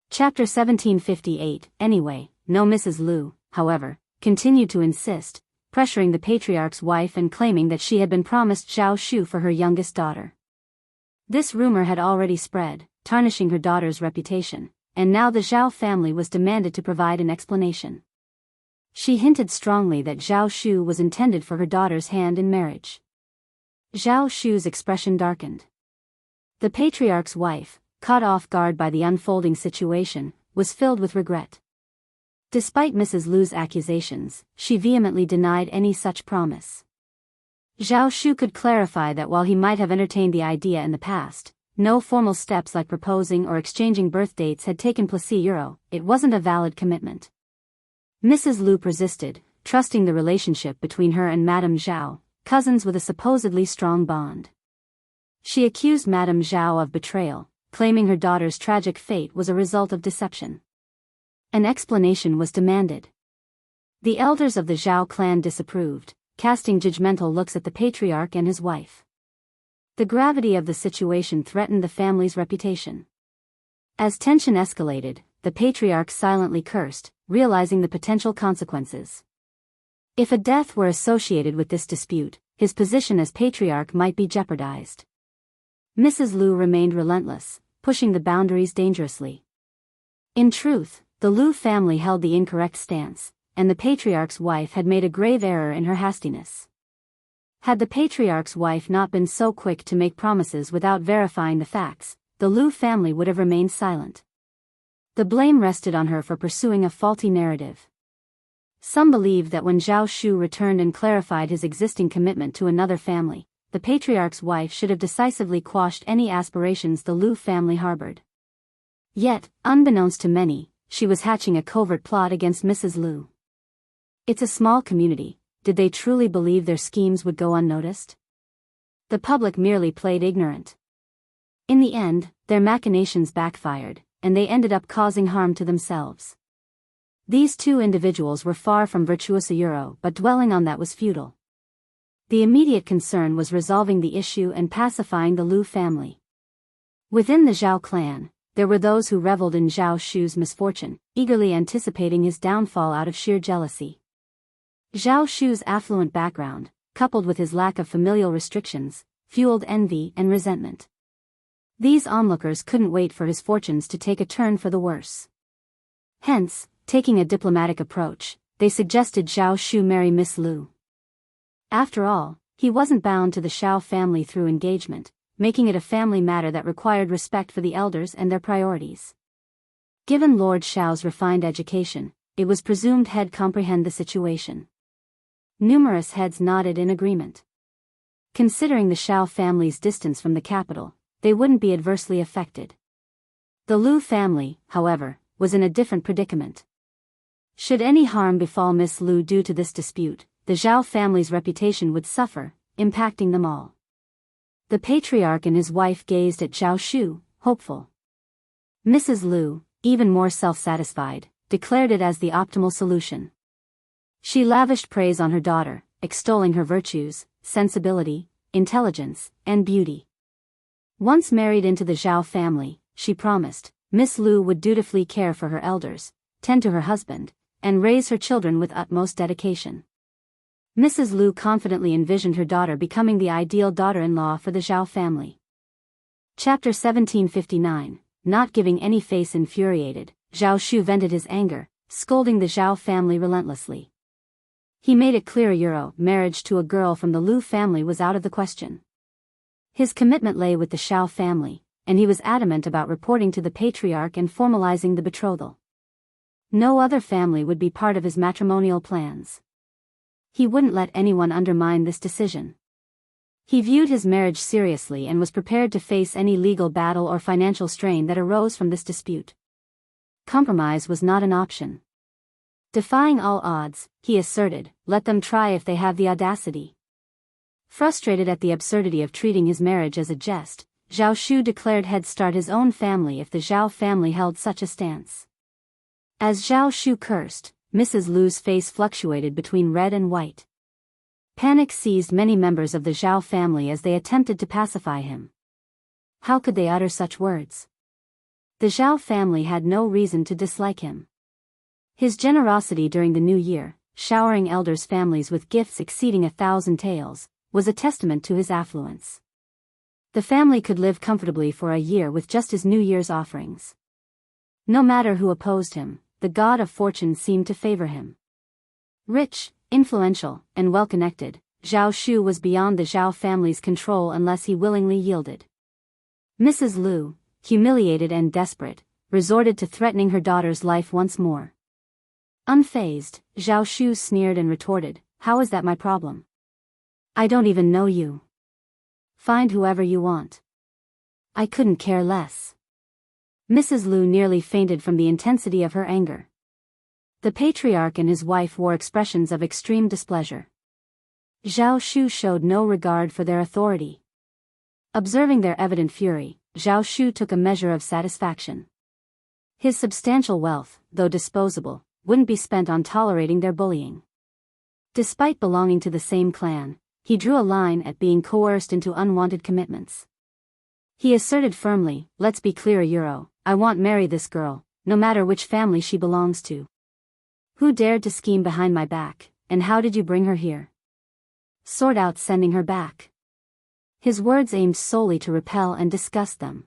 Chapter 1758. Anyway, no. Mrs. Lu, however, continued to insist, pressuring the patriarch's wife and claiming that she had been promised Zhao Shu for her youngest daughter. This rumor had already spread, tarnishing her daughter's reputation, and now the Zhao family was demanded to provide an explanation. She hinted strongly that Zhao Shu was intended for her daughter's hand in marriage. Zhao Shu's expression darkened. The patriarch's wife, caught off guard by the unfolding situation, was filled with regret. Despite Mrs. Lu's accusations, she vehemently denied any such promise. Zhao Shu could clarify that while he might have entertained the idea in the past, no formal steps like proposing or exchanging birth dates had taken place. It wasn't a valid commitment. Mrs. Lu persisted, trusting the relationship between her and Madame Zhao, cousins with a supposedly strong bond. She accused Madame Zhao of betrayal, claiming her daughter's tragic fate was a result of deception. An explanation was demanded. The elders of the Zhao clan disapproved, casting judgmental looks at the patriarch and his wife. The gravity of the situation threatened the family's reputation. As tension escalated, the patriarch silently cursed, realizing the potential consequences. If a death were associated with this dispute, his position as patriarch might be jeopardized. Mrs. Lu remained relentless, pushing the boundaries dangerously. In truth, the Lu family held the incorrect stance, and the patriarch's wife had made a grave error in her hastiness. Had the patriarch's wife not been so quick to make promises without verifying the facts, the Lu family would have remained silent. The blame rested on her for pursuing a faulty narrative. Some believed that when Zhao Shu returned and clarified his existing commitment to another family, the patriarch's wife should have decisively quashed any aspirations the Lu family harbored. Yet, unbeknownst to many, she was hatching a covert plot against Mrs. Lu. It's a small community. Did they truly believe their schemes would go unnoticed? The public merely played ignorant. In the end, their machinations backfired, and they ended up causing harm to themselves. These two individuals were far from virtuous, but dwelling on that was futile. The immediate concern was resolving the issue and pacifying the Lu family. Within the Zhao clan, there were those who reveled in Zhao Shu's misfortune, eagerly anticipating his downfall out of sheer jealousy. Zhao Shu's affluent background, coupled with his lack of familial restrictions, fueled envy and resentment. These onlookers couldn't wait for his fortunes to take a turn for the worse. Hence, taking a diplomatic approach, they suggested Zhao Shu marry Miss Lu. After all, he wasn't bound to the Xiao family through engagement, making it a family matter that required respect for the elders and their priorities. Given Lord Xiao's refined education, it was presumed he'd comprehend the situation. Numerous heads nodded in agreement. Considering the Xiao family's distance from the capital, they wouldn't be adversely affected. The Lu family, however, was in a different predicament. Should any harm befall Miss Lu due to this dispute, the Zhao family's reputation would suffer, impacting them all. The patriarch and his wife gazed at Zhao Shu, hopeful. Mrs. Lu, even more self-satisfied, declared it as the optimal solution. She lavished praise on her daughter, extolling her virtues, sensibility, intelligence, and beauty. Once married into the Zhao family, she promised, Miss Lu would dutifully care for her elders, tend to her husband, and raise her children with utmost dedication. Mrs. Lu confidently envisioned her daughter becoming the ideal daughter-in-law for the Zhao family. Chapter 1759, Not giving any face. Infuriated, Zhao Shu vented his anger, scolding the Zhao family relentlessly. He made it clear marriage to a girl from the Lu family was out of the question. His commitment lay with the Xiao family, and he was adamant about reporting to the patriarch and formalizing the betrothal. No other family would be part of his matrimonial plans. He wouldn't let anyone undermine this decision. He viewed his marriage seriously and was prepared to face any legal battle or financial strain that arose from this dispute. Compromise was not an option. Defying all odds, he asserted, let them try if they have the audacity. Frustrated at the absurdity of treating his marriage as a jest, Zhao Shu declared he'd start his own family if the Zhao family held such a stance. As Zhao Shu cursed, Mrs. Lu's face fluctuated between red and white. Panic seized many members of the Zhao family as they attempted to pacify him. How could they utter such words? The Zhao family had no reason to dislike him. His generosity during the new year, showering elders' families with gifts exceeding 1,000 taels, was a testament to his affluence. The family could live comfortably for a year with just his New Year's offerings. No matter who opposed him, the god of fortune seemed to favor him. Rich, influential, and well-connected, Zhao Shu was beyond the Zhao family's control unless he willingly yielded. Mrs. Lu, humiliated and desperate, resorted to threatening her daughter's life once more. Unfazed, Zhao Shu sneered and retorted, "How is that my problem? I don't even know you. Find whoever you want. I couldn't care less." Mrs. Lu nearly fainted from the intensity of her anger. The patriarch and his wife wore expressions of extreme displeasure. Zhao Shu showed no regard for their authority. Observing their evident fury, Zhao Shu took a measure of satisfaction. His substantial wealth, though disposable, wouldn't be spent on tolerating their bullying. Despite belonging to the same clan, he drew a line at being coerced into unwanted commitments. He asserted firmly, "Let's be clear, Euro, I won't marry this girl, no matter which family she belongs to. Who dared to scheme behind my back, and how did you bring her here? Sort out sending her back." His words aimed solely to repel and disgust them.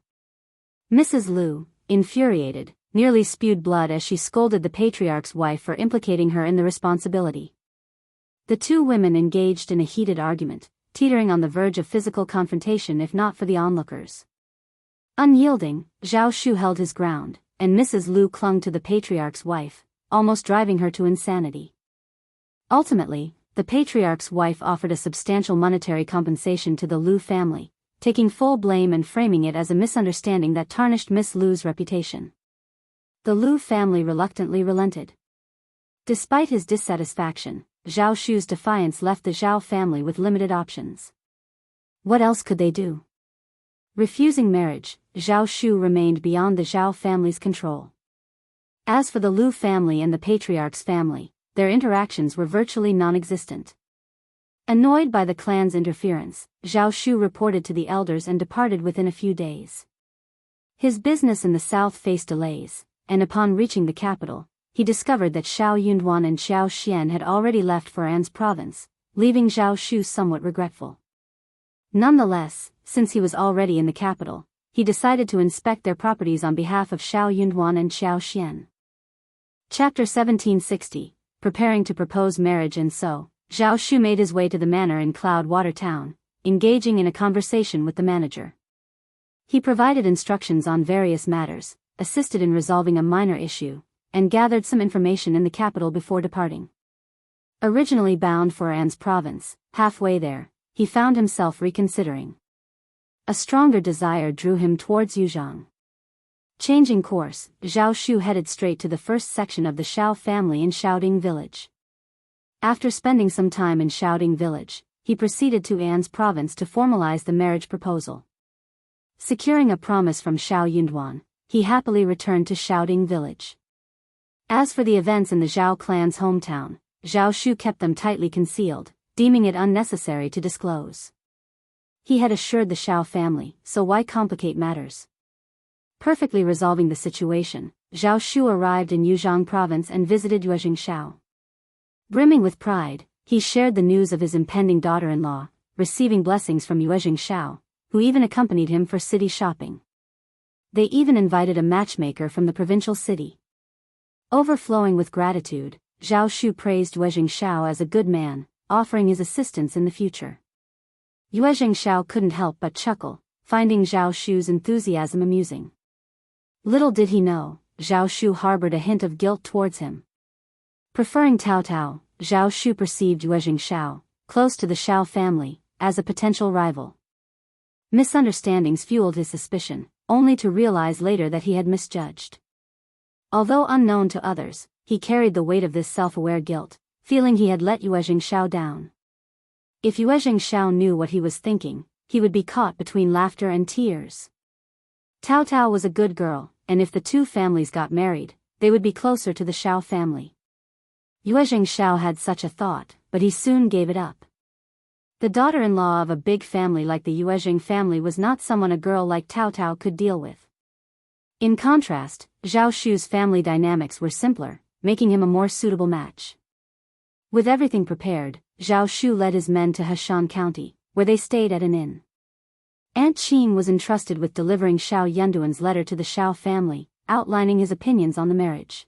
Mrs. Lu, infuriated, nearly spewed blood as she scolded the patriarch's wife for implicating her in the responsibility. The two women engaged in a heated argument, teetering on the verge of physical confrontation if not for the onlookers. Unyielding, Zhao Shu held his ground, and Mrs. Lu clung to the patriarch's wife, almost driving her to insanity. Ultimately, the patriarch's wife offered a substantial monetary compensation to the Lu family, taking full blame and framing it as a misunderstanding that tarnished Miss Lu's reputation. The Lu family reluctantly relented. Despite his dissatisfaction, Zhao Shu's defiance left the Zhao family with limited options. What else could they do? Refusing marriage, Zhao Shu remained beyond the Zhao family's control. As for the Lu family and the patriarch's family, their interactions were virtually non-existent. Annoyed by the clan's interference, Zhao Shu reported to the elders and departed within a few days. His business in the south faced delays, and upon reaching the capital, he discovered that Xiao Yunduan and Xiao Xian had already left for An's province, leaving Zhao Shu somewhat regretful. Nonetheless, since he was already in the capital, he decided to inspect their properties on behalf of Xiao Yunduan and Xiao Xian. Chapter 1760, Preparing to propose marriage. And so, Zhao Shu made his way to the manor in Cloudwater Town, engaging in a conversation with the manager. He provided instructions on various matters, assisted in resolving a minor issue, and gathered some information in the capital before departing. Originally bound for An's province, halfway there, he found himself reconsidering. A stronger desire drew him towards Yuzhang. Changing course, Zhao Shu headed straight to the first section of the Xiao family in Shouting Village. After spending some time in Shouting Village, he proceeded to An's province to formalize the marriage proposal. Securing a promise from Xiao Yunduan, he happily returned to Shouting Village. As for the events in the Zhao clan's hometown, Zhao Shu kept them tightly concealed, deeming it unnecessary to disclose. He had assured the Xiao family, so why complicate matters? Perfectly resolving the situation, Zhao Shu arrived in Yuzhang province and visited Yuezheng Xiao. Brimming with pride, he shared the news of his impending daughter-in-law, receiving blessings from Yuezheng Xiao, who even accompanied him for city shopping. They even invited a matchmaker from the provincial city. Overflowing with gratitude, Zhao Shu praised Yuezheng Xiao as a good man, offering his assistance in the future. Yuezheng Xiao couldn't help but chuckle, finding Zhao Shu's enthusiasm amusing. Little did he know, Zhao Shu harbored a hint of guilt towards him. Preferring Tao Tao, Zhao Shu perceived Yuezheng Xiao, close to the Xiao family, as a potential rival. Misunderstandings fueled his suspicion, only to realize later that he had misjudged. Although unknown to others, he carried the weight of this self-aware guilt, feeling he had let Yuezheng Xiao down. If Yuezheng Xiao knew what he was thinking, he would be caught between laughter and tears. Tao Tao was a good girl, and if the two families got married, they would be closer to the Xiao family. Yuezheng Xiao had such a thought, but he soon gave it up. The daughter-in-law of a big family like the Yuezheng family was not someone a girl like Tao Tao could deal with. In contrast, Zhao Shu's family dynamics were simpler, making him a more suitable match. With everything prepared, Zhao Shu led his men to Heshan County, where they stayed at an inn. Aunt Qing was entrusted with delivering Xiao Yunduan's letter to the Xiao family, outlining his opinions on the marriage.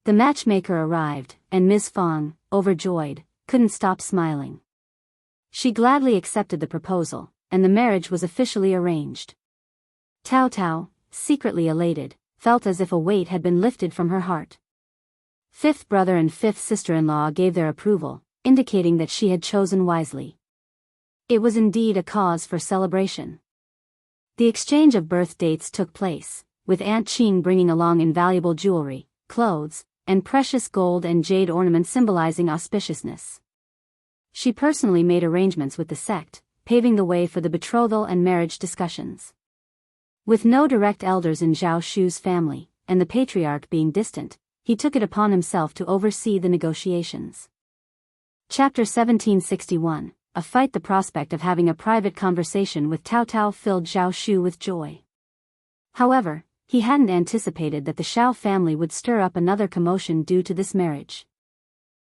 The matchmaker arrived, and Ms. Fang, overjoyed, couldn't stop smiling. She gladly accepted the proposal, and the marriage was officially arranged. Tao Tao, secretly elated, felt as if a weight had been lifted from her heart. Fifth brother and fifth sister-in-law gave their approval, indicating that she had chosen wisely. It was indeed a cause for celebration. The exchange of birth dates took place, with Aunt Qing bringing along invaluable jewelry, clothes, and precious gold and jade ornaments symbolizing auspiciousness. She personally made arrangements with the sect, paving the way for the betrothal and marriage discussions. With no direct elders in Zhao Shu's family, and the patriarch being distant, he took it upon himself to oversee the negotiations. Chapter 1761, A Fight. The prospect of having a private conversation with Tao Tao filled Zhao Shu with joy. However, he hadn't anticipated that the Shao family would stir up another commotion due to this marriage.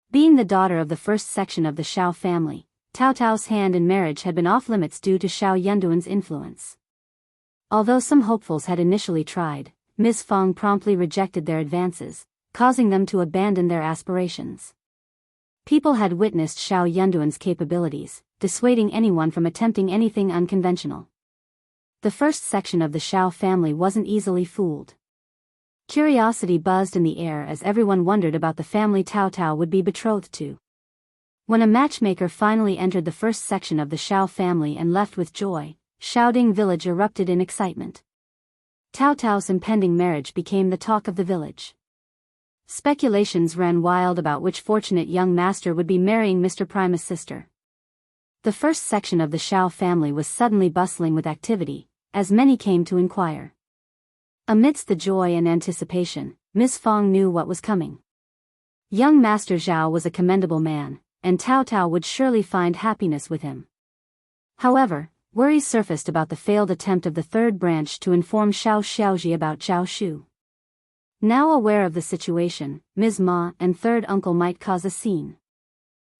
Being the daughter of the first section of the Shao family, Tao Tao's hand in marriage had been off-limits due to Shao Yunduan's influence. Although some hopefuls had initially tried, Ms. Feng promptly rejected their advances, causing them to abandon their aspirations. People had witnessed Shao Yunduan's capabilities, dissuading anyone from attempting anything unconventional. The first section of the Shao family wasn't easily fooled. Curiosity buzzed in the air as everyone wondered about the family Tao Tao would be betrothed to. When a matchmaker finally entered the first section of the Shao family and left with joy, Shaoding village erupted in excitement. Tao Tao's impending marriage became the talk of the village. Speculations ran wild about which fortunate young master would be marrying Mr. Prima's sister. The first section of the Shao family was suddenly bustling with activity, as many came to inquire. Amidst the joy and anticipation, Ms. Feng knew what was coming. Young Master Zhao was a commendable man, and Tao Tao would surely find happiness with him. However, worries surfaced about the failed attempt of the third branch to inform Shao Xiaoji about Zhao Shu. Now aware of the situation, Ms. Ma and third uncle might cause a scene.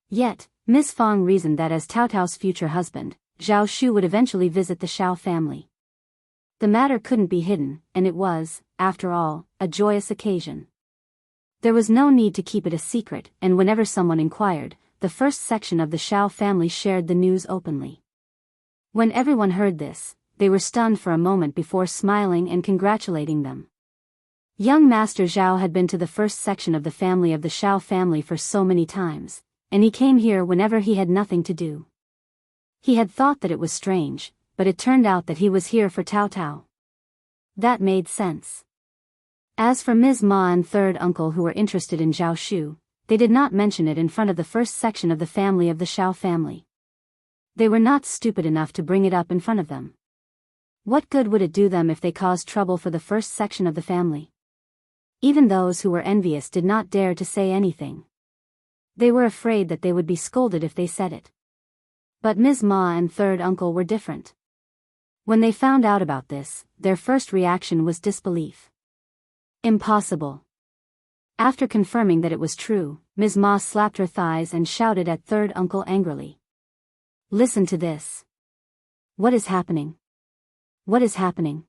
Yet, Ms. Feng reasoned that as Tao Tao's future husband, Zhao Shu would eventually visit the Shao family. The matter couldn't be hidden, and it was, after all, a joyous occasion. There was no need to keep it a secret, and whenever someone inquired, the first section of the Shao family shared the news openly. When everyone heard this, they were stunned for a moment before smiling and congratulating them. Young Master Zhao had been to the first section of the family of the Shao family for so many times, and he came here whenever he had nothing to do. He had thought that it was strange, but it turned out that he was here for Tao Tao. That made sense. As for Ms. Ma and third uncle who were interested in Zhao Shu, they did not mention it in front of the first section of the family of the Shao family. They were not stupid enough to bring it up in front of them. What good would it do them if they caused trouble for the first section of the family? Even those who were envious did not dare to say anything. They were afraid that they would be scolded if they said it. But Ms. Ma and third uncle were different. When they found out about this, their first reaction was disbelief. Impossible. After confirming that it was true, Ms. Ma slapped her thighs and shouted at third uncle angrily. Listen to this. What is happening? What is happening?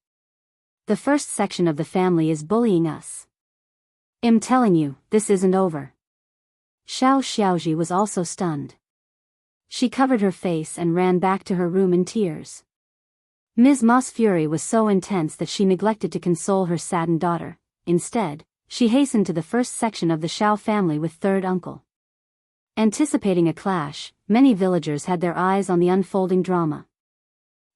The first section of the family is bullying us. I'm telling you, this isn't over. Shao Xiaoji was also stunned. She covered her face and ran back to her room in tears. Ms. Ma's fury was so intense that she neglected to console her saddened daughter. Instead, she hastened to the first section of the Shao family with third uncle. Anticipating a clash, many villagers had their eyes on the unfolding drama.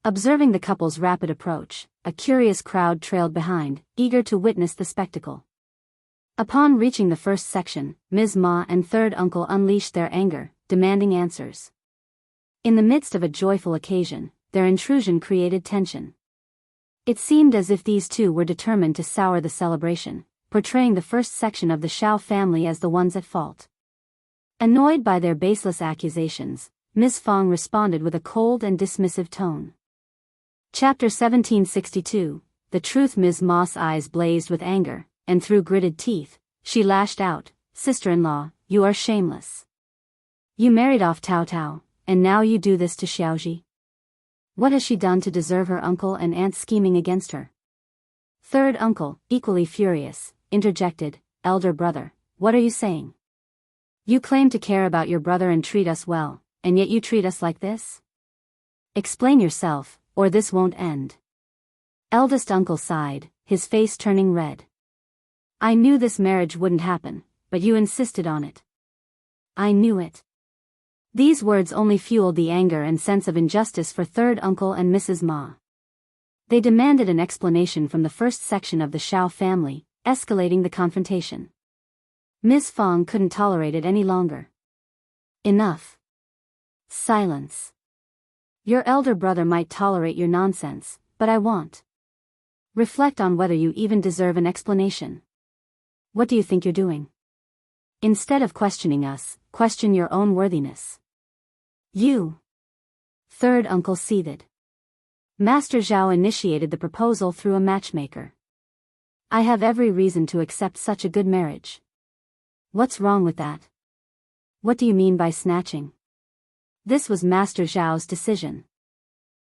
Observing the couple's rapid approach, a curious crowd trailed behind, eager to witness the spectacle. Upon reaching the first section, Ms. Ma and third uncle unleashed their anger, demanding answers. In the midst of a joyful occasion, their intrusion created tension. It seemed as if these two were determined to sour the celebration, portraying the first section of the Shao family as the ones at fault. Annoyed by their baseless accusations, Ms. Feng responded with a cold and dismissive tone. Chapter 1762, The Truth. Ms. Ma's eyes blazed with anger, and through gritted teeth, she lashed out, Sister-in-law, you are shameless. You married off Tao Tao, and now you do this to Xiaoji. What has she done to deserve her uncle and aunt scheming against her? Third uncle, equally furious, interjected, Elder brother, what are you saying? You claim to care about your brother and treat us well, and yet you treat us like this? Explain yourself, or this won't end. Eldest uncle sighed, his face turning red. I knew this marriage wouldn't happen, but you insisted on it. I knew it. These words only fueled the anger and sense of injustice for third uncle and Mrs. Ma. They demanded an explanation from the first section of the Xiao family, escalating the confrontation. Ms. Fong couldn't tolerate it any longer. Enough. Silence. Your elder brother might tolerate your nonsense, but I won't. Reflect on whether you even deserve an explanation. What do you think you're doing? Instead of questioning us, question your own worthiness. You. Third uncle seethed. Master Zhao initiated the proposal through a matchmaker. I have every reason to accept such a good marriage. What's wrong with that? What do you mean by snatching? This was Master Zhao's decision.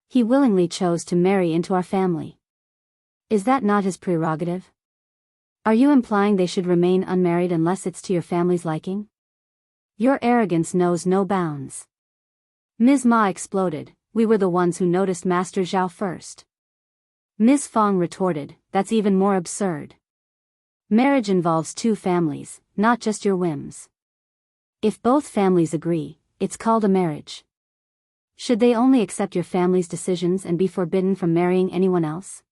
He willingly chose to marry into our family. Is that not his prerogative? Are you implying they should remain unmarried unless it's to your family's liking? Your arrogance knows no bounds. Ms. Ma exploded. We were the ones who noticed Master Zhao first. Ms. Fong retorted, that's even more absurd. Marriage involves two families, not just your whims. If both families agree, it's called a marriage. Should they only accept your family's decisions and be forbidden from marrying anyone else?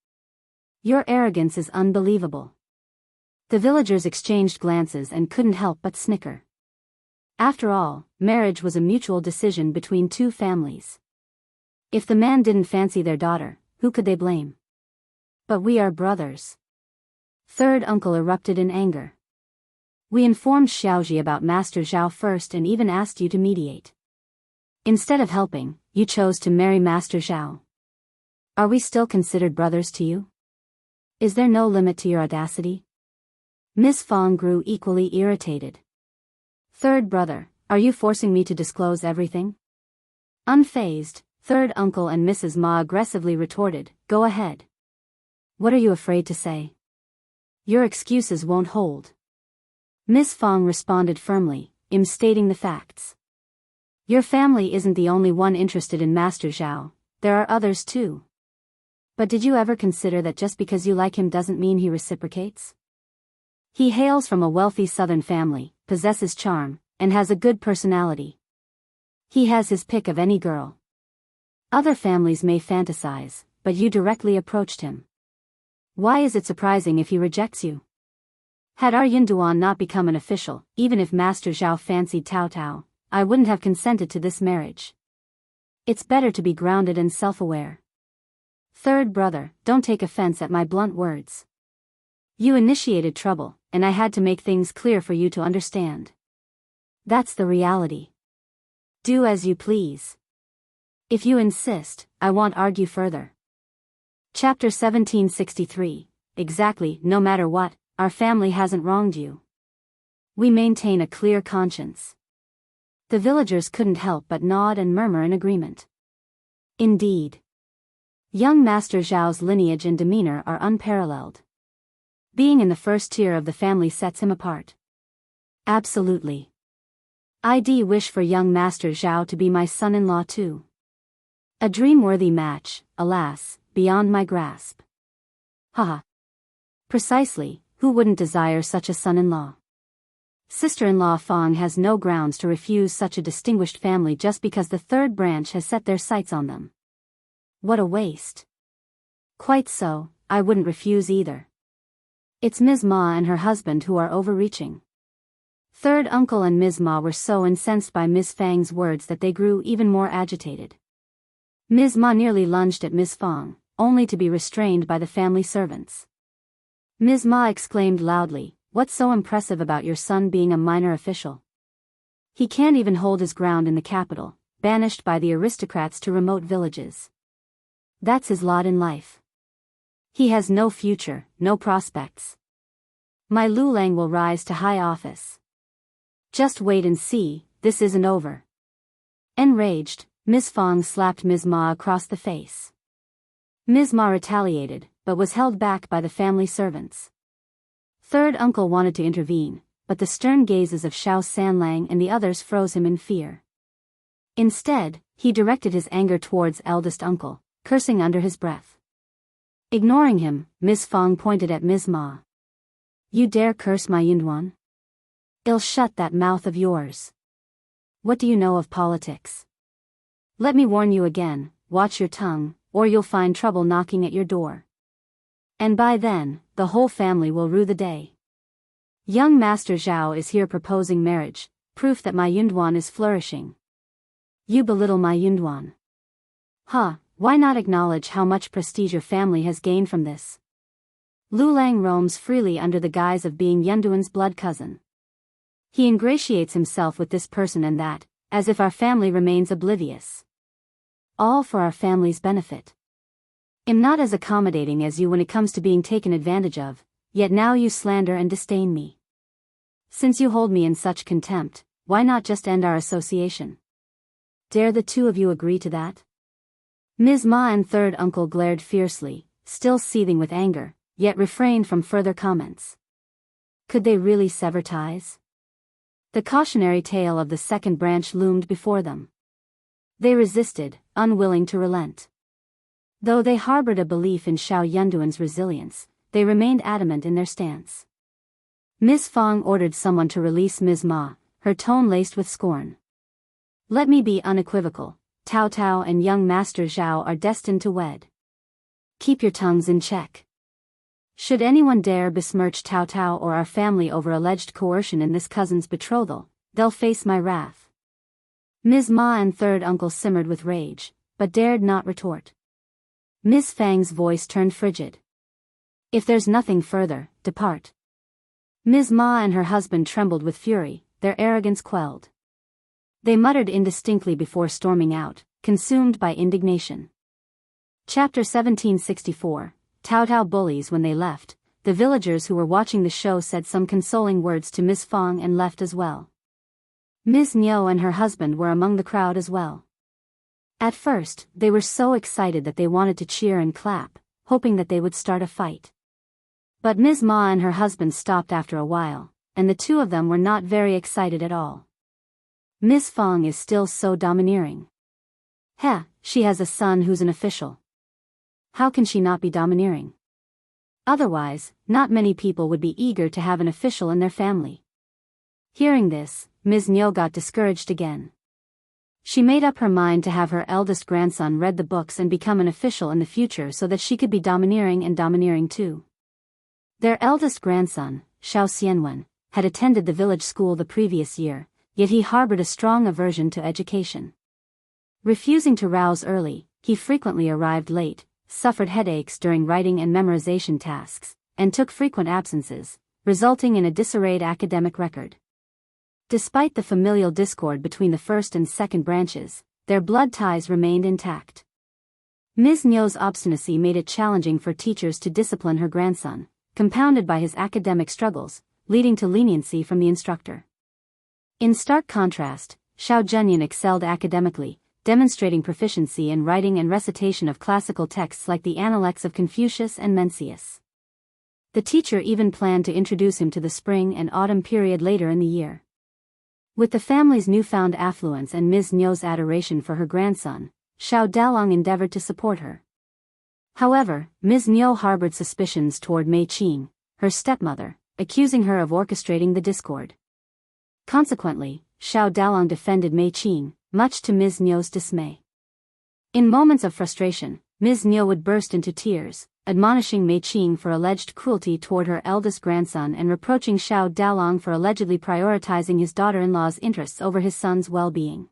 Your arrogance is unbelievable. The villagers exchanged glances and couldn't help but snicker. After all, marriage was a mutual decision between two families. If the man didn't fancy their daughter, who could they blame? But we are brothers. Third uncle erupted in anger. We informed Xiaoji about Master Zhao first and even asked you to mediate. Instead of helping, you chose to marry Master Zhao. Are we still considered brothers to you? Is there no limit to your audacity? Miss Fong grew equally irritated. Third brother, are you forcing me to disclose everything? Unfazed, third uncle and Mrs. Ma aggressively retorted, go ahead. What are you afraid to say? Your excuses won't hold. Miss Fong responded firmly, stating the facts. Your family isn't the only one interested in Master Zhao, there are others too. But did you ever consider that just because you like him doesn't mean he reciprocates? He hails from a wealthy southern family, possesses charm, and has a good personality. He has his pick of any girl. Other families may fantasize, but you directly approached him. Why is it surprising if he rejects you? Had our Yunduan not become an official, even if Master Zhao fancied Tao Tao, I wouldn't have consented to this marriage. It's better to be grounded and self-aware. Third brother, don't take offense at my blunt words. You initiated trouble, and I had to make things clear for you to understand. That's the reality. Do as you please. If you insist, I won't argue further. Chapter 1763. Exactly, no matter what, our family hasn't wronged you. We maintain a clear conscience. The villagers couldn't help but nod and murmur in agreement. Indeed. Young Master Zhao's lineage and demeanor are unparalleled. Being in the first tier of the family sets him apart. Absolutely. I wish for young Master Zhao to be my son-in-law too. A dream-worthy match, alas, beyond my grasp. Haha. Precisely, who wouldn't desire such a son-in-law? Sister-in-law Fong has no grounds to refuse such a distinguished family just because the third branch has set their sights on them. What a waste. Quite so, I wouldn't refuse either. It's Ms. Ma and her husband who are overreaching. Third uncle and Ms. Ma were so incensed by Ms. Fang's words that they grew even more agitated. Ms. Ma nearly lunged at Ms. Fong, only to be restrained by the family servants. Ms. Ma exclaimed loudly, "What's so impressive about your son being a minor official? He can't even hold his ground in the capital, banished by the aristocrats to remote villages. That's his lot in life. He has no future, no prospects. My Lulang will rise to high office. Just wait and see, this isn't over." Enraged, Ms. Fong slapped Ms. Ma across the face. Ms. Ma retaliated, but was held back by the family servants. Third uncle wanted to intervene, but the stern gazes of Xiao Sanlang and the others froze him in fear. Instead, he directed his anger towards eldest uncle, cursing under his breath. Ignoring him, Miss Fang pointed at Ms. Ma. You dare curse my Yunduan? I'll shut that mouth of yours. What do you know of politics? Let me warn you again, watch your tongue, or you'll find trouble knocking at your door. And by then, the whole family will rue the day. Young Master Zhao is here proposing marriage, proof that my Yunduan is flourishing. You belittle my Yunduan. Why not acknowledge how much prestige your family has gained from this? Lu Lang roams freely under the guise of being Yunduan's blood cousin. He ingratiates himself with this person and that, as if our family remains oblivious. All for our family's benefit. I'm not as accommodating as you when it comes to being taken advantage of, yet now you slander and disdain me. Since you hold me in such contempt, why not just end our association? Dare the two of you agree to that? Ms. Ma and third uncle glared fiercely, still seething with anger, yet refrained from further comments. Could they really sever ties? The cautionary tale of the second branch loomed before them. They resisted, unwilling to relent. Though they harbored a belief in Xiao Yunduan's resilience, they remained adamant in their stance. Ms. Fang ordered someone to release Ms. Ma, her tone laced with scorn. Let me be unequivocal, Tao Tao and young Master Zhao are destined to wed. Keep your tongues in check. Should anyone dare besmirch Tao Tao or our family over alleged coercion in this cousin's betrothal, they'll face my wrath. Ms. Ma and third uncle simmered with rage, but dared not retort. Ms. Fang's voice turned frigid. If there's nothing further, depart. Ms. Ma and her husband trembled with fury, their arrogance quelled. They muttered indistinctly before storming out, consumed by indignation. Chapter 1764. Tao Tao bullies. When they left, the villagers who were watching the show said some consoling words to Miss Fang and left as well. Ms. Niu and her husband were among the crowd as well. At first, they were so excited that they wanted to cheer and clap, hoping that they would start a fight. But Ms. Ma and her husband stopped after a while, and the two of them were not very excited at all. Miss Fang is still so domineering. She has a son who's an official. How can she not be domineering? Otherwise, not many people would be eager to have an official in their family. Hearing this, Ms. Niu got discouraged again. She made up her mind to have her eldest grandson read the books and become an official in the future so that she could be domineering and domineering too. Their eldest grandson, Xiao Xianwen, had attended the village school the previous year, yet he harbored a strong aversion to education. Refusing to rouse early, he frequently arrived late, suffered headaches during writing and memorization tasks, and took frequent absences, resulting in a disarrayed academic record. Despite the familial discord between the first and second branches, their blood ties remained intact. Ms. Niu's obstinacy made it challenging for teachers to discipline her grandson, compounded by his academic struggles, leading to leniency from the instructor. In stark contrast, Xiao Zhenyan excelled academically, demonstrating proficiency in writing and recitation of classical texts like the Analects of Confucius and Mencius. The teacher even planned to introduce him to the spring and autumn period later in the year. With the family's newfound affluence and Ms. Niu's adoration for her grandson, Xiao Dalong endeavored to support her. However, Ms. Niu harbored suspicions toward Mei Qing, her stepmother, accusing her of orchestrating the discord. Consequently, Xiao Dalong defended Mei Qing, much to Ms. Niu's dismay. In moments of frustration, Ms. Niu would burst into tears, admonishing Mei Qing for alleged cruelty toward her eldest grandson and reproaching Xiao Dalong for allegedly prioritizing his daughter-in-law's interests over his son's well-being.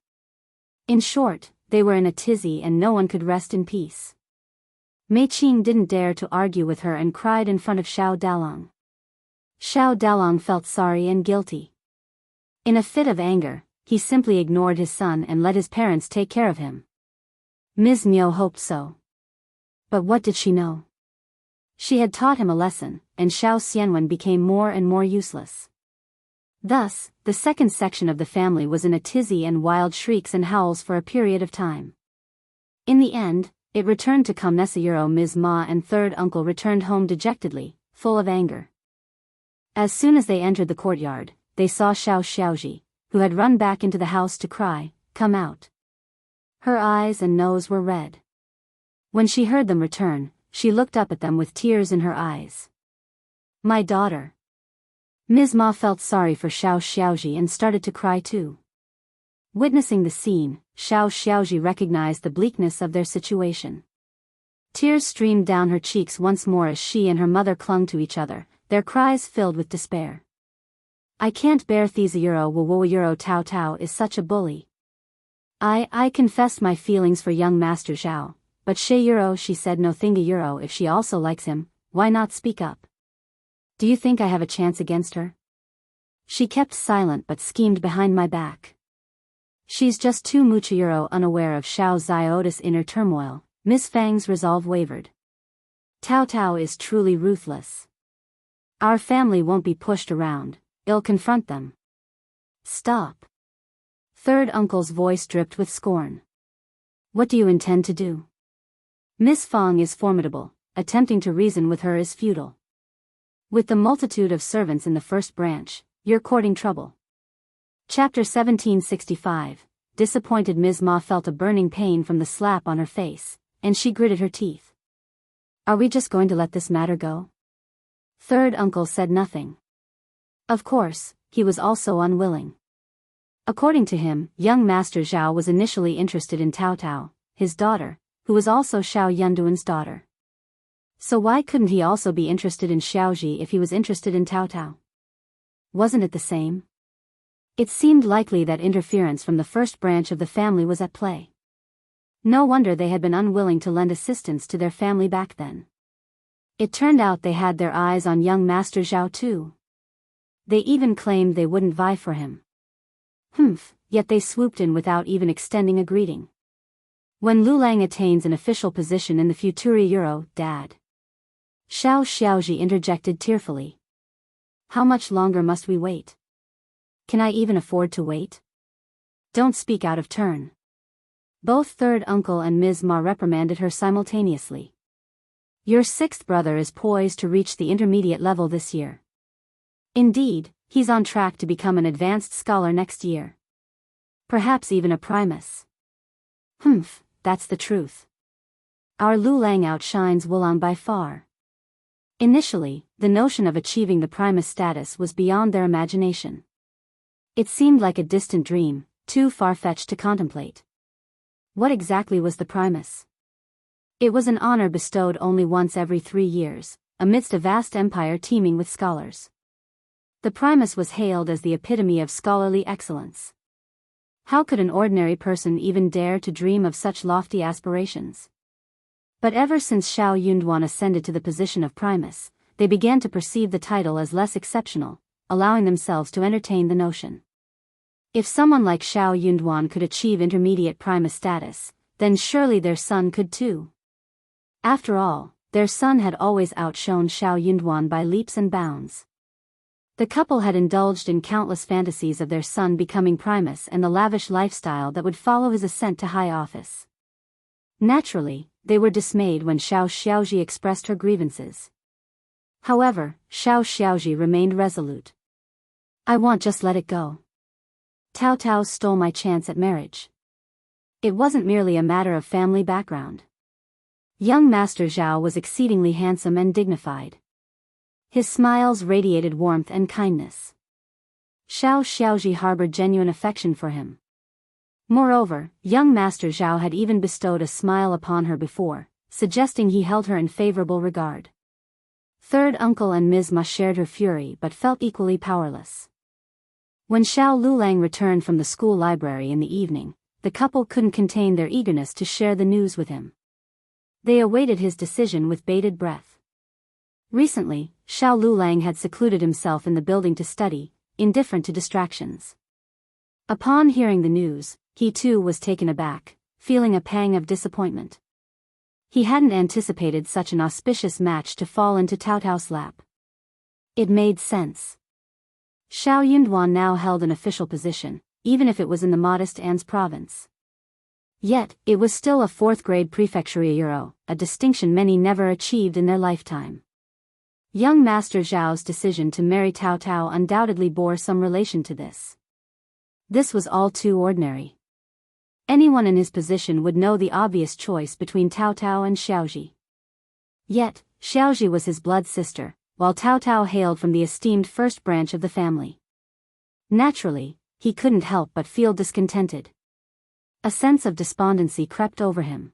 In short, they were in a tizzy and no one could rest in peace. Mei Qing didn't dare to argue with her and cried in front of Xiao Dalong. Xiao Dalong felt sorry and guilty. In a fit of anger, he simply ignored his son and let his parents take care of him. Ms. Niu hoped so. But what did she know? She had taught him a lesson, and Xiao Xianwen became more and more useless. Thus, the second section of the family was in a tizzy and wild shrieks and howls for a period of time. In the end, it returned to calm. Ms. Ma and third uncle returned home dejectedly, full of anger. As soon as they entered the courtyard, they saw Xiao Xiaoji, who had run back into the house to cry, come out. Her eyes and nose were red. When she heard them return, she looked up at them with tears in her eyes. My daughter. Ms. Ma felt sorry for Xiao Xiaoji and started to cry too. Witnessing the scene, Xiao Xiaoji recognized the bleakness of their situation. Tears streamed down her cheeks once more as she and her mother clung to each other, their cries filled with despair. I can't bear Thesayuro Wawayuro Tao Tao is such a bully. I confessed my feelings for young Master Zhao, but Sheyuro she said no Thingayuro if she also likes him, why not speak up? Do you think I have a chance against her? She kept silent but schemed behind my back. She's just too Muchayuro unaware of Xiao Ziota's inner turmoil. Miss Fang's resolve wavered. Tao Tao is truly ruthless. Our family won't be pushed around, it'll confront them. Stop. Third uncle's voice dripped with scorn. What do you intend to do? Miss Fang is formidable, attempting to reason with her is futile. With the multitude of servants in the first branch, you're courting trouble. Chapter 1765. Disappointed Ms. Ma felt a burning pain from the slap on her face, and she gritted her teeth. Are we just going to let this matter go? Third uncle said nothing. Of course, he was also unwilling. According to him, young Master Zhao was initially interested in Tao Tao, his daughter, who was also Xiao Yunduan's daughter. So why couldn't he also be interested in Xiaoji if he was interested in Tao Tao? Wasn't it the same? It seemed likely that interference from the first branch of the family was at play. No wonder they had been unwilling to lend assistance to their family back then. It turned out they had their eyes on young Master Zhao too. They even claimed they wouldn't vie for him. Yet they swooped in without even extending a greeting. When Lu Lang attains an official position in the Futuri Euro, Dad. Xiao Xiaoji interjected tearfully. How much longer must we wait? Can I even afford to wait? Don't speak out of turn. Both third uncle and Ms. Ma reprimanded her simultaneously. Your sixth brother is poised to reach the intermediate level this year. Indeed, he's on track to become an advanced scholar next year. Perhaps even a primus. That's the truth. Our Lu Lang outshines Wulan by far. Initially, the notion of achieving the primus status was beyond their imagination. It seemed like a distant dream, too far-fetched to contemplate. What exactly was the primus? It was an honor bestowed only once every 3 years, amidst a vast empire teeming with scholars. The primus was hailed as the epitome of scholarly excellence. How could an ordinary person even dare to dream of such lofty aspirations? But ever since Xiao Yunduan ascended to the position of primus, they began to perceive the title as less exceptional, allowing themselves to entertain the notion. If someone like Xiao Yunduan could achieve intermediate primus status, then surely their son could too. After all, their son had always outshone Xiao Yunduan by leaps and bounds. The couple had indulged in countless fantasies of their son becoming primus and the lavish lifestyle that would follow his ascent to high office. Naturally, they were dismayed when Xiao Xiaoji expressed her grievances. However, Xiao Xiaoji remained resolute. I won't just let it go. Tao Tao stole my chance at marriage. It wasn't merely a matter of family background. Young Master Zhao was exceedingly handsome and dignified. His smiles radiated warmth and kindness. Xiao Xiaoji harbored genuine affection for him. Moreover, young Master Zhao had even bestowed a smile upon her before, suggesting he held her in favorable regard. Third uncle and Ms. Ma shared her fury but felt equally powerless. When Xiao Lulang returned from the school library in the evening, the couple couldn't contain their eagerness to share the news with him. They awaited his decision with bated breath. Recently, Xiao Lulang had secluded himself in the building to study, indifferent to distractions. Upon hearing the news, he too was taken aback, feeling a pang of disappointment. He hadn't anticipated such an auspicious match to fall into Tao Tao's lap. It made sense. Xiao Yunduan now held an official position, even if it was in the modest An's province. Yet, it was still a 4th-grade prefecture euro, a distinction many never achieved in their lifetime. Young Master Zhao's decision to marry Tao Tao undoubtedly bore some relation to this. This was all too ordinary. Anyone in his position would know the obvious choice between Tao Tao and Xiaoji. Yet, Xiaozhi was his blood sister, while Tao Tao hailed from the esteemed first branch of the family. Naturally, he couldn't help but feel discontented. A sense of despondency crept over him.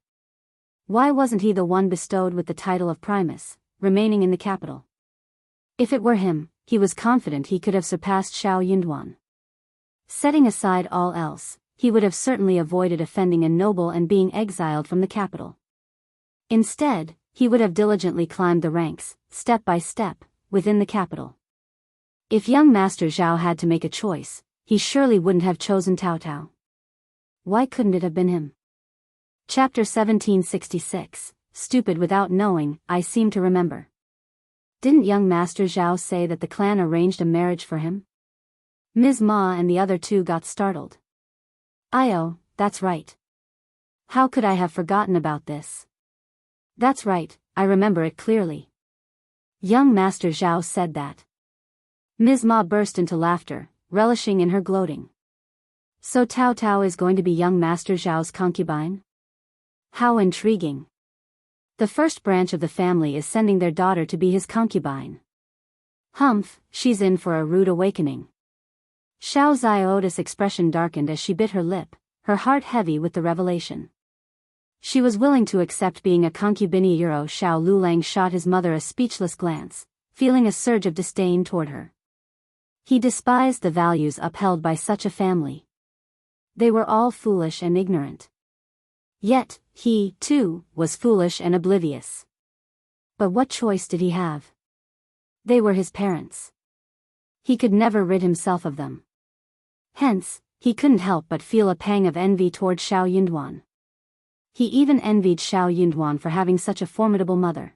Why wasn't he the one bestowed with the title of Primus, remaining in the capital? If it were him, he was confident he could have surpassed Xiao Yunduan. Setting aside all else, he would have certainly avoided offending a noble and being exiled from the capital. Instead, he would have diligently climbed the ranks, step by step, within the capital. If young Master Zhao had to make a choice, he surely wouldn't have chosen Tao Tao. Why couldn't it have been him? Chapter 1766, Stupid Without Knowing, I seem to remember. Didn't young Master Zhao say that the clan arranged a marriage for him? Ms. Ma and the other two got startled. Oh, that's right. How could I have forgotten about this? That's right, I remember it clearly. Young Master Zhao said that. Ms. Ma burst into laughter, relishing in her gloating. So Tao Tao is going to be young Master Zhao's concubine? How intriguing. The first branch of the family is sending their daughter to be his concubine. Humph, she's in for a rude awakening. Xiao Zioda's expression darkened as she bit her lip, her heart heavy with the revelation. She was willing to accept being a concubine. Xiao Lulang shot his mother a speechless glance, feeling a surge of disdain toward her. He despised the values upheld by such a family. They were all foolish and ignorant. Yet, he, too, was foolish and oblivious. But what choice did he have? They were his parents. He could never rid himself of them. Hence, he couldn't help but feel a pang of envy toward Xiao Yunduan. He even envied Xiao Yunduan for having such a formidable mother.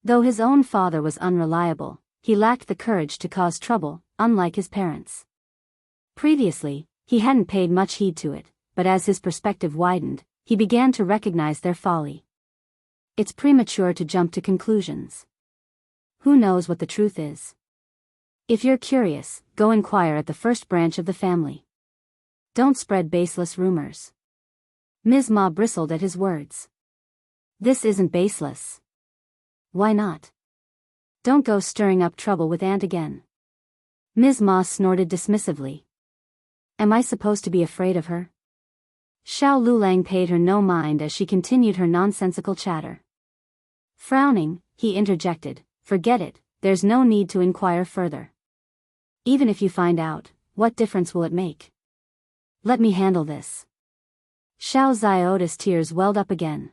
Though his own father was unreliable, he lacked the courage to cause trouble, unlike his parents. Previously, he hadn't paid much heed to it, but as his perspective widened, he began to recognize their folly. It's premature to jump to conclusions. Who knows what the truth is? If you're curious, go inquire at the first branch of the family. Don't spread baseless rumors. Ms. Ma bristled at his words. This isn't baseless. Why not? Don't go stirring up trouble with Aunt again. Ms. Ma snorted dismissively. Am I supposed to be afraid of her? Xiao Lulang paid her no mind as she continued her nonsensical chatter. Frowning, he interjected, forget it, there's no need to inquire further. Even if you find out, what difference will it make? Let me handle this. Xiao Zioda's tears welled up again.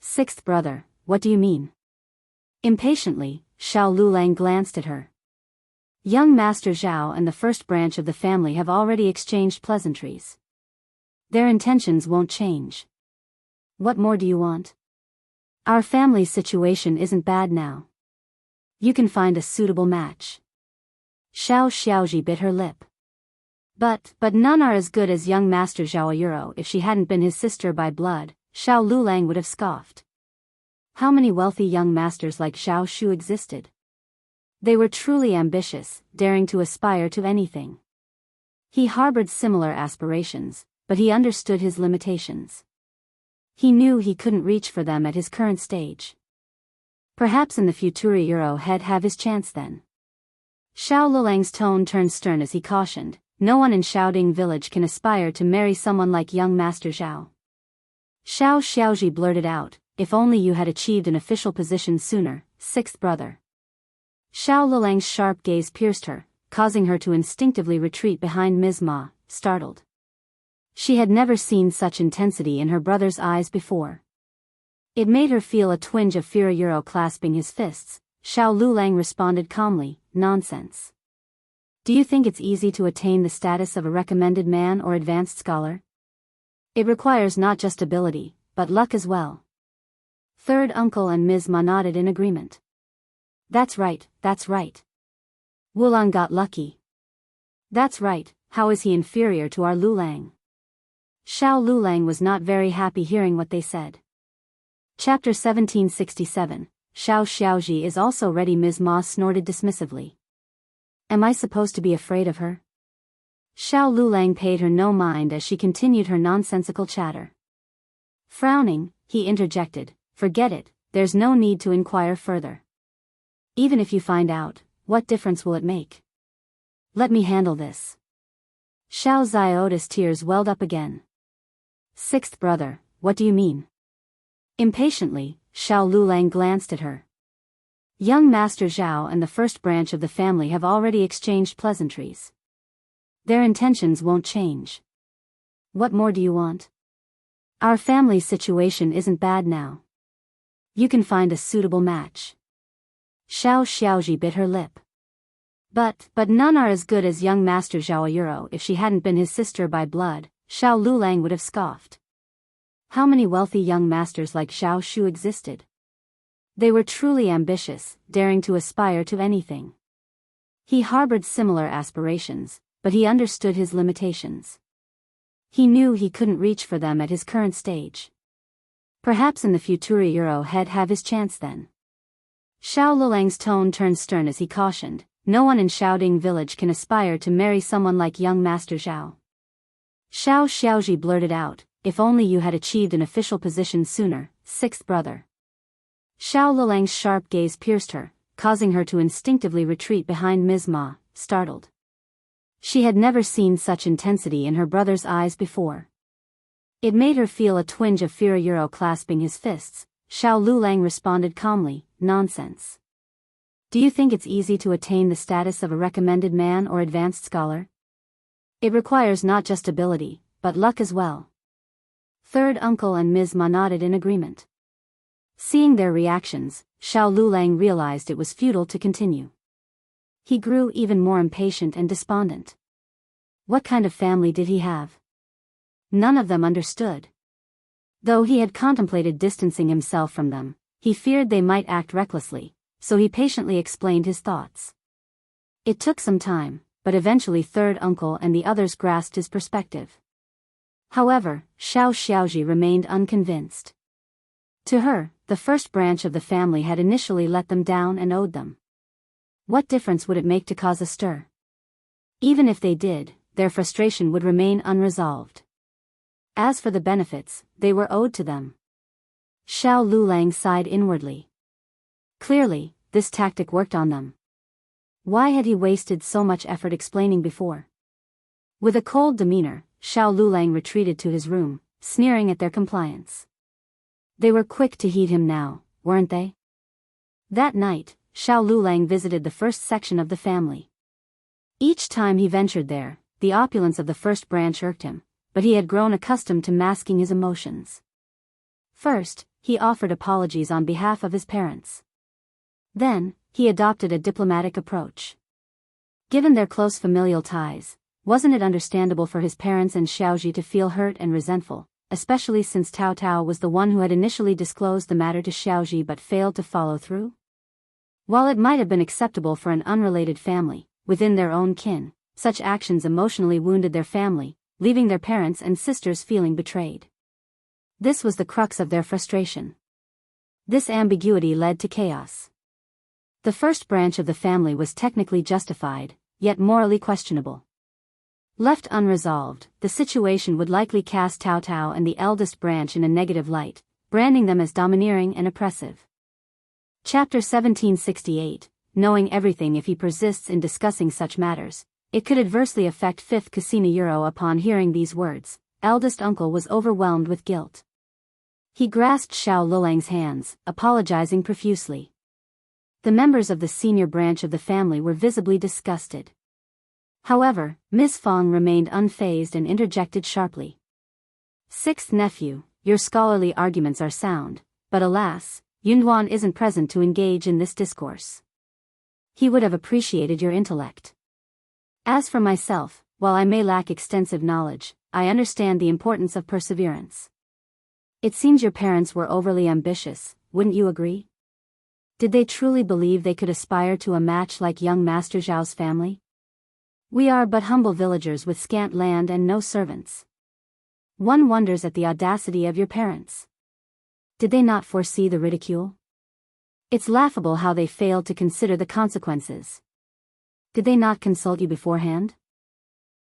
Sixth brother, what do you mean? Impatiently, Xiao Lulang glanced at her. Young Master Zhao and the first branch of the family have already exchanged pleasantries. Their intentions won't change. What more do you want? Our family's situation isn't bad now. You can find a suitable match. Xiao Xiaozhi bit her lip. But none are as good as young Master Zhao Yuro. If she hadn't been his sister by blood, Xiao Lulang would have scoffed. How many wealthy young masters like Zhao Shu existed? They were truly ambitious, daring to aspire to anything. He harbored similar aspirations, but he understood his limitations. He knew he couldn't reach for them at his current stage. Perhaps in the future he'd have his chance then. Xiao Lulang's tone turned stern as he cautioned, no one in Xiaoding village can aspire to marry someone like young Master Zhao. Xiao Xiaozhi blurted out, if only you had achieved an official position sooner, sixth brother. Xiao Lulang's sharp gaze pierced her, causing her to instinctively retreat behind Ms. Ma, startled. She had never seen such intensity in her brother's eyes before. It made her feel a twinge of fear. Clasping his fists, Xiao Lulang responded calmly, nonsense. Do you think it's easy to attain the status of a recommended man or advanced scholar? It requires not just ability, but luck as well. Third uncle and Ms. Ma nodded in agreement. That's right, that's right. Wulang got lucky. That's right, how is he inferior to our Lulang? Xiao Lulang was not very happy hearing what they said. Chapter 1767, Xiao Xiaozhi is also ready. Ms. Ma snorted dismissively. Am I supposed to be afraid of her? Xiao Lulang paid her no mind as she continued her nonsensical chatter. Frowning, he interjected, forget it, there's no need to inquire further. Even if you find out, what difference will it make? Let me handle this. Xiao Zioda's tears welled up again. Sixth brother, what do you mean? Impatiently, Xiao Lulang glanced at her. Young Master Zhao and the first branch of the family have already exchanged pleasantries. Their intentions won't change. What more do you want? Our family's situation isn't bad now. You can find a suitable match. Xiao Xiaoji bit her lip. But none are as good as young Master Zhao Yuro. If she hadn't been his sister by blood, Xiao Lulang would have scoffed. How many wealthy young masters like Xiao Shu existed? They were truly ambitious, daring to aspire to anything. He harbored similar aspirations, but he understood his limitations. He knew he couldn't reach for them at his current stage. Perhaps in the future Yuro he'd have his chance then. Xiao Lulang's tone turned stern as he cautioned, no one in Xiaoding village can aspire to marry someone like young Master Zhao. Xiao Xiaoji blurted out, if only you had achieved an official position sooner, sixth brother. Xiao Lulang's sharp gaze pierced her, causing her to instinctively retreat behind Ms. Ma, startled. She had never seen such intensity in her brother's eyes before. It made her feel a twinge of fear. Yuro clasping his fists, Xiao Lulang responded calmly, nonsense. Do you think it's easy to attain the status of a recommended man or advanced scholar? It requires not just ability, but luck as well. Third uncle and Ms. Ma nodded in agreement. Seeing their reactions, Xiao Lulang realized it was futile to continue. He grew even more impatient and despondent. What kind of family did he have? None of them understood. Though he had contemplated distancing himself from them, he feared they might act recklessly, so he patiently explained his thoughts. It took some time, but eventually third uncle and the others grasped his perspective. However, Xiao Xiaoji remained unconvinced. To her, the first branch of the family had initially let them down and owed them. What difference would it make to cause a stir? Even if they did, their frustration would remain unresolved. As for the benefits, they were owed to them. Xiao Lulang sighed inwardly. Clearly, this tactic worked on them. Why had he wasted so much effort explaining before? With a cold demeanor, Xiao Lulang retreated to his room, sneering at their compliance. They were quick to heed him now, weren't they? That night, Xiao Lulang visited the first section of the family. Each time he ventured there, the opulence of the first branch irked him, but he had grown accustomed to masking his emotions. First, he offered apologies on behalf of his parents. Then, he adopted a diplomatic approach. Given their close familial ties, wasn't it understandable for his parents and Xiaoji to feel hurt and resentful, especially since Tao Tao was the one who had initially disclosed the matter to Xiaoji but failed to follow through? While it might have been acceptable for an unrelated family, within their own kin, such actions emotionally wounded their family, leaving their parents and sisters feeling betrayed. This was the crux of their frustration. This ambiguity led to chaos. The first branch of the family was technically justified, yet morally questionable. Left unresolved, the situation would likely cast Tao Tao and the eldest branch in a negative light, branding them as domineering and oppressive. Chapter 1768, knowing everything. If he persists in discussing such matters, it could adversely affect 5th Casino Euro. Upon hearing these words, eldest uncle was overwhelmed with guilt. He grasped Xiao Lulang's hands, apologizing profusely. The members of the senior branch of the family were visibly disgusted. However, Miss Fong remained unfazed and interjected sharply. Sixth nephew, your scholarly arguments are sound, but alas, Yunduan isn't present to engage in this discourse. He would have appreciated your intellect. As for myself, while I may lack extensive knowledge, I understand the importance of perseverance. It seems your parents were overly ambitious, wouldn't you agree? Did they truly believe they could aspire to a match like young Master Zhao's family? We are but humble villagers with scant land and no servants. One wonders at the audacity of your parents. Did they not foresee the ridicule? It's laughable how they failed to consider the consequences. Did they not consult you beforehand?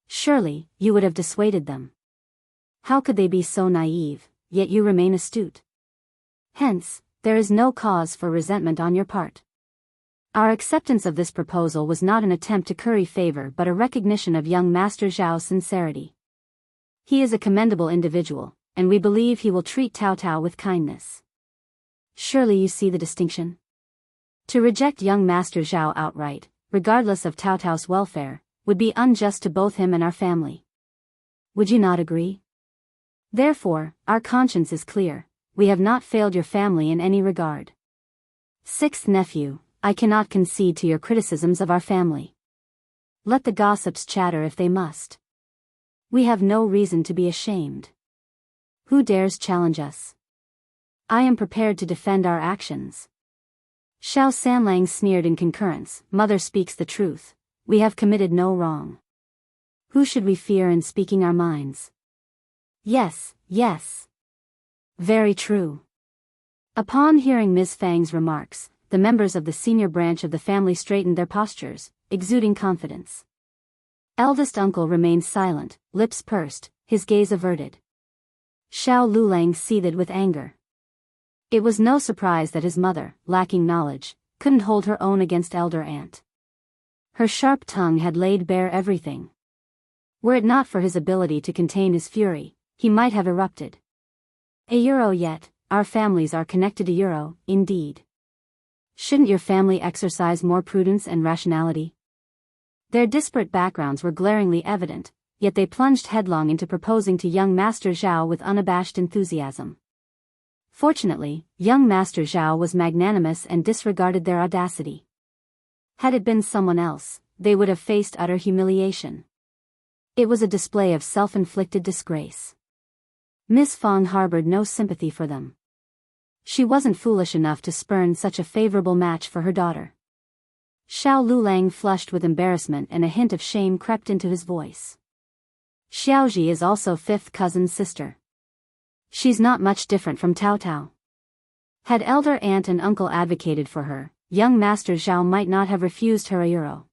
Surely, you would have dissuaded them. How could they be so naive, yet you remain astute? Hence, there is no cause for resentment on your part. Our acceptance of this proposal was not an attempt to curry favor but a recognition of young Master Zhao's sincerity. He is a commendable individual, and we believe he will treat Tao Tao with kindness. Surely you see the distinction? To reject young Master Zhao outright, regardless of Tao Tao's welfare, would be unjust to both him and our family. Would you not agree? Therefore, our conscience is clear, we have not failed your family in any regard. Sixth nephew, I cannot concede to your criticisms of our family. Let the gossips chatter if they must. We have no reason to be ashamed. Who dares challenge us? I am prepared to defend our actions. Xiao Sanlang sneered in concurrence. Mother speaks the truth. We have committed no wrong. Who should we fear in speaking our minds? Yes, yes. Very true. Upon hearing Ms. Fang's remarks, the members of the senior branch of the family straightened their postures, exuding confidence. Eldest uncle remained silent, lips pursed, his gaze averted. Xiao Lulang seethed with anger. It was no surprise that his mother, lacking knowledge, couldn't hold her own against elder aunt. Her sharp tongue had laid bare everything. Were it not for his ability to contain his fury, he might have erupted. A euro yet, our families are connected to euro, indeed. Shouldn't your family exercise more prudence and rationality? Their disparate backgrounds were glaringly evident, yet they plunged headlong into proposing to young Master Zhao with unabashed enthusiasm. Fortunately, young Master Zhao was magnanimous and disregarded their audacity. Had it been someone else, they would have faced utter humiliation. It was a display of self-inflicted disgrace. Miss Fang harbored no sympathy for them. She wasn't foolish enough to spurn such a favorable match for her daughter. Xiao Lulang flushed with embarrassment and a hint of shame crept into his voice. Xiaoji is also fifth cousin's sister. She's not much different from Tao Tao. Had elder aunt and uncle advocated for her, young Master Zhao might not have refused her a euro.